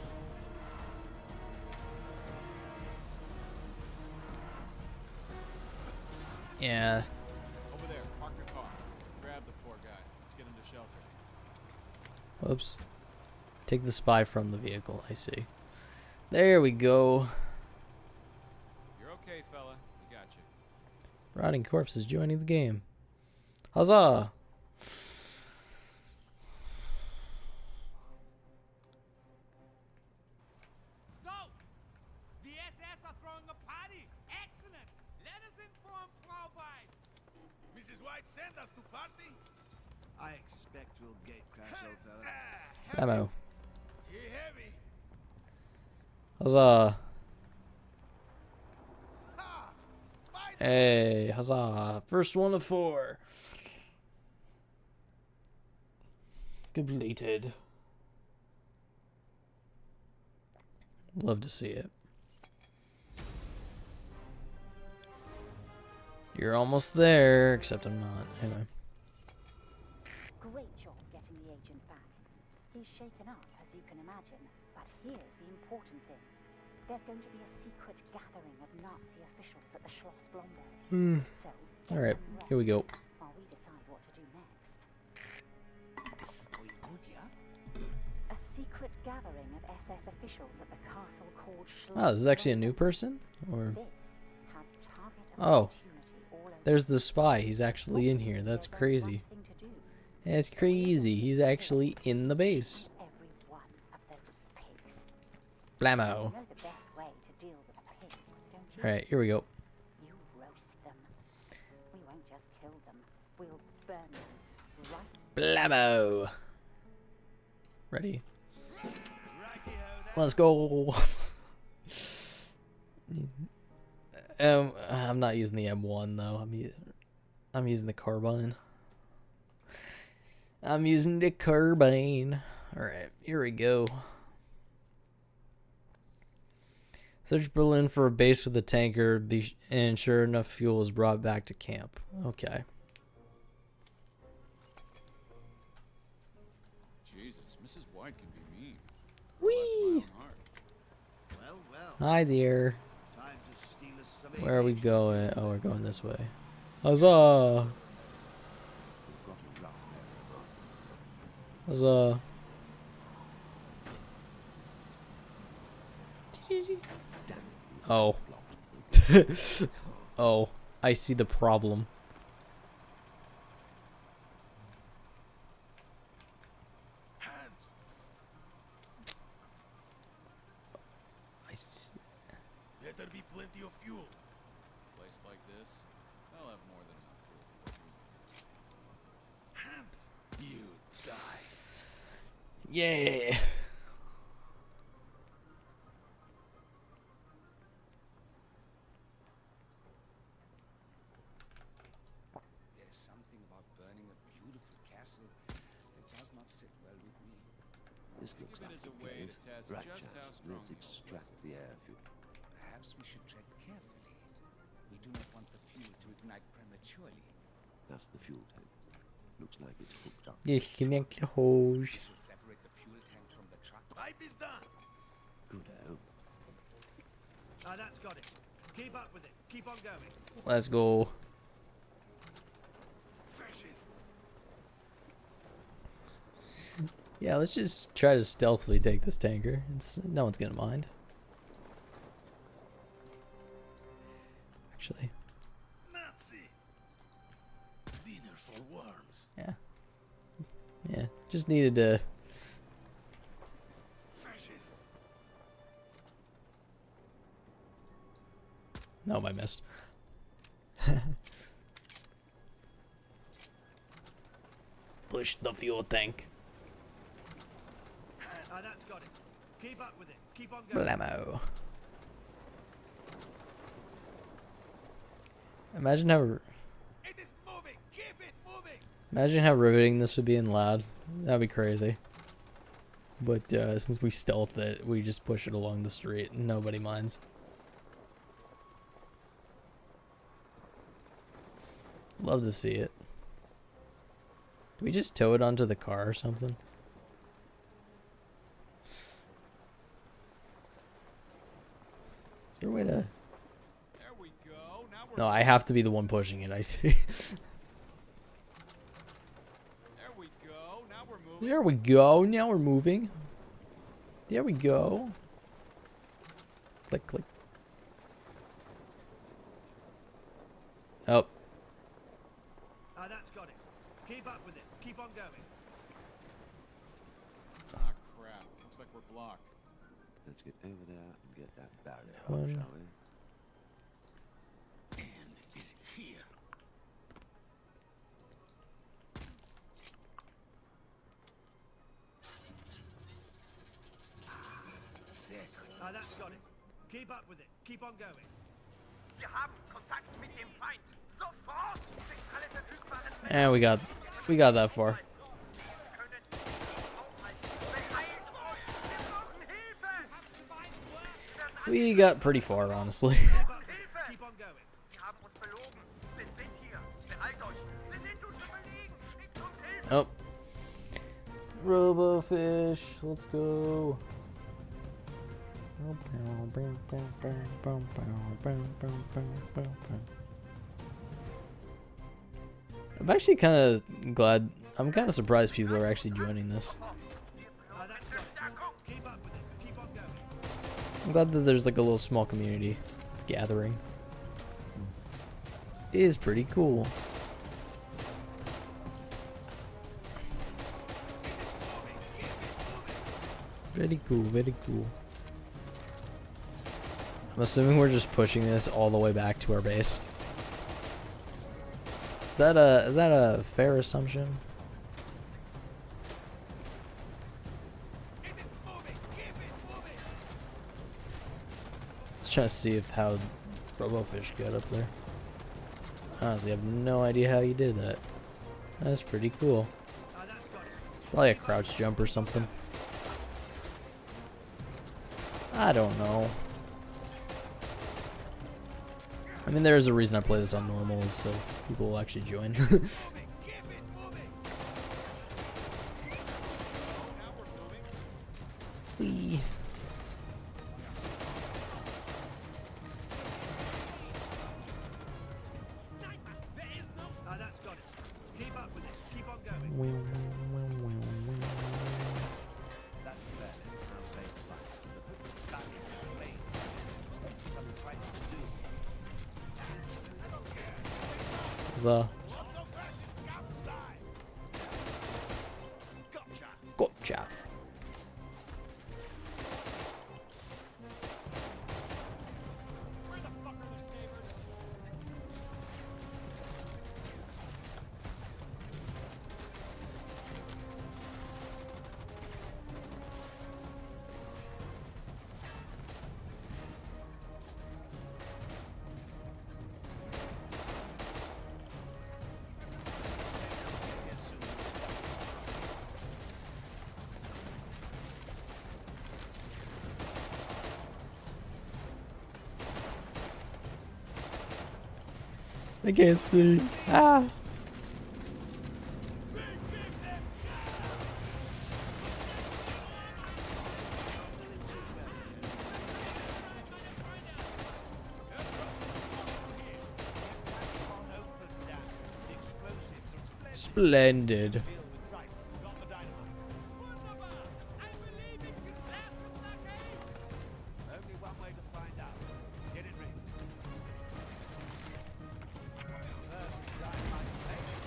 Yeah. Over there, park your car. Grab the poor guy. Let's get him to shelter. Whoops. Take the spy from the vehicle, I see. There we go. You're okay, fella. We got you. Rotting corpses joining the game. Huzzah! So, the SS are throwing a party. Excellent. Let us inform Frau White. Mrs. White sent us to party. I expect we'll gate crash, old fella. Ammo. He heavy. Huzzah! Ha! Fight! Hey, huzzah! First one of 4. Completed. Love to see it. You're almost there, except I'm not. Anyway. Great job getting the agent back. He's shaken up, as you can imagine, but here's the important thing. There's going to be a secret gathering of Nazi officials at the Schloss Blomberg. So, get Alright, them here we go. ready while we decide what to do next. It's going good, yeah? A secret gathering of SS officials at the castle called Schloss Oh, this is actually a new Blomberg. person? Or This has target Oh, opportunity all over. there's the spy. He's actually in here. That's crazy. That's crazy. He's actually in the base. Every one of those pigs. Blammo. You know the best way to deal with a pig, don't you? Alright, here we go. You roast them. We won't just kill them. We'll burn them right. Blammo. Ready? Let's go. I'm not using the M1 though. I'm using the carbine. I'm using the carbine. Alright, here we go. Search Berlin for a base with a tanker and sure enough fuel is brought back to camp. Okay. Jesus, Mrs. White can be mean. Whee! Well, well. Hi there. Time to steal us some Where are we aviation. going? Oh, we're going this way. Huzzah! We've got a lot there. Huzzah. Oh. Oh, I see the problem. Hands. I see. Better be plenty of fuel. Place like this, they'll have more than enough food. Hands. You die. Yeah. There's something about burning a beautiful castle that does not sit well with me. This Think looks of it like as a the way to place. test Right, just how Chance. strong Let's your extract presence. the air fuel. Perhaps we should tread carefully. We do not want the fuel to ignite prematurely. That's the fuel tank. Looks like it's hooked up. Disconnect the hose. We shall separate the fuel tank from the truck. Pipe is done. Good hope. Ah, that's got it. Keep up with it. Keep on going. Let's go. Fascist. Yeah, let's just try to stealthily take this tanker. No one's gonna mind. Actually, Nazi. Dinner for worms. yeah. Yeah, just needed to... Fascist. Nope, I missed. Push the fuel tank. Ah, that's got it. Keep up with it. Keep on going. Blammo. Imagine how... It is moving. Keep it moving. Imagine how riveting this would be in loud. That'd be crazy. But since we stealth it, we just push it along the street and nobody minds. Love to see it. Do we just tow it onto the car or something? Is there a way to... There we go. Now we're No, I have to be the one pushing it, I see. There we go. Now we're moving. There we go. Now we're moving. There we go. Click, click. Oh. Ah, that's got it. Keep up with it. Keep on going. Ah, crap. Looks like we're blocked. Let's get over there and get that barrier One. up, shall we? End is here. Sick. Ah, that's got it. Keep up with it. Keep on going. Wir haben Kontakt mit dem Feind. Sofort sich alle verfügbaren And we got that far. können aufhalten. Beeilt euch! Wir brauchen Hilfe! We got pretty far, honestly. Keep up with it. Hilfe! Keep on going. Sie haben uns belogen. Sie sind hier. Beeilt euch! Sie sind uns überlegen! Schickt uns Hilfe! Oh. Robofish, let's go. I'm actually kind of glad. I'm kind of surprised people are actually joining this. I'm glad that there's like a little small community that's gathering. It is pretty cool. Very cool, very cool. I'm assuming we're just pushing this all the way back to our base. Is that a fair assumption? It is moving. Keep it moving. Let's try to see if how Robofish got up there. Honestly, I have no idea how you did that. That's pretty cool. Probably a crouch jump or something. I don't know. I mean, there is a reason I play this on normal, is so people will actually join. Keep it moving. Whee. Sniper. There is no. That's got it. Keep up with it. Keep on going. That's fair. I'll say it twice. That is plain. What I'm trying to do. Gotcha. Where the fuck are the sabers? I can't see. Ah. Splendid. Only one way to find out. Get it ready. First, try my face.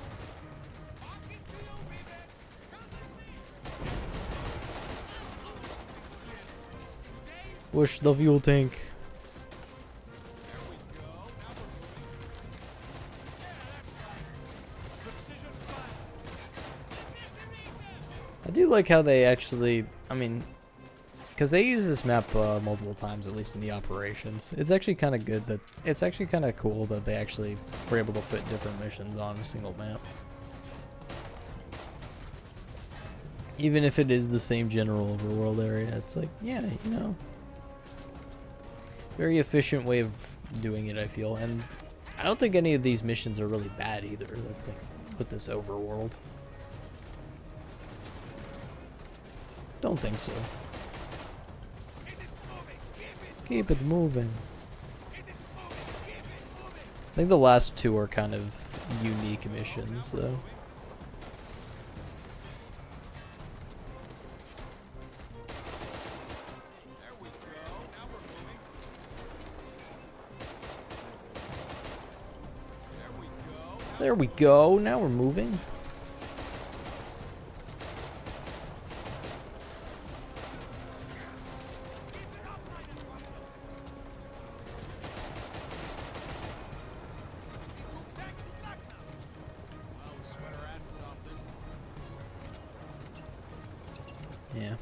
Push the fuel tank. I do like how they actually, I mean, because they use this map multiple times, at least in the operations. It's actually kind of good that, it's actually kind of cool that they actually were able to fit different missions on a single map. Even if it is the same general overworld area, it's like, yeah, you know. Very efficient way of doing it, I feel. And I don't think any of these missions are really bad either. That's like, with this overworld. Don't think so. Keep it moving. I think the last two are kind of unique missions, though. There we go. Now we're moving. Yeah.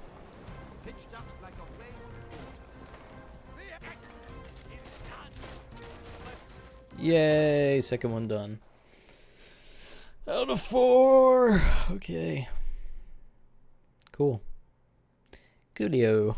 Pitched up like a wave of water. Yay, second one done. Out of 4. Okay. Cool. Coolio.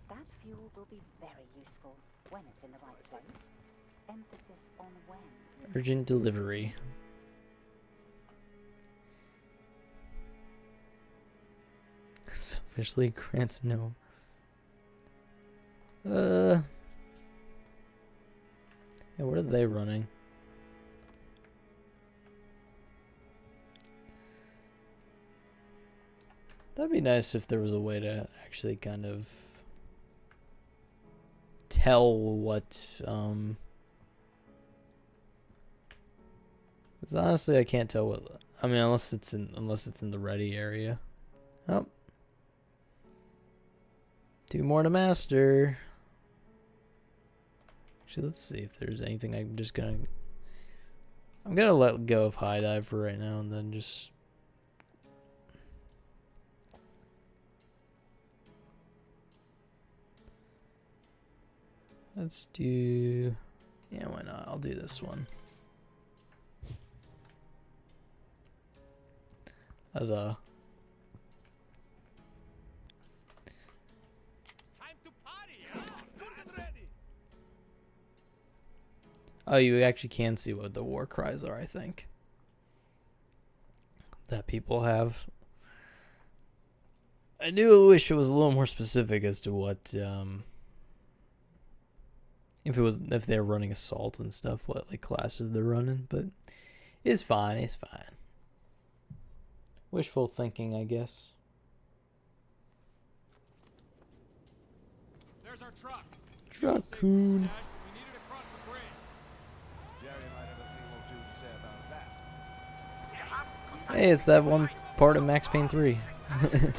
That fuel will be be very useful when it's in the right place. Emphasis on when. Urgent delivery. Selfishly grants no. Yeah, what are they running? That'd be nice if there was a way to actually kind of tell what, 'cause honestly I can't tell what, I mean, unless it's in the ready area. Oh. 2 more to master. Actually, let's see if there's anything I'm gonna let go of high dive for right now and then just let's do, yeah, why not? I'll do this one. As a Time to party, huh? Get ready. oh, you actually can see what the war cries are, I think. That people have. I do wish it was a little more specific as to what, if they're running assault and stuff, what like classes they're running, but it's fine, it's fine. Wishful thinking, I guess. There's our truck. Raccoon. We need it across the bridge. Jerry might have a thing or two to say about that. Hey, it's that one part of Max Payne 3. It's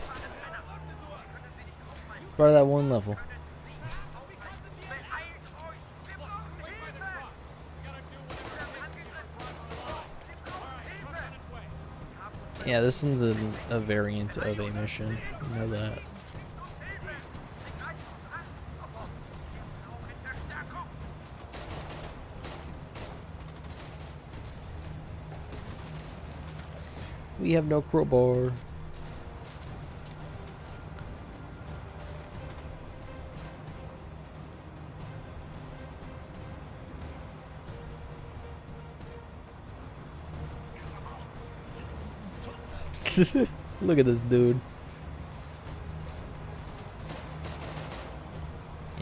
part of that one level. Just wait by the truck. We gotta do whatever it takes to get our truck on the line. All right, truck's on its way. Yeah, this one's a variant of a mission. You know that. We have no crowbar. Look at this dude.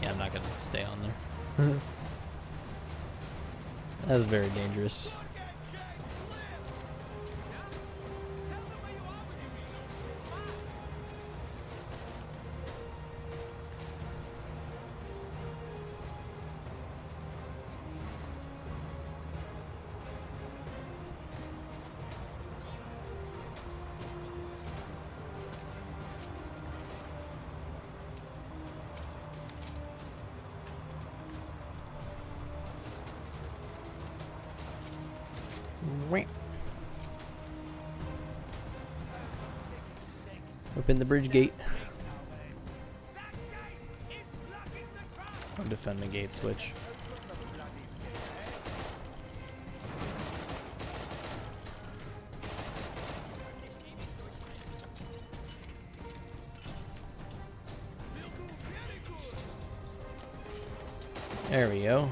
Yeah, I'm not gonna stay on there. That's very dangerous. Open the bridge gate. I'll defend the gate switch. There we go.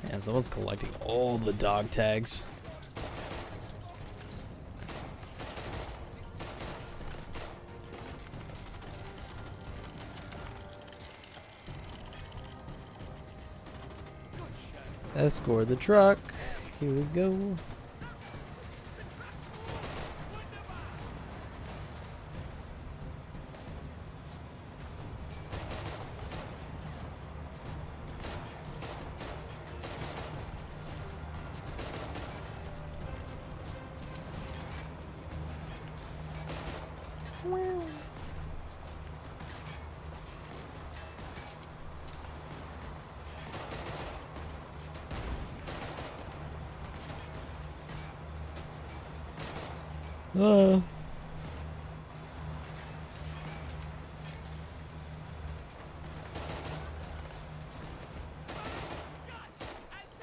And someone's collecting all the dog tags. Escort the truck. Here we go.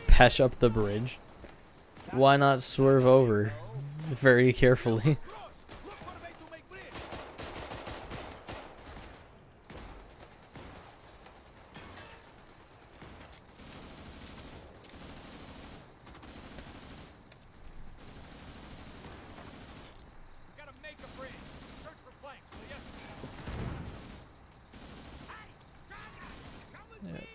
Patch up the bridge. Why not swerve over very carefully? Look for a way to make bridge. We gotta make a bridge. Search for planks, will ya? Yep.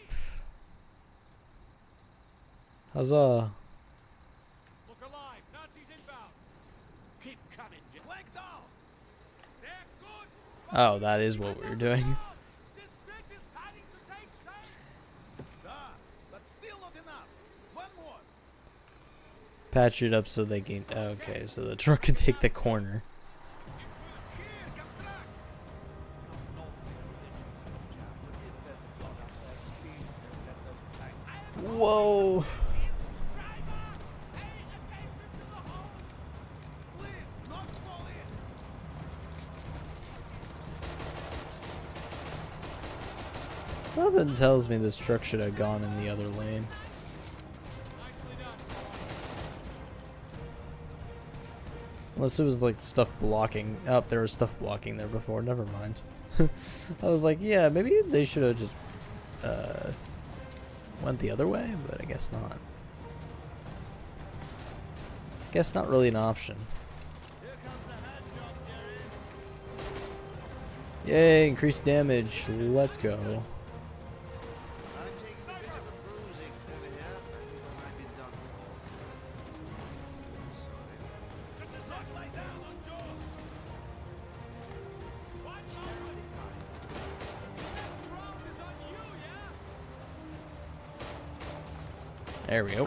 Huzzah. Look alive. Nazis inbound. Keep coming, Flank down. They're good. Oh, that is what we were doing. This bridge is starting to take shape. Da, but still not enough. One more. Patch it up so they can. Okay, so the truck can take the corner. Here, come track. Whoa. Please, not fall in. Something tells me this truck should have gone in the other lane. Nicely done. Unless it was like stuff blocking. Oh, there was stuff blocking there before. Never mind. I was like, yeah, maybe they should have just went the other way, but I guess not. Guess not really an option. Here comes the hand job, Jerry. Yay, increased damage. Let's go. I'm taking a bit of a bruising over here. I think I might be done for. Sorry. Just a sock lie down on Joe. One moment. Next round is on you, yeah? There we go.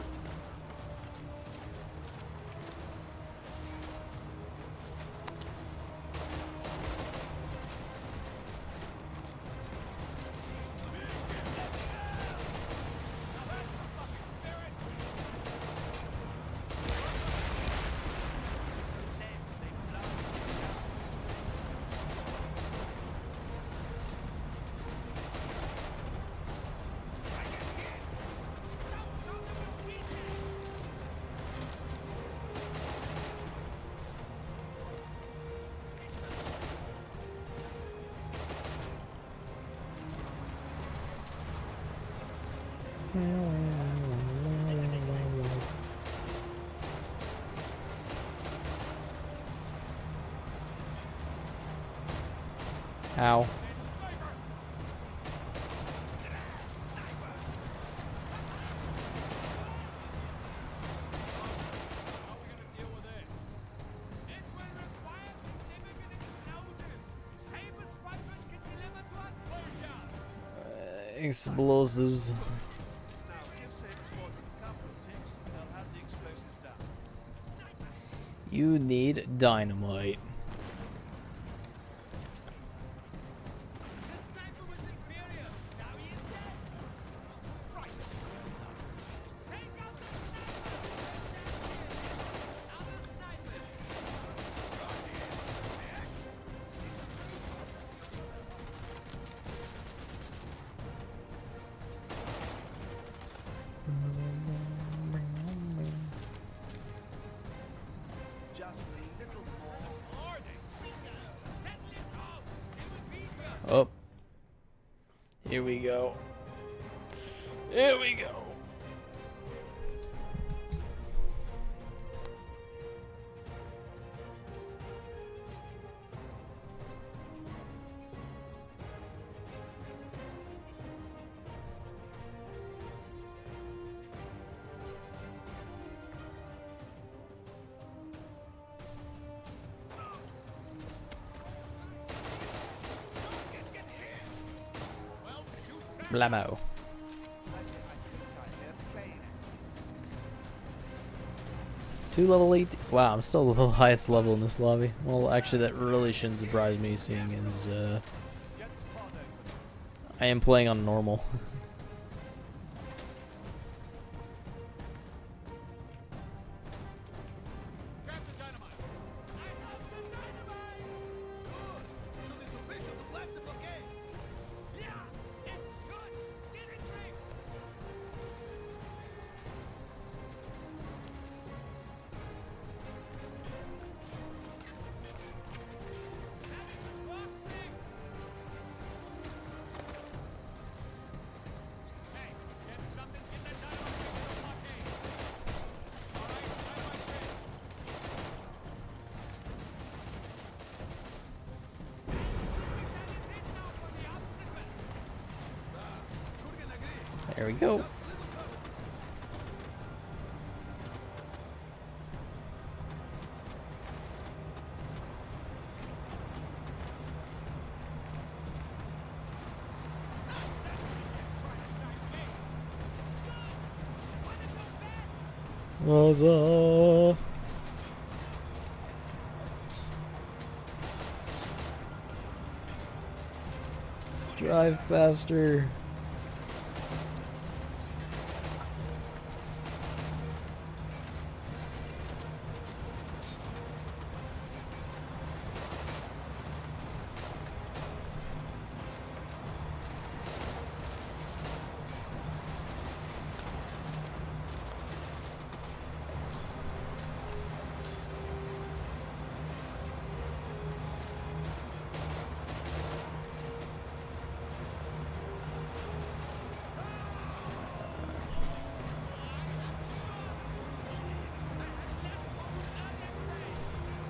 Ow. How are we gonna deal with this? It will require significant explosives. Saber Squadron can deliver to us. Flares down. Explosives. Now, if Saber Squadron come from ticks, they'll have the explosives down. You need dynamite. The sniper was inferior. Now he is dead. Right. Take out the sniper. Other snipers. Just a little more. Settle it down. It will be here. Oh. Here we go. Here we go. Blammo. I say, I think I hear the plane. 2 level 8. Wow, I'm still the highest level in this lobby. Well, actually, that really shouldn't surprise me, seeing as Get the pod open. I am playing on normal. Grab the dynamite. There we go. Huzzah! Drive faster.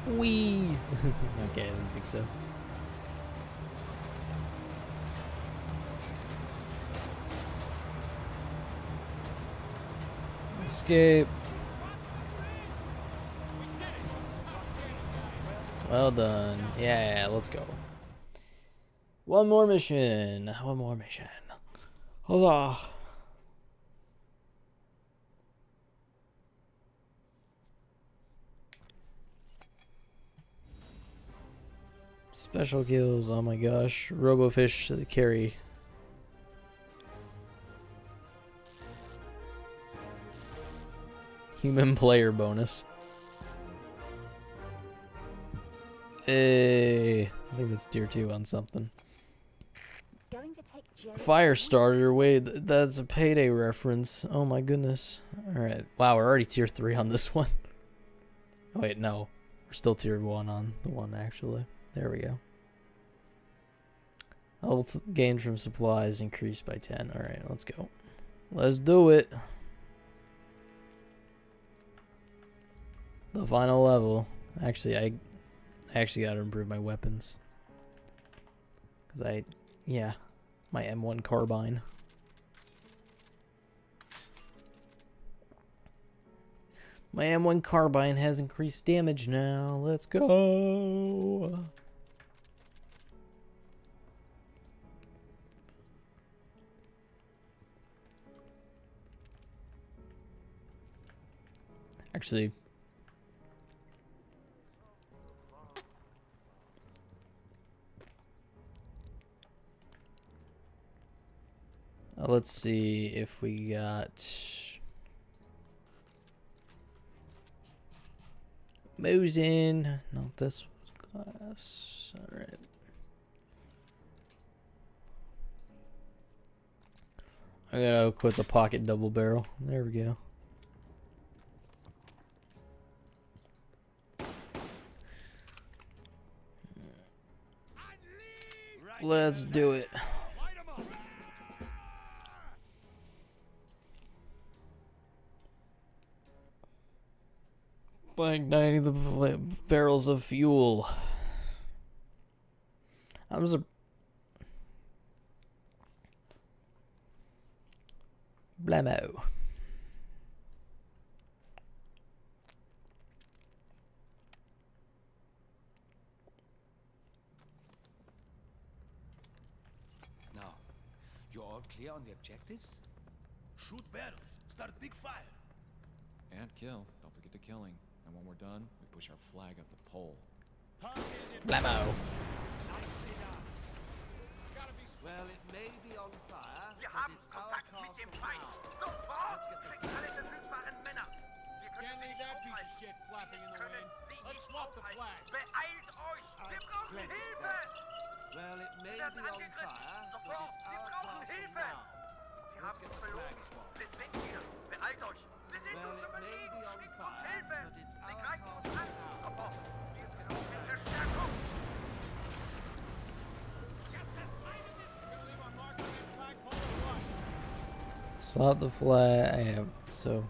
Wee. Okay, I didn't think so. Escape. Well done. Yeah, let's go. One more mission. One more mission. Huzzah. Special kills, oh my gosh. Robofish to the carry. Human player bonus. Hey, I think that's tier 2 on something. Going to take Jerry. Firestarter, wait, that's a Payday reference. Oh my goodness. Alright, wow, we're already tier 3 on this one. Oh, wait, no. We're still tier 1 on the one, actually. There we go. Health gained from supplies increased by 10. Alright, let's go. Let's do it. The final level. Actually, I actually got to improve my weapons. Because yeah, my M1 carbine. My M1 carbine has increased damage now. Let's go. Actually, let's see if we got Mosin. Not this class. All right. I gotta equip the pocket double barrel. There we go. Let's do it. By igniting the barrels of fuel. I'm just blammo. Now, you're all clear on the objectives? Shoot barrels. Start big fire. And kill. Don't forget the killing. And when we're done, we push our flag up the pole. Blammo. Well, it may be on fire, Wir but haben it's our Kontakt mit castle dem Feind. now. Sofort schickt alle verfügbaren Männer. Wir können Can't sie leave nicht that piece of aufhalten. shit flapping in the Können wind. sie Let's nicht swap the aufhalten. flag. Beeilt euch. Wir brauchen plenty of Hilfe. Well, it Wir may werden be on angegriffen. fire, but Sofort. it's Wir our brauchen castle Hilfe. now. Sie Let's haben get uns the flag belogen. swapped. Wir sind hier. Beeilt euch. Sie sind Well, uns it may überlegen. be on Schickt uns fire, Hilfe. but it's Sie our greifen uns castle an. now. Sofort. Wir brauchen Verstärkung. Swap the flag. Yeah, so.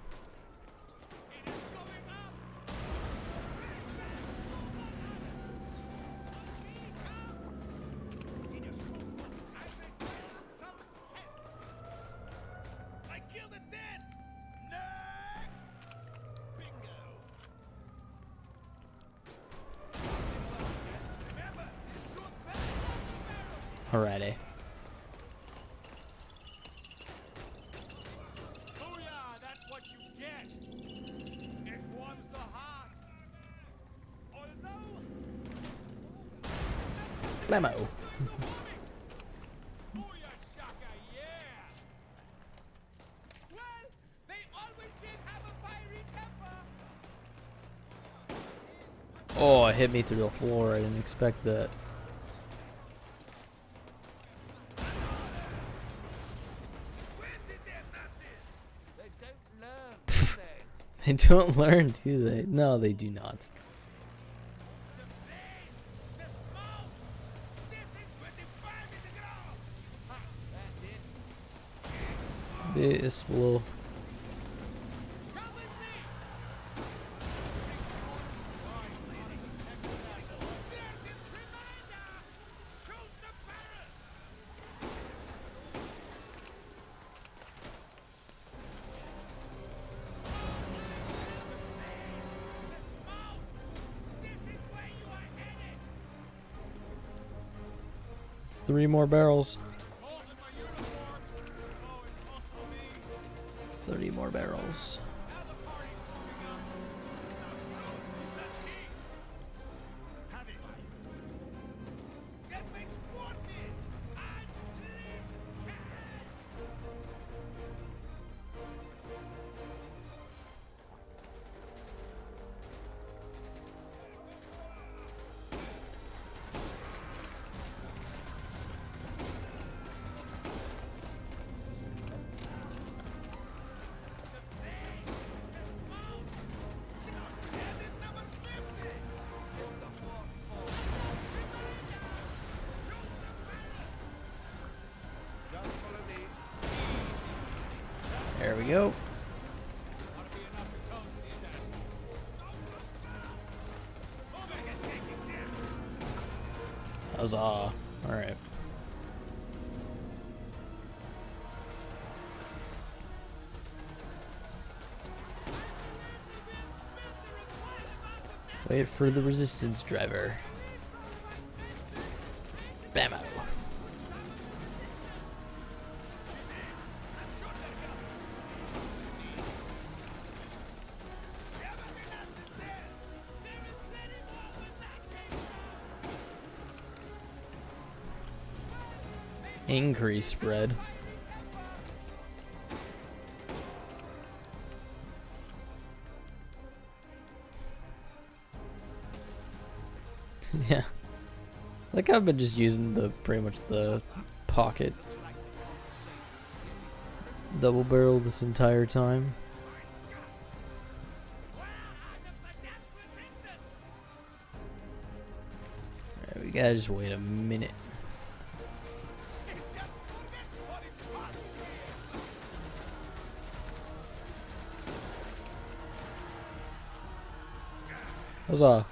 Alrighty. Booyah! That's what you get. It warms the heart. Although Blammo. Booyah shaka, yeah! Well, they always did have a fiery temper! Oh, it hit me through the floor. I didn't expect that. They don't learn, do they? They don't learn, do they? No, they do not. The flame! The smoke! This is where the fire is to grow! Ha! That's it. Explode. Come with me! There's his reminder! Shoot the barrel! This is where you are headed! It's 3 more barrels. Holes in my uniform! Oh, it's also me! 30 more barrels. Now the party's moving up! Have it. That makes 40! Just follow me. There we go. Ought to be enough to toast these assholes. Omega taking them! Huzzah. Alright. Wait for the resistance driver. Bammo. Increase spread. Yeah. Like I've been just using the pretty much the pocket double barrel this entire time. Alright, we gotta just wait a minute. Huzzah.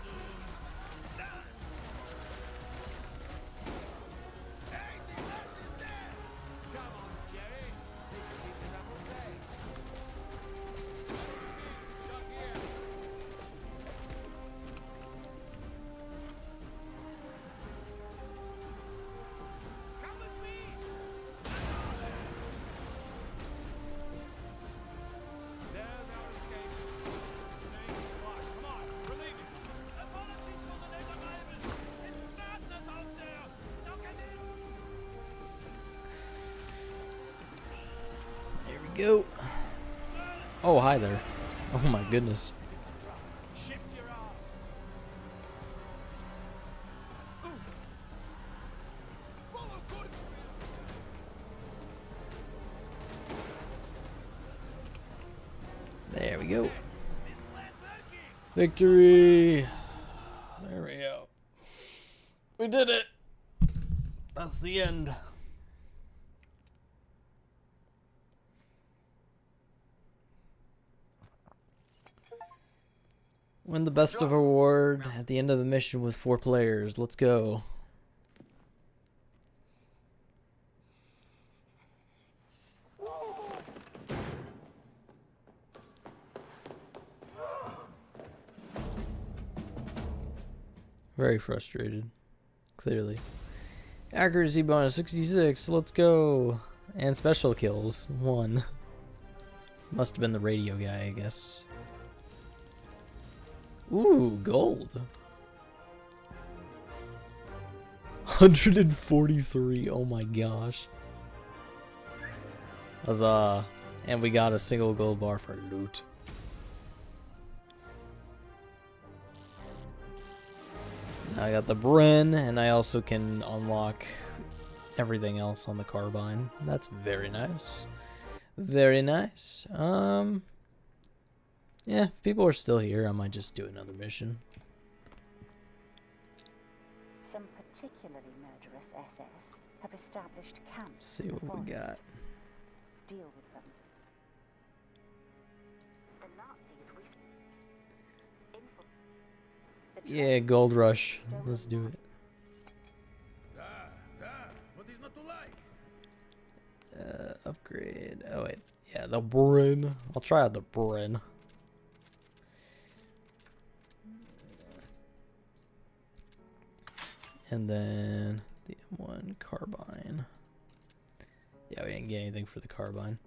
There we go. Oh, hi there. Oh my goodness. Shift your arm! Follow good! There we go. Victory! There we go. We did it! That's the end. Win the best of award at the end of the mission with 4 players. Let's go. Very frustrated, clearly. Accuracy bonus 66. Let's go. And special kills 1. Must have been the radio guy, I guess. Ooh, gold. 143. Oh my gosh. Huzzah. And we got a single gold bar for loot. Now I got the Bren, and I also can unlock everything else on the carbine. That's very nice. Very nice. Yeah, if people are still here, I might just do another mission. Some particularly murderous SS have established camps. Let's see in the what we forest. got. Deal with them. The Nazis we Yeah, Gold Rush. Let's do it. What is not to like? Upgrade. Oh wait, yeah, the Bren. I'll try out the Bren. And then the M1 carbine. Yeah, we didn't get anything for the carbine.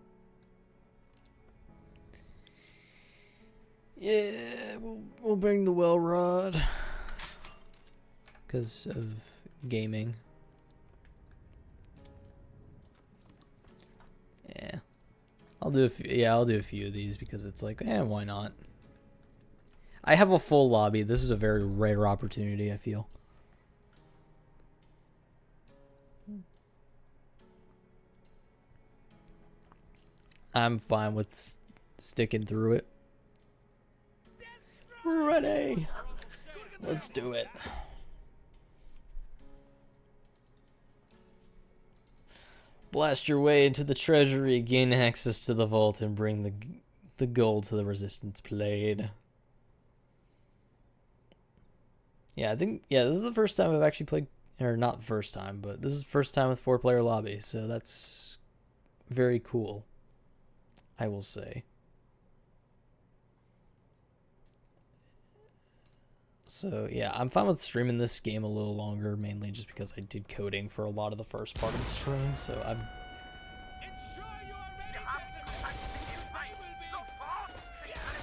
Yeah, we'll bring the well rod because of gaming. Yeah, I'll do a few. Yeah, I'll do a few of these because it's like, why not? I have a full lobby. This is a very rare opportunity, I feel. I'm fine with sticking through it. Ready? Let's do it. Blast your way into the treasury, gain access to the vault, and bring the gold to the resistance blade. Yeah, I think, yeah, this is the first time I've actually played, or not the first time, but this is the first time with 4-player lobby, so that's very cool, I will say. So yeah, I'm fine with streaming this game a little longer, mainly just because I did coding for a lot of the first part of the stream, so I'm...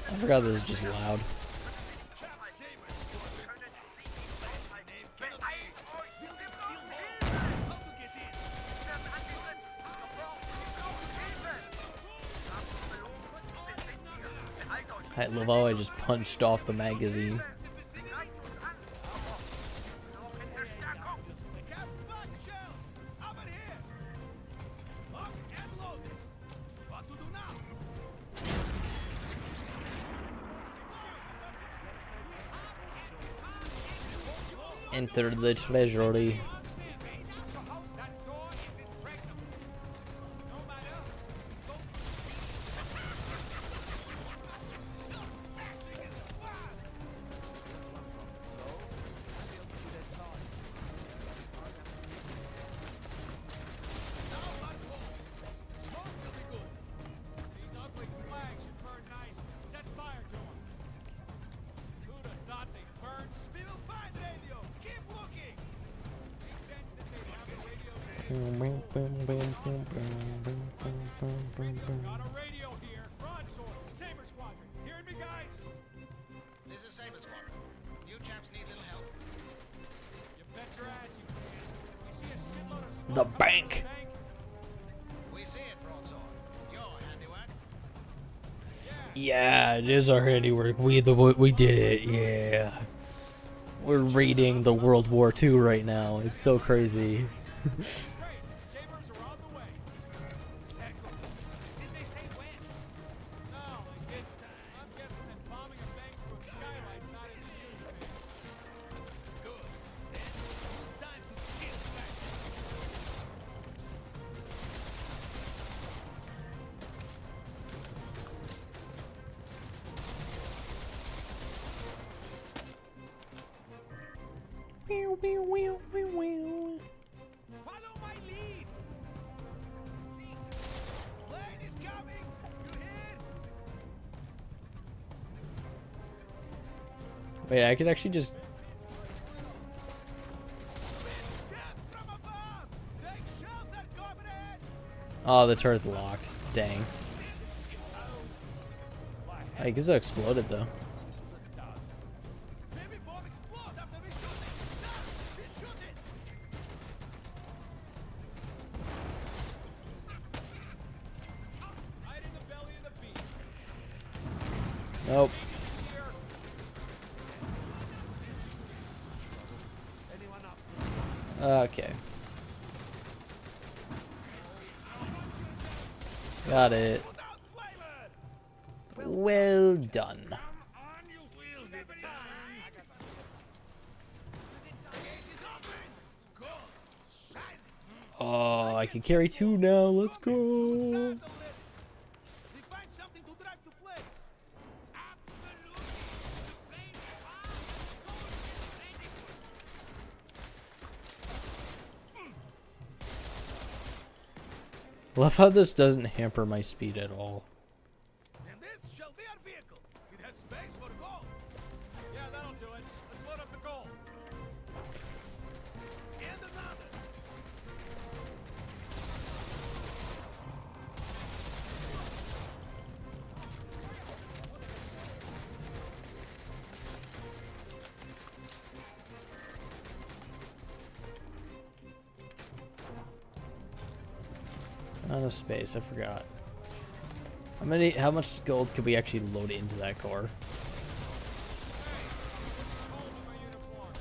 I forgot this is just loud. I love how I just punched off the magazine. Enter the treasury. Got a radio here. Broadsword. Saber Squadron. Hearing me, guys? This is Saber Squadron. You chaps need little help. You bet your ass you can. We see a shitload of smoke The coming bank. from the bank. We see it, Broadsword. Your handiwork. Yeah, it is our handiwork. We did it. Yeah, we're reading the World War II right now. It's so crazy. Great. Sabers are on the way. Exactly. Did they say when? No, they didn't. I'm guessing that bombing a bank through a skylight's not in the news of it. Good. Then it's time to kill back. Follow my lead. Plane is coming. You hear? Wait, I could actually just... Death from above. Oh, the turret's locked. Dang. I guess it exploded though. Maybe bomb explode after we shoot it. Now, we shoot it. Right in the belly of the beast. Nope. Here. Anyone up? Okay. Got it. Put out flavor. Well done. On you will get time. Gate is open. Go. Shine. Oh, I can carry 2 now. Let's go. We find something to drive to play. Absolutely. Love how this doesn't hamper my speed at all. And this shall be our vehicle. It has space for gold. Yeah, that'll do it. Let's load up the gold. And another. Not enough space, I forgot. How much gold could we actually load into that car? Holes in my uniform.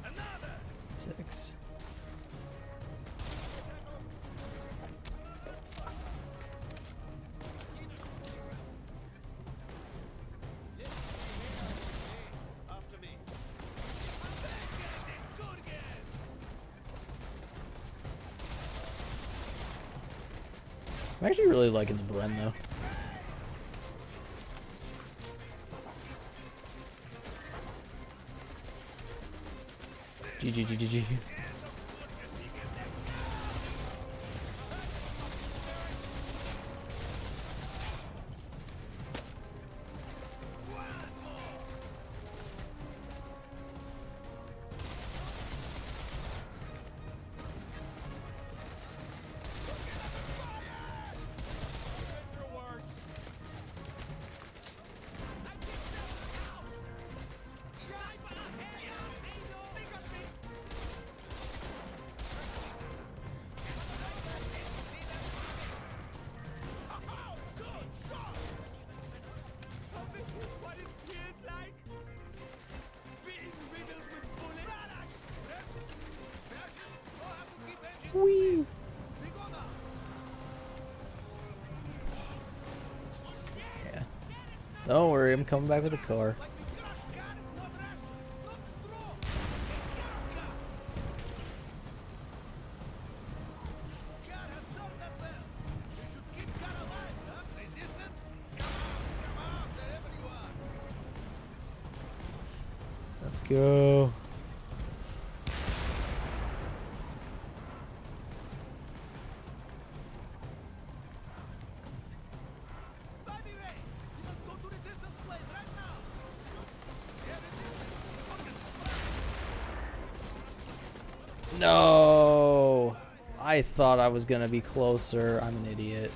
Another. 6. After me. It's good again. I'm actually really liking the Bren though. GG. Been through worse. Whee! Yeah. Don't worry, I'm coming back with a car. Let's go. No! I thought I was gonna be closer. I'm an idiot.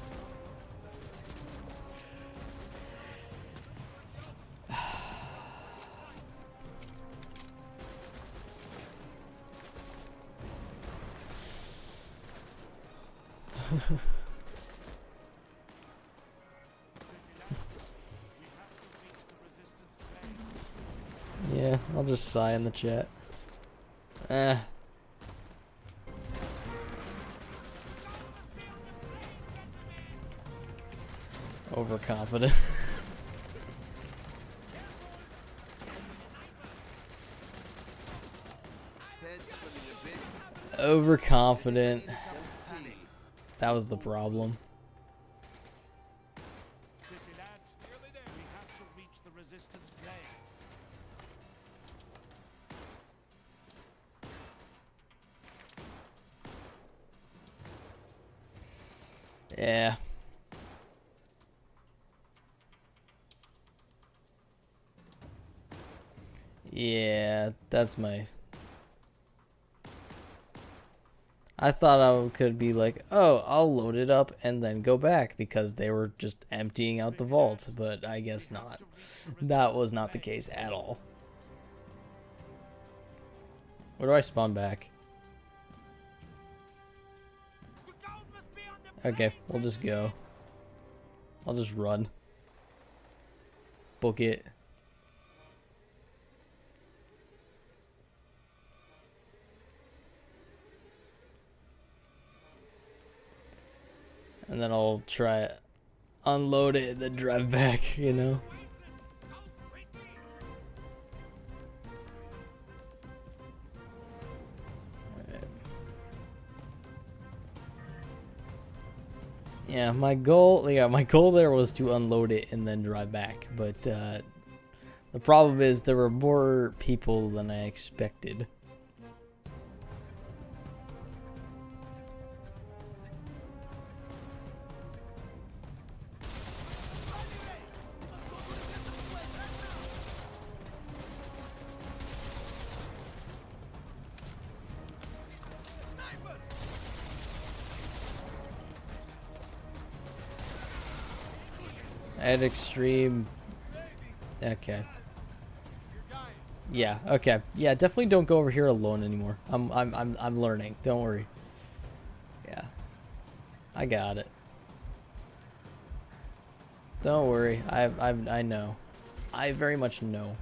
Yeah, I'll just sigh in the chat. Overconfident. Overconfident. That was the problem. Nearly there. We have to reach the resistance plane. Yeah. Yeah, that's my... I thought I could be like, oh, I'll load it up and then go back because they were just emptying out the vault, but I guess not. That was not the case at all. Where do I spawn back? Okay, we'll just go. I'll just run. Book it. And then I'll try it, unload it, and then drive back, you know? Alright. Yeah, my goal there was to unload it and then drive back, but the problem is there were more people than I expected. At extreme. Okay. Yeah. Okay. Yeah. Definitely don't go over here alone anymore. I'm learning. Don't worry. Yeah. I got it. Don't worry. I know. I very much know.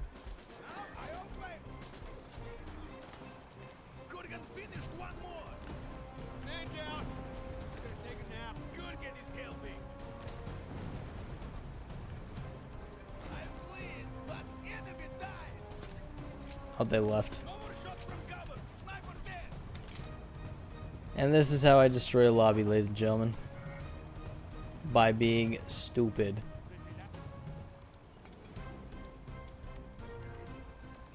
Oh, they left. And this is how I destroy a lobby, ladies and gentlemen. By being stupid.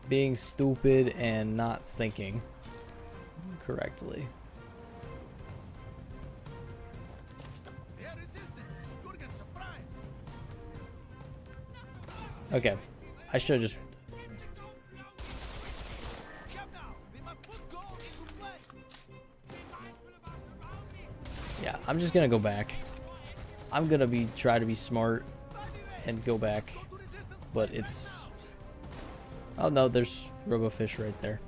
Being stupid and not thinking correctly. Okay. I should have just... Yeah, I'm just gonna go back. I'm gonna try to be smart and go back. But it's... Oh no, there's RoboFish right there.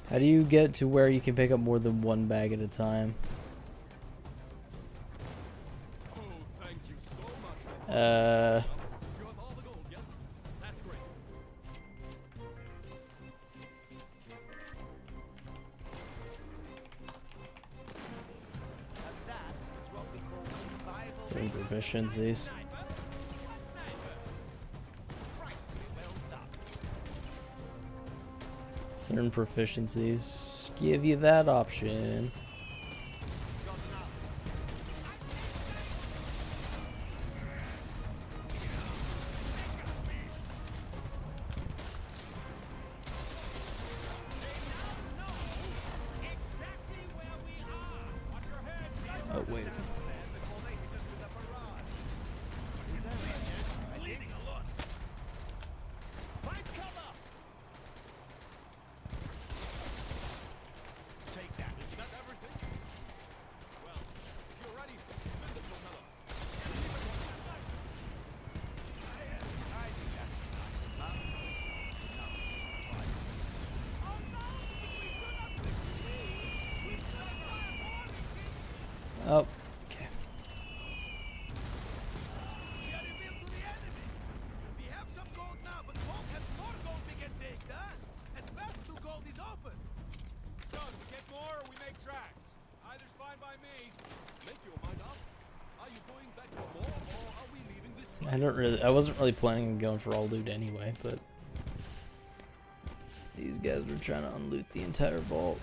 How do you get to where you can pick up more than one bag at a time? Some proficiencies. Certain proficiencies give you that option. Oh wait. Oh, okay. We have some gold now, but Volk has more gold we can take, huh? And path to gold is open. So, do we get more or we make tracks? Either's fine by me. Make your mind up. Are you going back for more, or are we leaving this? I wasn't really planning on going for all loot anyway, but these guys were trying to unloot the entire vault.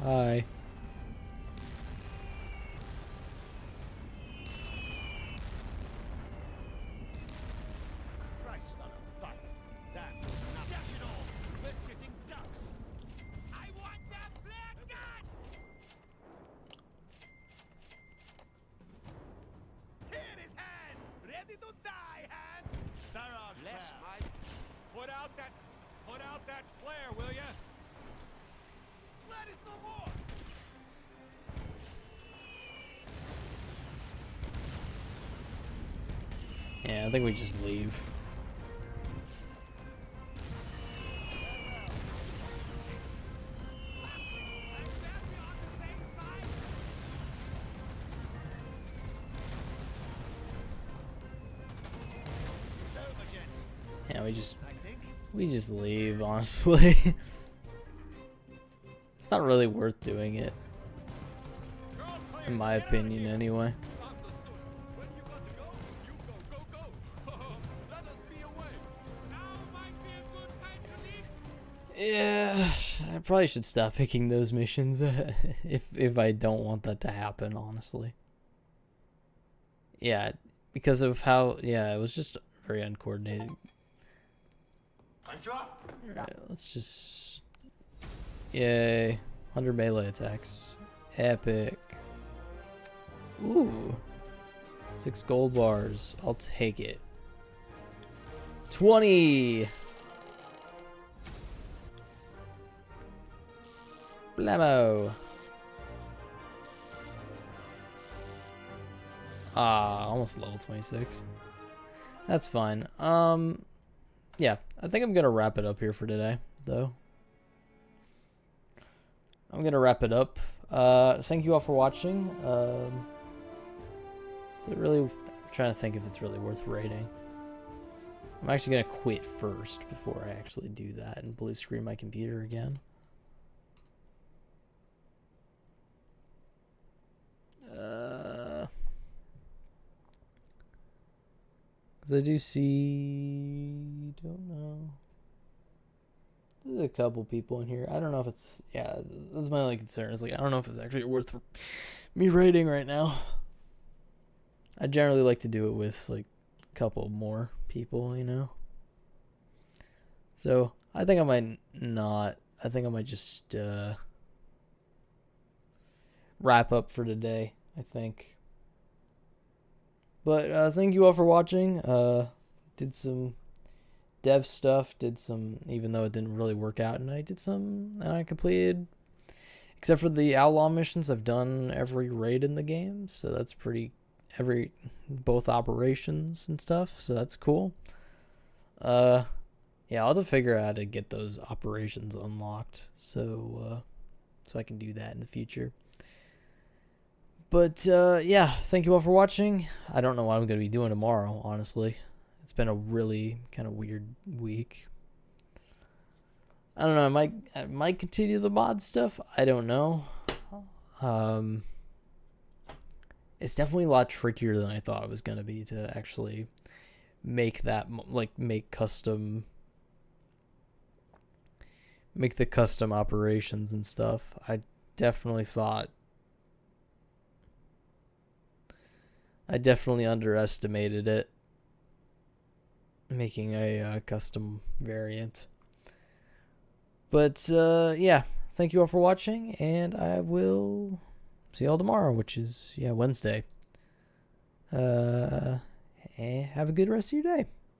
Hi. Put out that flare, will ya? Flat is no more! Yeah, I think we just leave. Yeah, we just leave, honestly. It's not really worth doing it, in my opinion, anyway. When you got to go, you go. Let us be away. Now might be a good time to leave. Yeah, I probably should stop picking those missions if I don't want that to happen, honestly. Yeah, because of how, yeah, it was just very uncoordinated. Alright, let's just... Yay. 100 melee attacks. Epic. Ooh. 6 gold bars. I'll take it. 20! Blammo! Ah, almost level 26. That's fine. Yeah, I think I'm gonna wrap it up here for today, though. I'm gonna wrap it up. Thank you all for watching. I'm trying to think if it's really worth rating. I'm actually gonna quit first before I actually do that and blue screen my computer again. Because I do see, don't know. There's a couple people in here. I don't know if it's, yeah, that's my only concern. Is like, I don't know if it's actually worth me rating right now. I generally like to do it with like a couple more people, you know. So I think I might not. I think I might just wrap up for today, I think. But thank you all for watching. Did some dev stuff, did some, even though it didn't really work out, and I completed, except for the outlaw missions, I've done every raid in the game, so that's both operations and stuff, so that's cool. Yeah, I'll have to figure out how to get those operations unlocked, so I can do that in the future. But yeah, thank you all for watching. I don't know what I'm going to be doing tomorrow, honestly. It's been a really kind of weird week. I don't know, I might continue the mod stuff. I don't know. It's definitely a lot trickier than I thought it was going to be to actually make that, like, make the custom operations and stuff. I definitely underestimated it, making a custom variant. But yeah, thank you all for watching, and I will see you all tomorrow, which is, yeah, Wednesday. Have a good rest of your day.